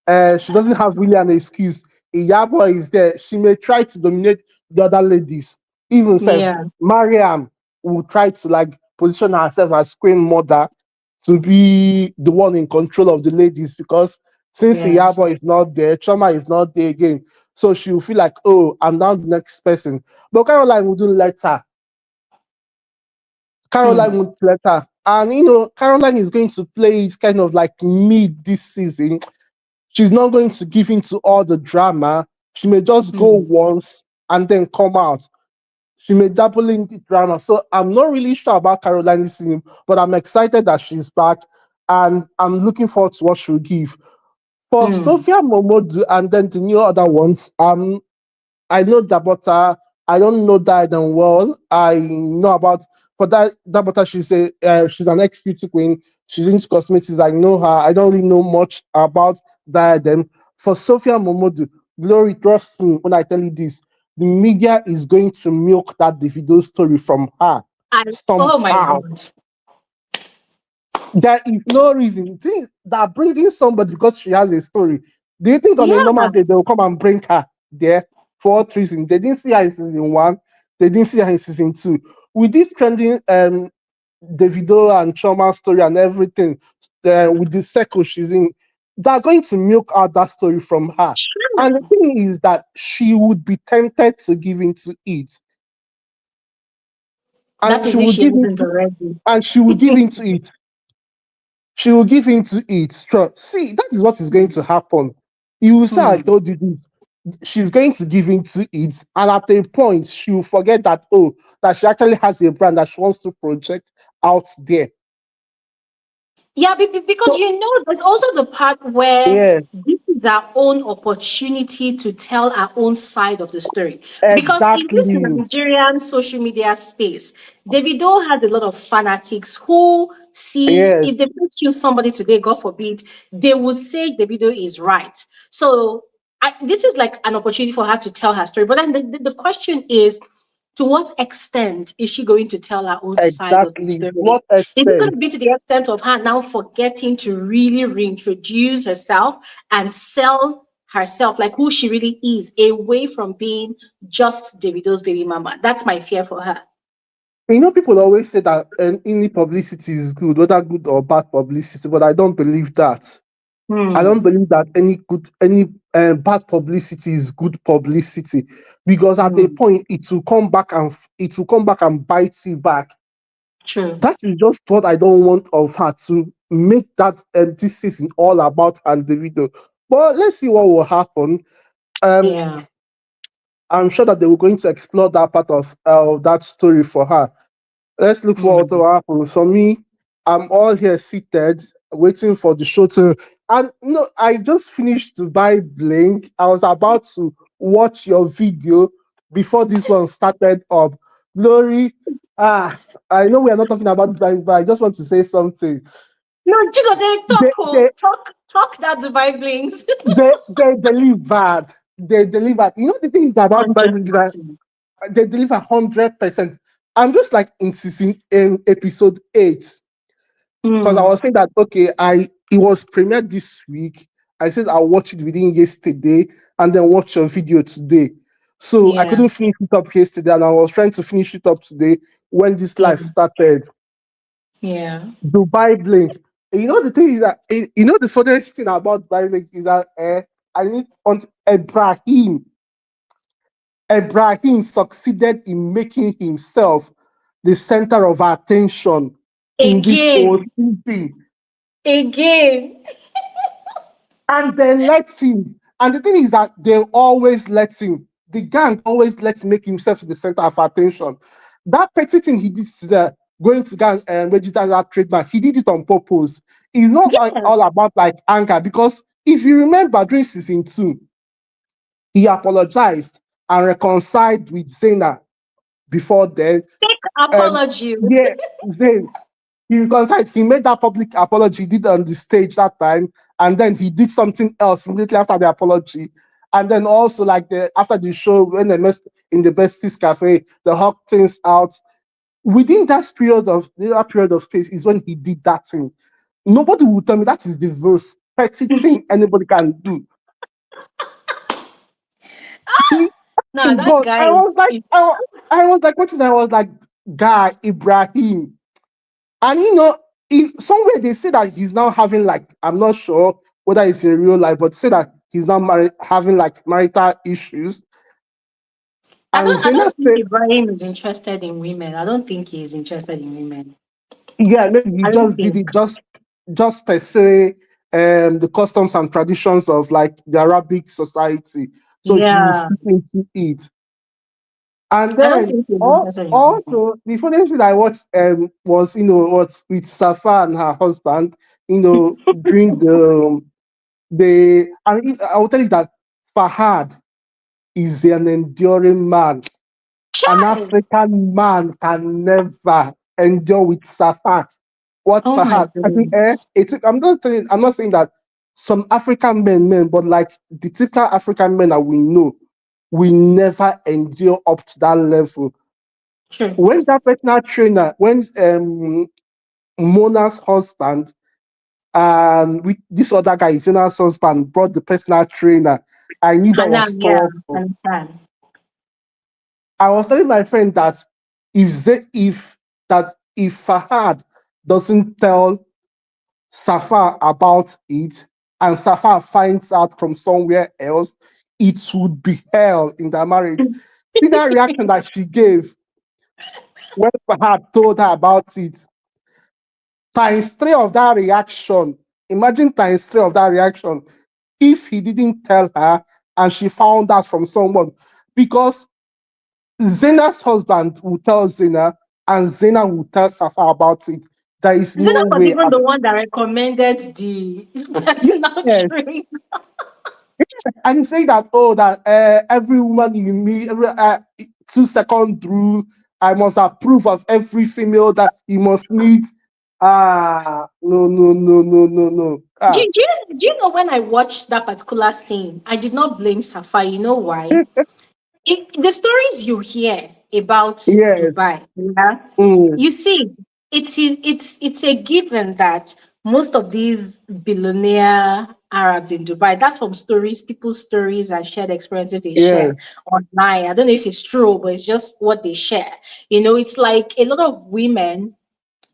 She doesn't have really an excuse. Iyabo is there. She may try to dominate the other ladies. Even self, yeah. Mariam will try to like position herself as queen mother to be the one in control of the ladies because since Yes. Iyabo is not there, Choma is not there again. So she will feel like, oh, I'm now the next person. But Caroline wouldn't let her. Caroline Mm, wouldn't let her. And Caroline is going to play it kind of like mid this season. She's not going to give in to all the drama. She may just go mm, once and then come out. She may dabble in the drama. So I'm not really sure about Caroline this season, but I'm excited that she's back and I'm looking forward to what she'll give. For mm. Sophia Momodu and then the new other ones, I know Dabota. I don't know Diadem well. I know about for that Dabota. She's an ex beauty queen. She's into cosmetics. I know her. I don't really know much about Diadem. For Sophia Momodu, Glory, trust me when I tell you this. The media is going to milk that Davido story from her I, oh my somehow. God. There is no reason. Think that bringing somebody because she has a story. Do you think on a normal Yeah. day they'll come and bring her there for what reason? They didn't see her in season 1. They didn't see her in season 2. With this trending Davido and Choma story and everything, with the circle she's in, they're going to milk out that story from her. And the True. thing is that she would be tempted to give into it, That and she is if would she give hasn't into already. and she will give into it. She will give into it. Trust. See, that is what is going to happen. You will say, I Mm. told you this. She's going to give into it, and at a point, she will forget that, oh, that she actually has a brand that she wants to project out there. Yeah, because So, there's also the part where yeah, this is our own opportunity to tell our own side of the story. Because in this exactly. Nigerian social media space, Davido has a lot of fanatics who see Yes, if they choose somebody today, God forbid, they will say Davido is right. So this is like an opportunity for her to tell her story. But then the question is, to what extent is she going to tell her own side of the exactly. To story? what Is it going extent? to be to the extent of her now forgetting to really reintroduce herself and sell herself, like who she really is, away from being just Davido's baby mama? That's my fear for her. People always say that any publicity is good, whether good or bad publicity, but I don't believe that. I don't Hmm. believe that any good any bad publicity is good publicity, because at a Mm. point it will come back and bite you back. True. That is just what I don't want of her, to make that this season all about and the video. But let's see what will happen. Um, Yeah. I'm sure that they were going to explore that part of that story for her. Let's look forward to Mm. what happens. For me, I'm all here seated, waiting for the show to. And no, I just finished to buy Blink. I was about to watch your video before this one started up. Glory, I know we are not talking about Blink, but I just want to say something. No, Chico say They, talk, they, oh, talk that Dubai blings. they delivered. They delivered. You know the thing is about Blink is that 100%. they deliver 100%. I'm just like in season in episode 8. Because I Mm. was saying that okay, it was premiered this week. I said I'll watch it within yesterday and then watch your video today. So I Yeah. couldn't finish it up yesterday, and I was trying to finish it up today when this Yeah. live started. Yeah. Dubai Blink. You know the thing is that you know the funniest thing about Dubai Blink is that I need on Ibrahim succeeded in making himself the center of attention in this whole Again. season. Again. And they let him. And the thing is that they always let him. The gang always lets him make himself the center of attention. That petty thing he did, going to gang and register that trademark, he did it on purpose. It's not all Yes. about like anger, because if you remember during season 2, he apologized and reconciled with Zena before then. Take Um, apology. yeah, Zayn, he reconciled. He made that public apology, he did on the stage that time, and then he did something else immediately after the apology. And then also like after the show, when they met in the Besties Cafe, they hugged things out. Within that period of space is when he did that thing. Nobody will tell me that is the most petty thing anybody can do. He, No, that but guy I is was like, I was like, watching. I was like, guy Ibrahim. And somewhere they say that he's now having like, I'm not sure whether it's in real life, but say that he's now married, having like marital issues. And I Zena don't think said, Ibrahim is interested in women. I don't think he's interested in women. yeah, maybe he I don't just did think. it just per se, the customs and traditions of like the Arabic society. So he will Yeah. fit into it. And I don't then think he's interested in women. also the funniest thing I watched was what with Safa and her husband, during I will tell you that Fahad is an enduring man. An Chai! African man can never endure with Safa. What Oh my Fahad? I think goodness. I'm not saying that some African men, but like the typical African men that we know, we never endure up to that level. True. When that personal trainer, when Mona's husband and with this other guy, Zena's husband, brought the personal trainer, I knew that was Hanan, yeah, trouble. understand. I was telling my friend that if Fahad doesn't tell Safa about it and Safa finds out from somewhere else, it would be hell in their marriage. See that reaction that she gave when Fahad told her about it. Times 3 of that reaction. Imagine times 3 of that reaction if he didn't tell her and she found out from someone. Because Zena's husband will tell Zena and Zena will tell Safa about it. There is Zena no was way. even the one that recommended the personal Yes. trainer. And he say that, oh, that every woman you meet, every 2 second rule, I must approve of every female that you must meet. No, no, no, no, no, no. Do you know when I watched that particular scene, I did not blame Safa. You know why? The stories you hear about Yes. Dubai, yeah, Mm, you see, it's a given that most of these billionaire Arabs in Dubai, that's from stories, people's stories and shared experiences they yes. share online. I don't know if it's true, but it's just what they share. It's like a lot of women,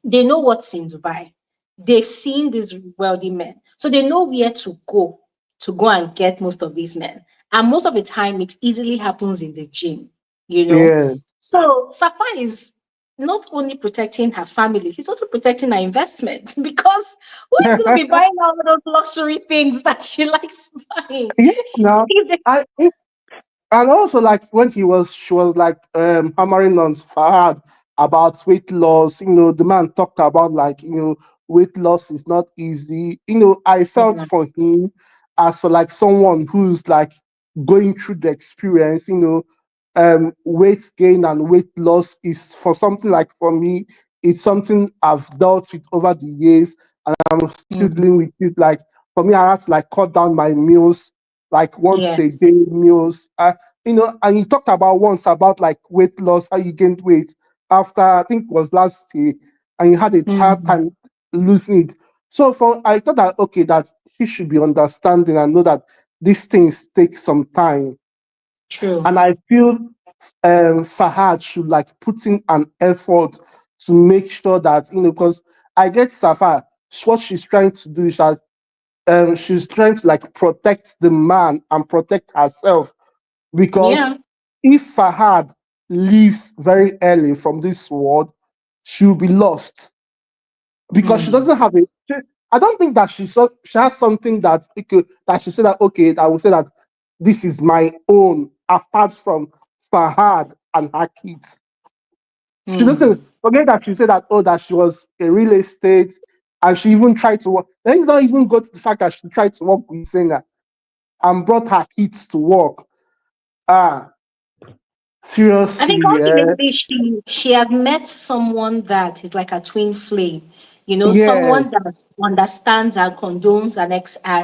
they know what's in Dubai. They've seen these wealthy men, so they know where to go to go and get most of these men. And most of the time, it easily happens in the gym, you know. Yeah. So Safa is not only protecting her family, she's also protecting her investment because who is going to be buying all those luxury things that she likes buying? Yeah, no. If they- I And also, like when she was like hammering on Fahad about weight loss. The man talked about like weight loss is not easy. I felt Yeah. for him as for like someone who's like going through the experience. Weight gain and weight loss is for something like for me. It's something I've dealt with over the years, and I'm still Mhm. dealing with it. Like for me, I had to like cut down my meals like once a Yes. day meals. And you talked about once about like weight loss, how you gained weight after I think it was last year, and you had a hard Mhm. time losing it. So I thought that okay, that she should be understanding and know that these things take some time. True. And I feel Fahad should like put in an effort to make sure that because I get Safa, what she's trying to do is that she's trying to like protect the man and protect herself because Yeah. if Fahad leaves very early from this world, she'll be lost because she Mm. doesn't have I don't think that she has something that that she said that okay, I will say that this is my own apart from Fahad and her kids. She doesn't Mm. forget that she said that that she was a real estate and she even tried to work. Let's not even go to the fact that she tried to work with singer and brought her kids to work. Ah, I think seriously, yeah. ultimately she has met someone that is like a twin flame, Yes, someone that understands and condones and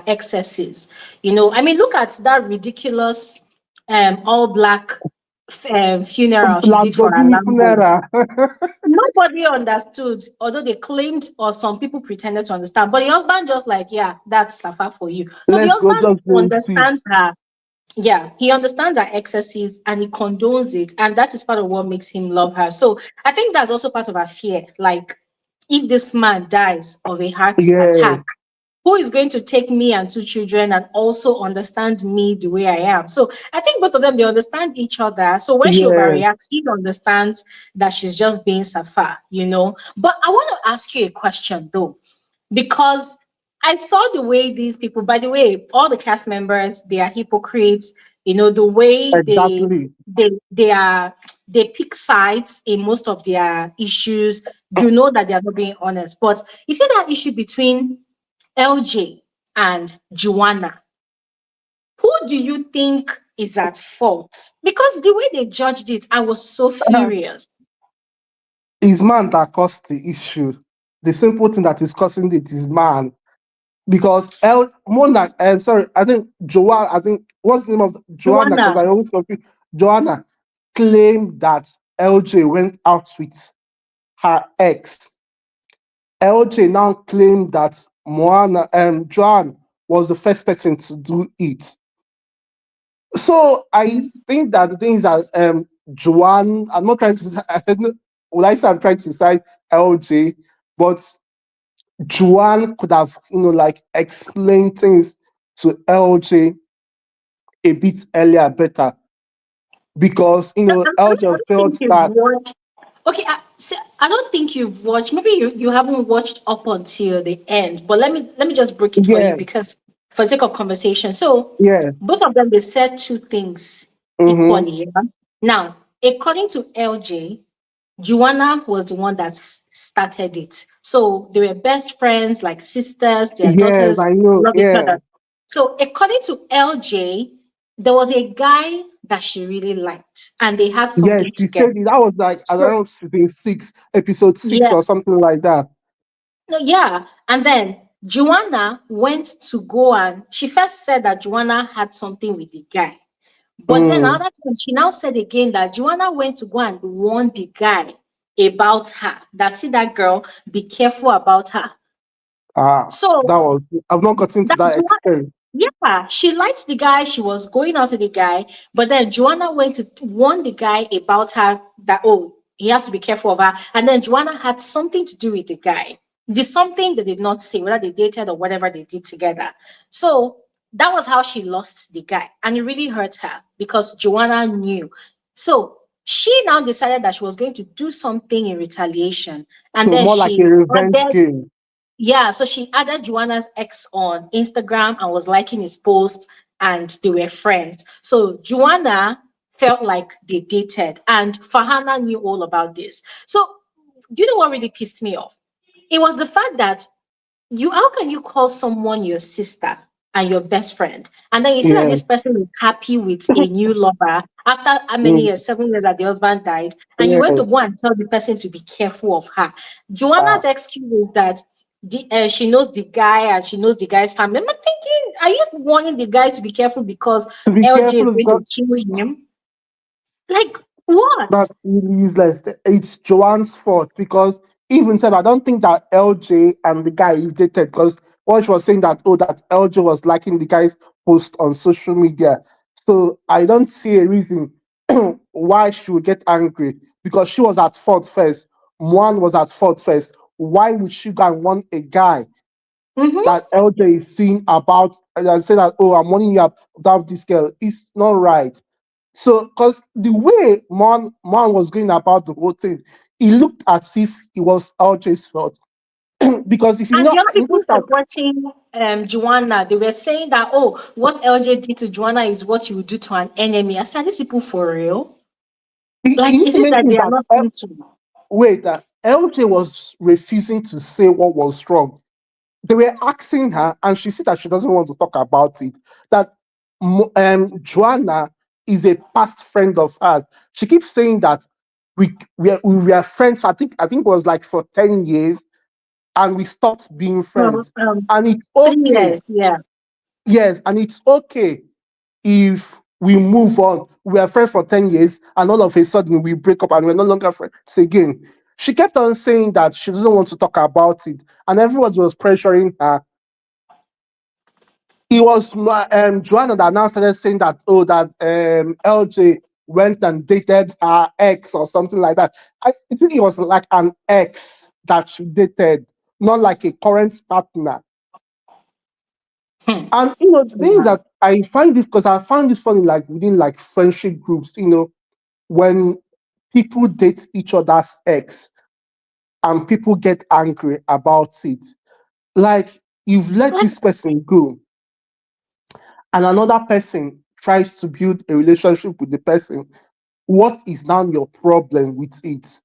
excesses. I mean, look at that ridiculous all black funeral she did for her Lamborghini Lambo. funeral. Nobody understood, although they claimed or some people pretended to understand. But the husband just like, yeah, that's Safa for you. So the Let's go husband just do it. understands her. Yeah, he understands her excesses and he condones it, and that is part of what makes him love her. So I think that's also part of her fear. Like, if this man dies of a heart Yeah, attack, who is going to take me and two children and also understand me the way I am? So I think both of them, they understand each other. So when she yeah. overreacts, he understands that she's just being Safa. But I want to ask you a question though, because I saw the way these people, by the way, all the cast members, they are hypocrites. The way Exactly. they pick sides in most of their issues. You know that they are not being honest. But you see that issue between LJ and Joanna. Who do you think is at fault? Because the way they judged it, I was so furious. It's man that caused the issue. The simple thing that is causing it is man. Because more than sorry, I think Joanna, I think what's the name of Joanna? Because Joanna, I always confuse. Joanna claimed that LJ went out with her ex. LJ now claimed that Joanne was the first person to do it. So I think that the thing is that Joanne, I'm not trying to I don't know, well, I say I'm trying to decide LJ, but Joanne could have, like explained things to LJ a bit earlier better because I LJ don't felt think you've that watched. Okay, I don't think you've watched. Maybe you haven't watched up until the end. But let me just break it for you yeah, because for the sake of conversation. So yeah, both of them they said two things mm-hmm, equally. Yeah? Now, according to LJ, Joanna was the one that started it. So they were best friends, like sisters. Their yes, daughters I know, love each yeah, other. So according to LJ, there was a guy that she really liked, and they had yes, something she together. said it. That was like So around season 6, episode 6 yeah, or something like that. no, yeah. And then Joanna went to go and she first said that Joanna had something with the guy. But then Mm. another time, she now said again that Joanna went to go and warn the guy about her. That see that girl, be careful about her. Ah, So that was I've not gotten to that that Joanna, extent. yeah, she liked the guy. She was going out with the guy, but then Joanna went to warn the guy about her that oh, he has to be careful of her. And then Joanna had something to do with the guy. The something they did not say, whether they dated or whatever they did together. So that was how she lost the guy. And it really hurt her because Joanna knew. So she now decided that she was going to do something in retaliation. And So then more like a she revenge added, game. yeah, so she added Joanna's ex on Instagram and was liking his posts, and they were friends. So Joanna felt like they dated, and Farhana knew all about this. So, do you know what really pissed me off? It was the fact that how can you call someone your sister and your best friend, and then you see that Yeah. this person is happy with a new lover after how many Mm, years, 7 years that the husband died, and you went to yes. go and tell the person to be careful of her. Ah, Joanna's excuse is that she knows the guy and she knows the guy's family. I'm thinking, are you warning the guy to be careful because to be LJ is careful going because to kill him? Like what? that's really useless. It's Joanne's fault because even said I don't think that LJ and the guy dated because what she was saying that that LJ was liking the guy's post on social media. So I don't see a reason why she would get angry because she was at fault first. One was at fault first. Why would she go and want a guy Mm-hmm. that LJ is seeing about and say that, oh, I'm wanting you about this girl? It's not right. So, because the way Man was going about the whole thing, it looked as if it was LJ's fault. Because if you And know, the other you people know that supporting Joanna, they were saying that, oh, what LJ did to Joanna is what you would do to an enemy. I said, these people for real? you Like, need is to it that mention they are that not thinking? wait, that LJ was refusing to say what was wrong. They were asking her, and she said that she doesn't want to talk about it. That Joanna is a past friend of ours. She keeps saying that we were friends. I think it was like for 10 years, and we stopped being Well, friends. And it's 3 years, okay. yeah. Yes, and it's okay if we move on. We are friends for 10 years, and all of a sudden we break up and we're no longer friends again. She kept on saying that she doesn't want to talk about it, and everyone was pressuring her. It was Joanna that now started saying that, oh, that LJ went and dated her ex or something like that. I think it was like an ex that she dated, not like a current partner. Hmm. And the thing is Yeah. that I find this because I found this funny, like within like friendship groups, when people date each other's ex and people get angry about it. Like you've let Like, this person go, and another person tries to build a relationship with the person, what is now your problem with it?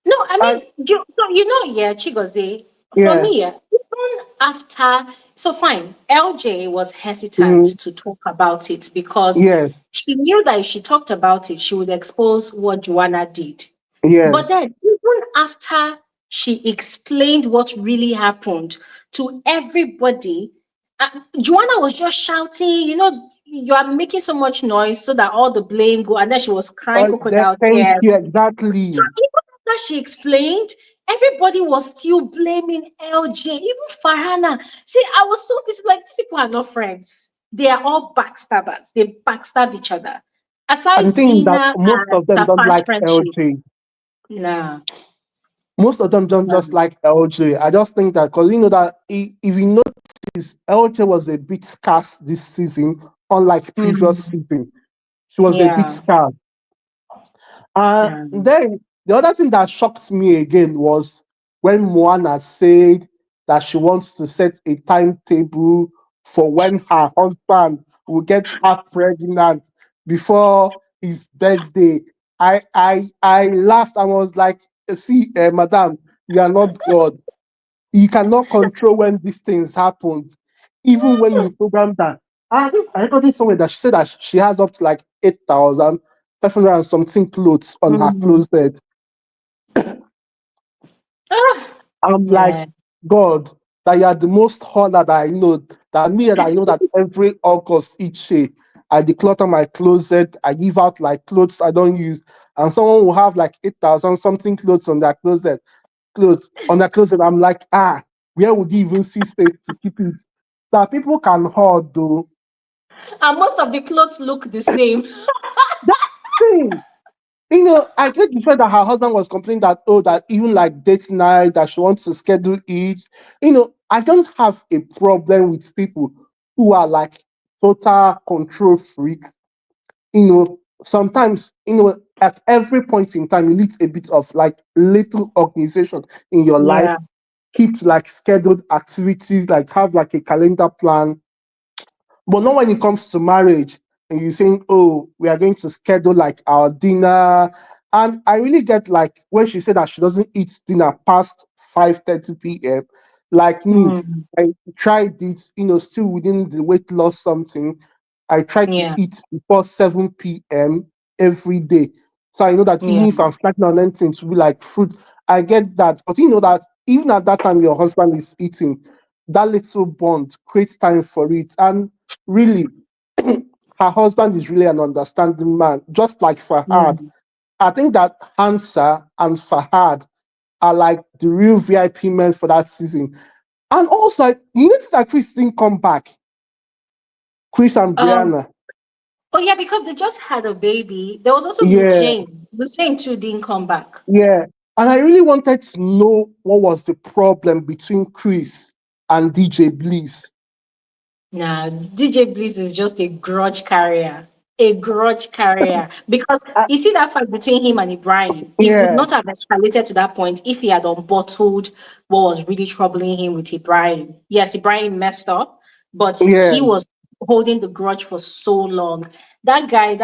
no, I And mean, yeah, Chigozie, for yeah, me, yeah, even after, so fine, LJ was hesitant mhm, to talk about it because yes, she knew that if she talked about it, she would expose what Joanna did. But yes. then, even after she explained what really happened to everybody, Joanna was just shouting, you are making so much noise so that all the blame go. And then she was crying crocodile Thank tears. you, So exactly. even after she explained, everybody was still blaming LJ, even Farhana. See, I was so pissed. Like, these people are not friends. They are all backstabbers. They backstab each other. Aside And the thing is that Zena most and of them don't Safa's like friendship, LJ. nah. Most of them don't Nah. just like LJ. I just think that because that if you notice, LJ was a bit scarce this season, unlike previous Mm, season. She was a bit yeah. scarce. Then the other thing that shocked me again was when Moana said that she wants to set a timetable for when her husband will get her pregnant before his birthday. I laughed and was like, see, madam, you are not God. You cannot control when these things happen. Even when you program that. I think I got it somewhere that she said that she has up to like 8,500 and something clothes on her Mm. closet. Ah, I'm like, yeah. God, that you are the most honor that I know. That I know that every August each year I declutter my closet, I give out like clothes I don't use, and someone will have like 8,000 something clothes on their closet. I'm like, where would you even see space to keep it? That people can hoard though. And most of the clothes look the same. That thing. I get the fact that her husband was complaining that, oh, that even like date night, that she wants to schedule it. I don't have a problem with people who are like total control freak, sometimes, at every point in time, you need a bit of like little organization in your life. Yeah. Keep like scheduled activities, like have like a calendar plan, but not when it comes to marriage and you saying, oh, we are going to schedule like our dinner. And I really get like when she said that she doesn't eat dinner past 5:30 p.m. Like me, Mm, I tried it, still within the weight loss something. I try to yeah. eat before 7 p.m. every day. So I know that even Yeah. if I'm snacking on anything to be like fruit, I get that. But you know that even at that time your husband is eating, that little bond creates time for it. And really, her husband is really an understanding man, just like Yeah. Fahad. I think that Hansa and Fahad are like the real VIP men for that season. And also, you notice that Chris didn't come back, Chris and Um. Brianna. Oh yeah, because they just had a baby. There was also Yeah, Lucien. Lucien too didn't come back. yeah. And I really wanted to know what was the problem between Chris and DJ Bliss. Nah, DJ Bliss is just a grudge carrier. A grudge carrier. Because Uh, you see that fight between him and Ibrahim, it would yeah, not have escalated to that point if he had unbottled what was really troubling him with Ibrahim. Yes, Ibrahim messed up, but yeah. he was holding the grudge for so long. That guy,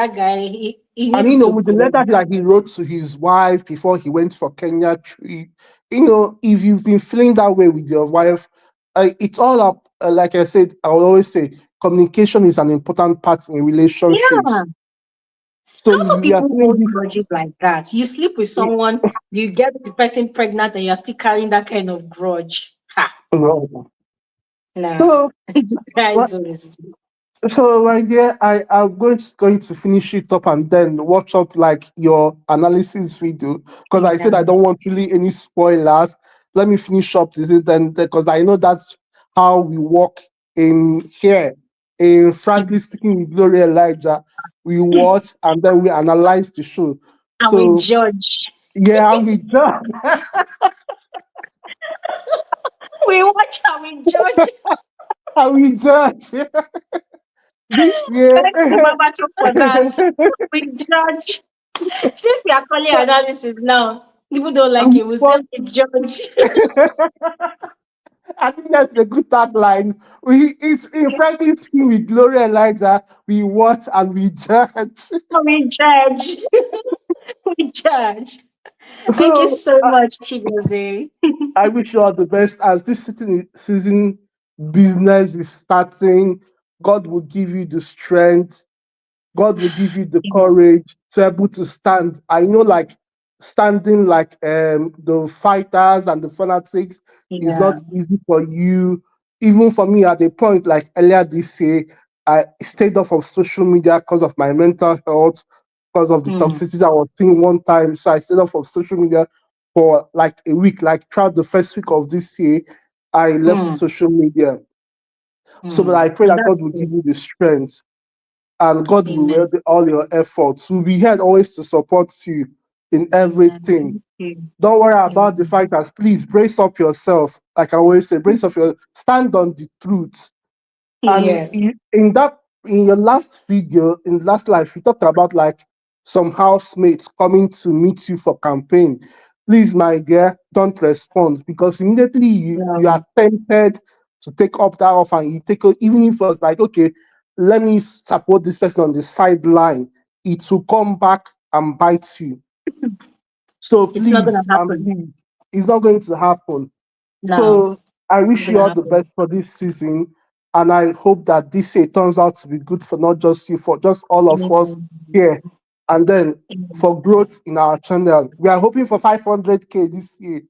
he And needs to with the go. letter that he wrote to his wife before he went for Kenya trip, if you've been feeling that way with your wife, it's all up. Like I said, I will always say, communication is an important part in Yeah. relationships. So How if do you are people feeling hold this, grudges like that? You sleep with someone, you get the person pregnant, and you're still carrying that kind of grudge. Ha, no. nah. So, This guy what? is honesty. So my dear, I'm going to finish it up and then watch up like your analysis video because I said I Yeah. don't want really any spoilers. Let me finish up this then because I know that's how we work in here. In frankly speaking, with Gloria Elijah, we watch and then we analyze the show. And we So judge. yeah, and we done. We watch and we judge. And we judge this year. Thanks to Baba Talk for that. We judge. Since we are calling analysis now, people don't like it. We say we judge. I think that's a good tagline. Frankly speaking, with Gloria Elijah, we watch and we judge. We judge. We judge. Thank you So so much, Chigozie. I wish you all the best as this season business is starting. God will give you the strength. God will give you the courage to be able to stand. I know, like standing like the fighters and the fanatics is Yeah. not easy for you. Even for me, at a point like earlier this year, I stayed off of social media because of my mental health, because of the Mm, toxicity I was seeing one time. So I stayed off of social media for like a week. Like throughout the first week of this year, I left mm, social media. So, but I mm. pray that God That's will give good. you the strength and God will Amen. reward all your efforts. We'll be here always to support you in Amen. everything. Thank you. Don't worry about the Amen. fighters. Please brace up yourself. Like I always say, brace up your stand on the truth. And Yes. in your last video, in last life, you talked about like some housemates coming to meet you for campaign. Please, my dear, don't respond because immediately you No. are tempted to take up that offer and you take it, even if it was like, okay, let me support this person on the sideline, it will come back and bite you. So It's not gonna please, happen. please, it's not going to happen. No, So I it's not wish you gonna all the happen. best for this season, and I hope that this year turns out to be good for not just you, for just all of us Amen. here, and then for Amen. growth in our channel. We are hoping for 500k this year,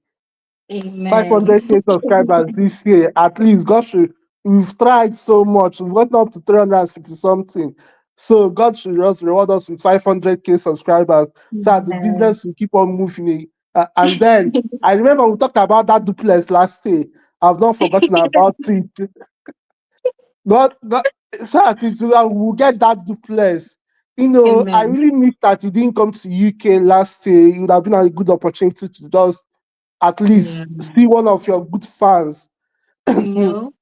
Amen. 500k subscribers this year at least. God should. We've tried so much. We've gotten up to 360 something. So God should just reward us with 500k subscribers so that the Amen. business will keep on moving. And then I remember we talked about that duplex last year. I've not forgotten about it. God, so that we'll get that duplex. I Amen. really miss that you didn't come to UK last year. It would have been a good opportunity to just at Yeah. least see one of your good fans. You know?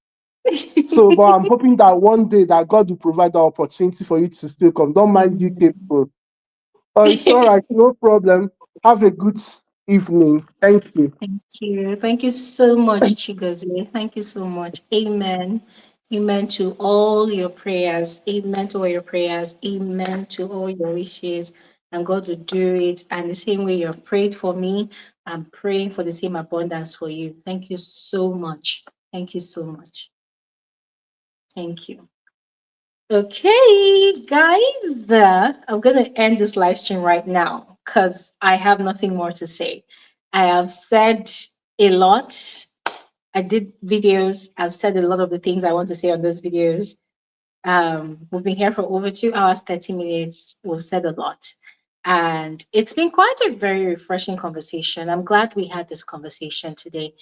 So, but I'm hoping that one day that God will provide the opportunity for you to still come. Don't mind UK people. Oh, it's all right, no problem. Have a good evening. Thank you. Thank you. Thank you so much, Chigozie. Thank you so much. Amen. Amen to all your prayers. Amen to all your prayers. Amen to all your wishes. And God will do it. And the same way you have prayed for me, I'm praying for the same abundance for you. Thank you so much. Thank you so much. Thank you. Okay, guys, I'm going to end this live stream right now because I have nothing more to say. I have said a lot. I did videos. I've said a lot of the things I want to say on those videos. We've been here for over 2 hours, 30 minutes. We've said a lot. And it's been quite a very refreshing conversation. I'm glad we had this conversation today.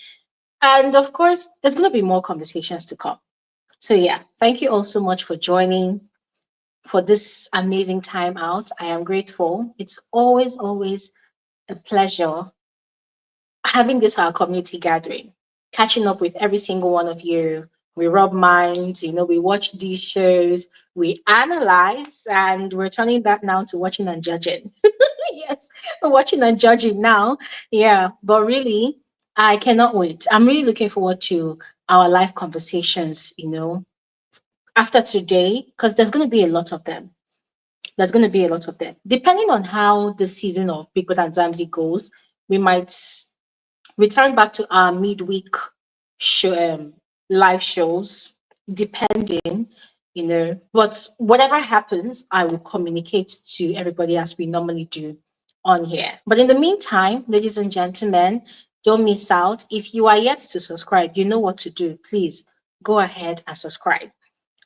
And of course, there's going to be more conversations to come. So, yeah, thank you all so much for joining for this amazing time out. I am grateful. It's always, always a pleasure having this our community gathering, catching up with every single one of you. We rub minds, we watch these shows, we analyze, and we're turning that now to watching and judging. Yes, we're watching and judging now. Yeah, but really, I cannot wait. I'm really looking forward to our live conversations, after today, because there's going to be a lot of them. There's going to be a lot of them. Depending on how the season of BBMzansi goes, we might return back to our midweek show, live shows, depending, But whatever happens, I will communicate to everybody as we normally do on here. But in the meantime, ladies and gentlemen, don't miss out. If you are yet to subscribe, you know what to do. Please go ahead and subscribe.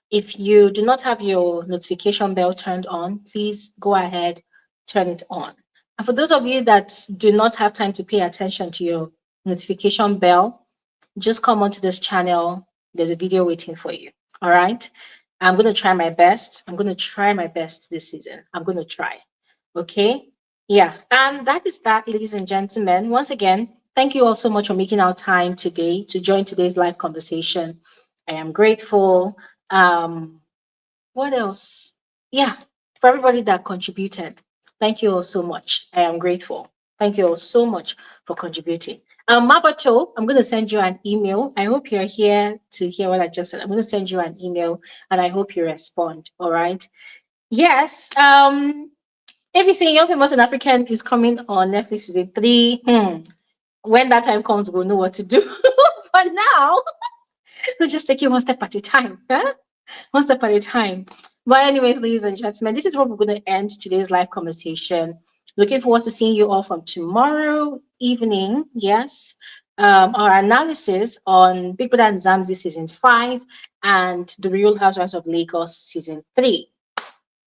If you do not have your notification bell turned on, please go ahead, turn it on. And for those of you that do not have time to pay attention to your notification bell, just come onto this channel. There's a video waiting for you. All right. I'm going to try my best. I'm going to try my best this season. I'm going to try. Okay. Yeah. And that is that, ladies and gentlemen. Once again, thank you all so much for making our time today to join today's live conversation. I am grateful. What else? Yeah, for everybody that contributed. Thank you all so much. I am grateful. Thank you all so much for contributing. Mabato, I'm going to send you an email. I hope you're here to hear what I just said. I'm going to send you an email and I hope you respond. All right. Yes. ABC Young Famous and African is coming on Netflix season 3. When that time comes, we'll know what to do. For now, we'll just take it one step at a time. Huh? One step at a time. But anyways, ladies and gentlemen, this is where we're going to end today's live conversation. Looking forward to seeing you all from tomorrow evening. Yes. Our analysis on BBMzansi season 5 and The Real Housewives of Lagos season 3.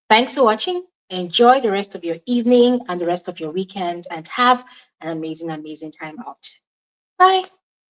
Thanks for watching. Enjoy the rest of your evening and the rest of your weekend and have an amazing, amazing time out. Bye.